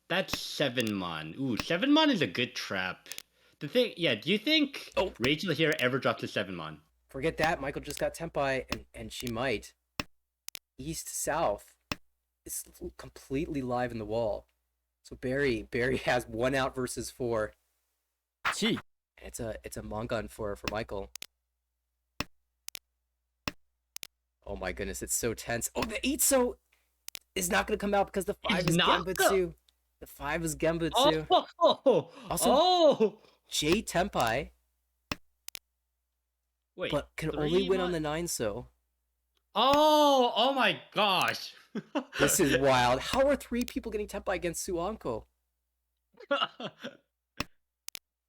that's 7-mon. Ooh, 7-mon is a good trap. The thing, do you think Rachel here ever drops a 7-mon? Forget that. Michael just got Tenpai, and she might. East South is completely live in the wall. So Barry has 1 out versus 4. Chi. It's a Mongon for Michael. Oh my goodness, it's so tense. Oh, the 8-so is not gonna come out because the 5 is Genbutsu. The 5 is Genbutsu. Also, Jay Tenpai. Wait, but can only win on the 9-so. Oh my gosh. This is wild. How are 3 people getting Tenpai against Suanko?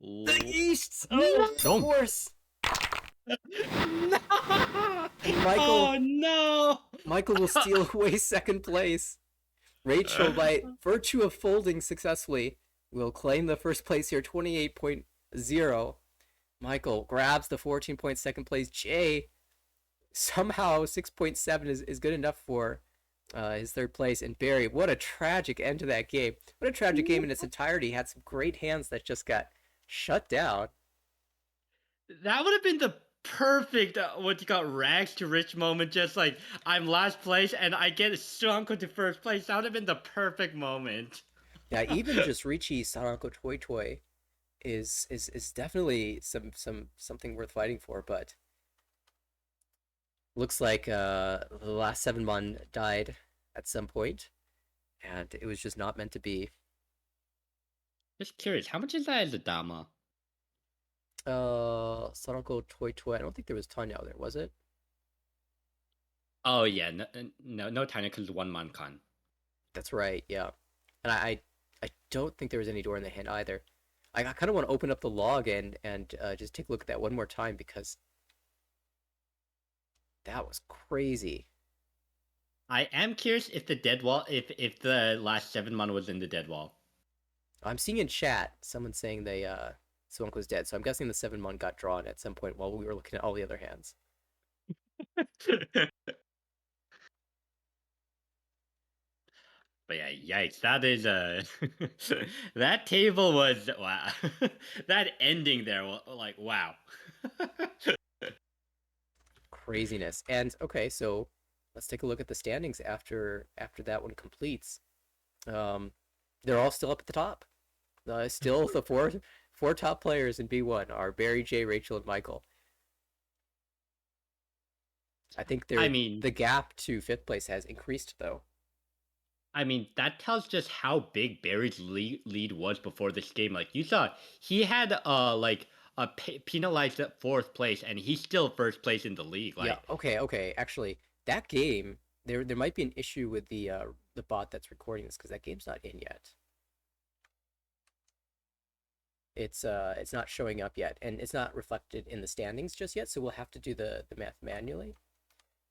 The East! Oh, of course! No! Michael, oh no! Michael will steal away second place. Rachel, by virtue of folding successfully, will claim the first place here, 28.0. Michael grabs the 14-point second place. Jay, somehow 6.7 is good enough for his third place. And Barry, what a tragic end to that game. What a tragic game in its entirety. He had some great hands that just got shut down. That would have been the perfect rags to rich moment. Just like I'm last place and I get Suanko to first place. That would have been the perfect moment. Yeah, even just Ricci Saranko Toy Toy is definitely something worth fighting for, but looks like the last 7-mon died at some point, and it was just not meant to be. Just curious, how much is that as a Dama? Saranko Toy Toy. I don't think there was Tanya out there, was it? Oh yeah, no Tanya because 1-mon con. That's right. Yeah, and I don't think there was any door in the hand either. I kind of want to open up the log and just take a look at that one more time because that was crazy. I am curious if the dead wall, if the last 7-mon was in the dead wall. I'm seeing in chat someone saying they Suanko's dead, so I'm guessing the 7-mon got drawn at some point while we were looking at all the other hands. But yeah, yikes! That is that table was wow. That ending there, like wow. Craziness. And okay, so let's take a look at the standings after that one completes. Um, they're all still up at the top. Still the four top players in B1 are Barry, Jay, Rachel, and Michael. I think I they're mean, the gap to fifth place has increased though. that tells just how big Barry's lead was before this game. Like you saw, he had like a penalized at fourth place, and he's still first place in the league. Yeah. Like Okay. Actually, that game there might be an issue with the bot that's recording this because that game's not in yet. It's not showing up yet, and it's not reflected in the standings just yet. So we'll have to do the math manually.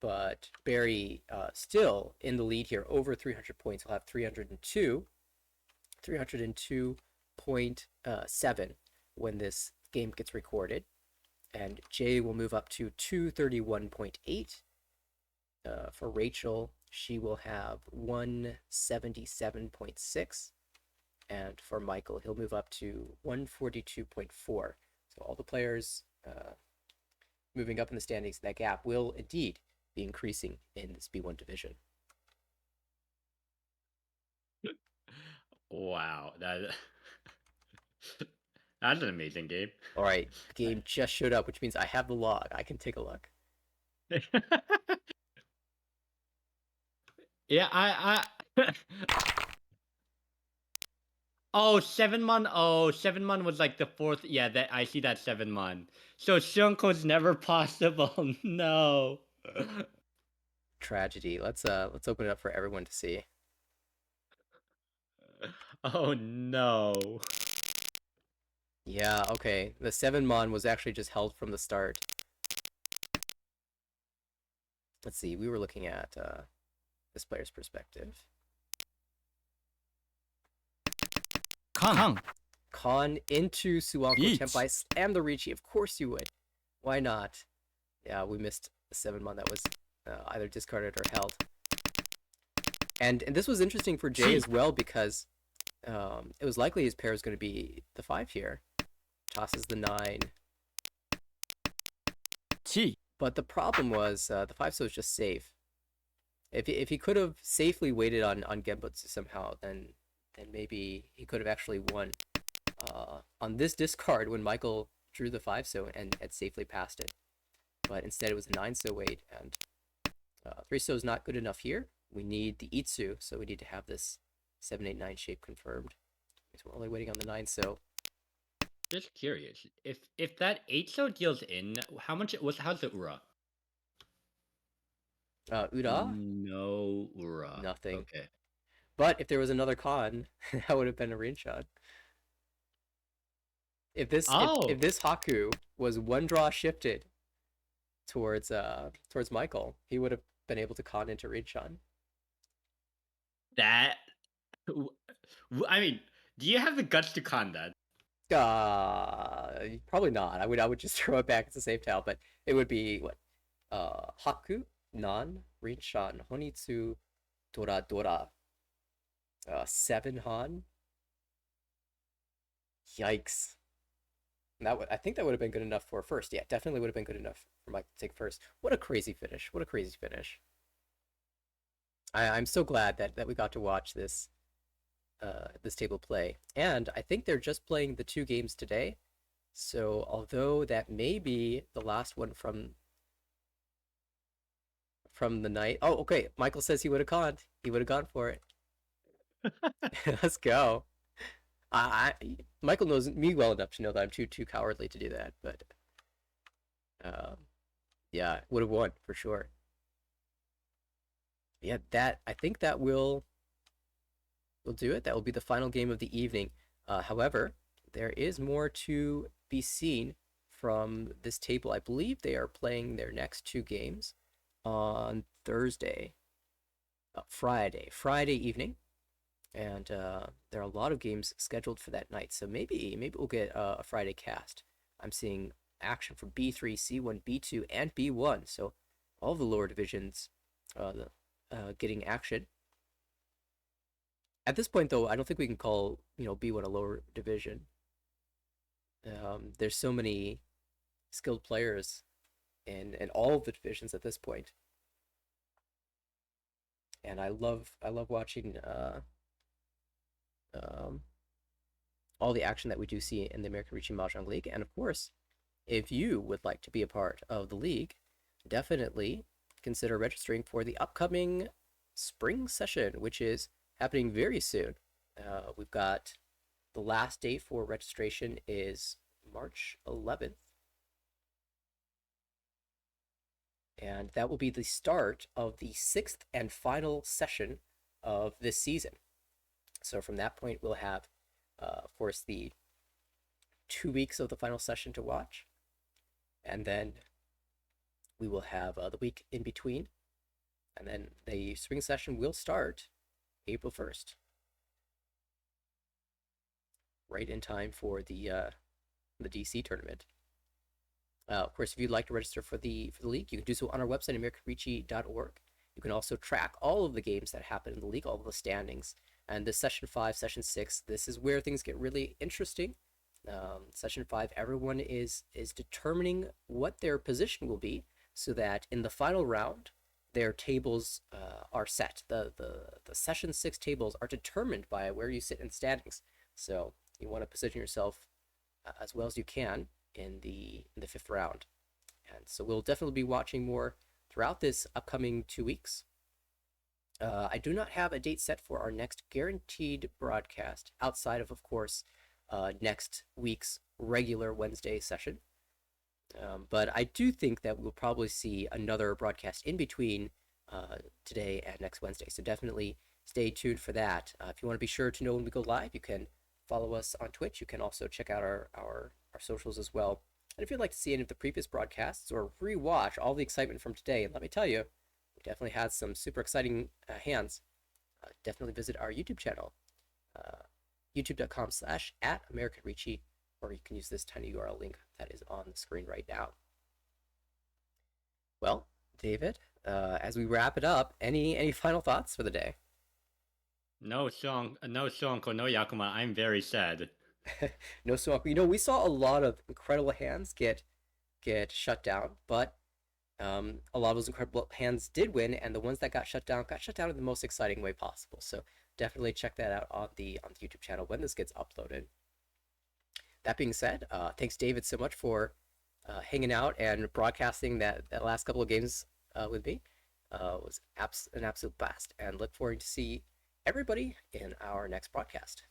But Barry still in the lead here, over 300 points. He'll have 302.7 when this game gets recorded. And Jay will move up to 231.8. For Rachel, she will have 177.6. And for Michael, he'll move up to 142.4. So all the players moving up in the standings, that gap will indeed be increasing in this B1 division. wow, that's an amazing game. All right, the game just showed up, which means I have the log. I can take a look. Yeah, I Oh, 7 month. Oh, 7 month was like the fourth. Yeah, that I see that 7 month. So Shunko's never possible. No. Tragedy. Let's open it up for everyone to see. Oh no. Yeah, okay. The 7 mon was actually just held from the start. Let's see. We were looking at this player's perspective. Kang. Khan into Suwanko Eat. Tenpai, slam the Ricci. Of course you would. Why not? Yeah, we missed the 7mon that was either discarded or held. And this was interesting for Jay as well because it was likely his pair was going to be the 5 here. Tosses the 9. T. But the problem was the 5 so was just safe. If he could have safely waited on Genbutsu somehow, then maybe he could have actually won on this discard when Michael drew the 5 so and had safely passed it. But instead it was a 9 so wait, and 3 so is not good enough here. We need the Itsu, so we need to have this 789 shape confirmed. So we're only waiting on the 9 so. Just curious. If that 8 deals in, how's the Ura? Ura? No Ura. Nothing. Okay. But if there was another con, that would have been a rain shot. If this if this Haku was one draw shifted towards Michael, he would have been able to con into Rinchan. That I mean, do you have the guts to con that? Probably not. I would just throw it back at the same tile, but it would be what? Haku, Nan, Rinchan, Honitsu, Dora Dora. 7 Han. Yikes. I think that would have been good enough for first. Yeah, definitely would have been good enough for Mike to take first. What a crazy finish. What a crazy finish. I'm so glad that we got to watch this this table play. And I think they're just playing the 2 games today. So although that may be the last one from the night. Oh, okay. Michael says he would have conned. He would have gone for it. Let's go. Michael knows me well enough to know that I'm too cowardly to do that, but yeah, would have won for sure. Yeah, I think that will do it. That will be the final game of the evening. However, there is more to be seen from this table. I believe they are playing their next 2 games on Thursday, Friday evening. And there are a lot of games scheduled for that night, so maybe we'll get a Friday cast. I'm seeing action from B3, C1, B2, and B1, so all the lower divisions getting action. At this point, though, I don't think we can call B1 a lower division. There's so many skilled players in all of the divisions at this point, and I love watching um, all the action that we do see in the American Richi Mahjong League. And of course, if you would like to be a part of the league, definitely consider registering for the upcoming spring session, which is happening very soon. We've got the last date for registration is March 11th. And that will be the start of the 6th and final session of this season. So from that point, we'll have, of course, the 2 weeks of the final session to watch. And then we will have the week in between. And then the spring session will start April 1st. Right in time for the DC tournament. Of course, if you'd like to register for the league, you can do so on our website, americanrichi.org. You can also track all of the games that happen in the league, all of the standings. And this session 5, session 6, this is where things get really interesting. Session 5, everyone is determining what their position will be, so that in the final round, their tables are set. The session 6 tables are determined by where you sit in standings. So you want to position yourself as well as you can in the 5th round. And so we'll definitely be watching more throughout this upcoming 2 weeks. I do not have a date set for our next guaranteed broadcast outside of course, next week's regular Wednesday session. But I do think that we'll probably see another broadcast in between today and next Wednesday. So definitely stay tuned for that. If you want to be sure to know when we go live, you can follow us on Twitch. You can also check out our socials as well. And if you'd like to see any of the previous broadcasts or rewatch all the excitement from today, let me tell you, we definitely had some super exciting hands. Definitely visit our YouTube channel, youtube.com/@AmericanRichi, or you can use this tiny URL link that is on the screen right now. Well, David, as we wrap it up, any final thoughts for the day? No Shonko, no Yakuma. I'm very sad. No Suaku. We saw a lot of incredible hands get shut down, but a lot of those incredible hands did win, and the ones that got shut down in the most exciting way possible. So definitely check that out on the YouTube channel when this gets uploaded. That being said, thanks David so much for hanging out and broadcasting that last couple of games with me. It was an absolute blast, and look forward to see everybody in our next broadcast.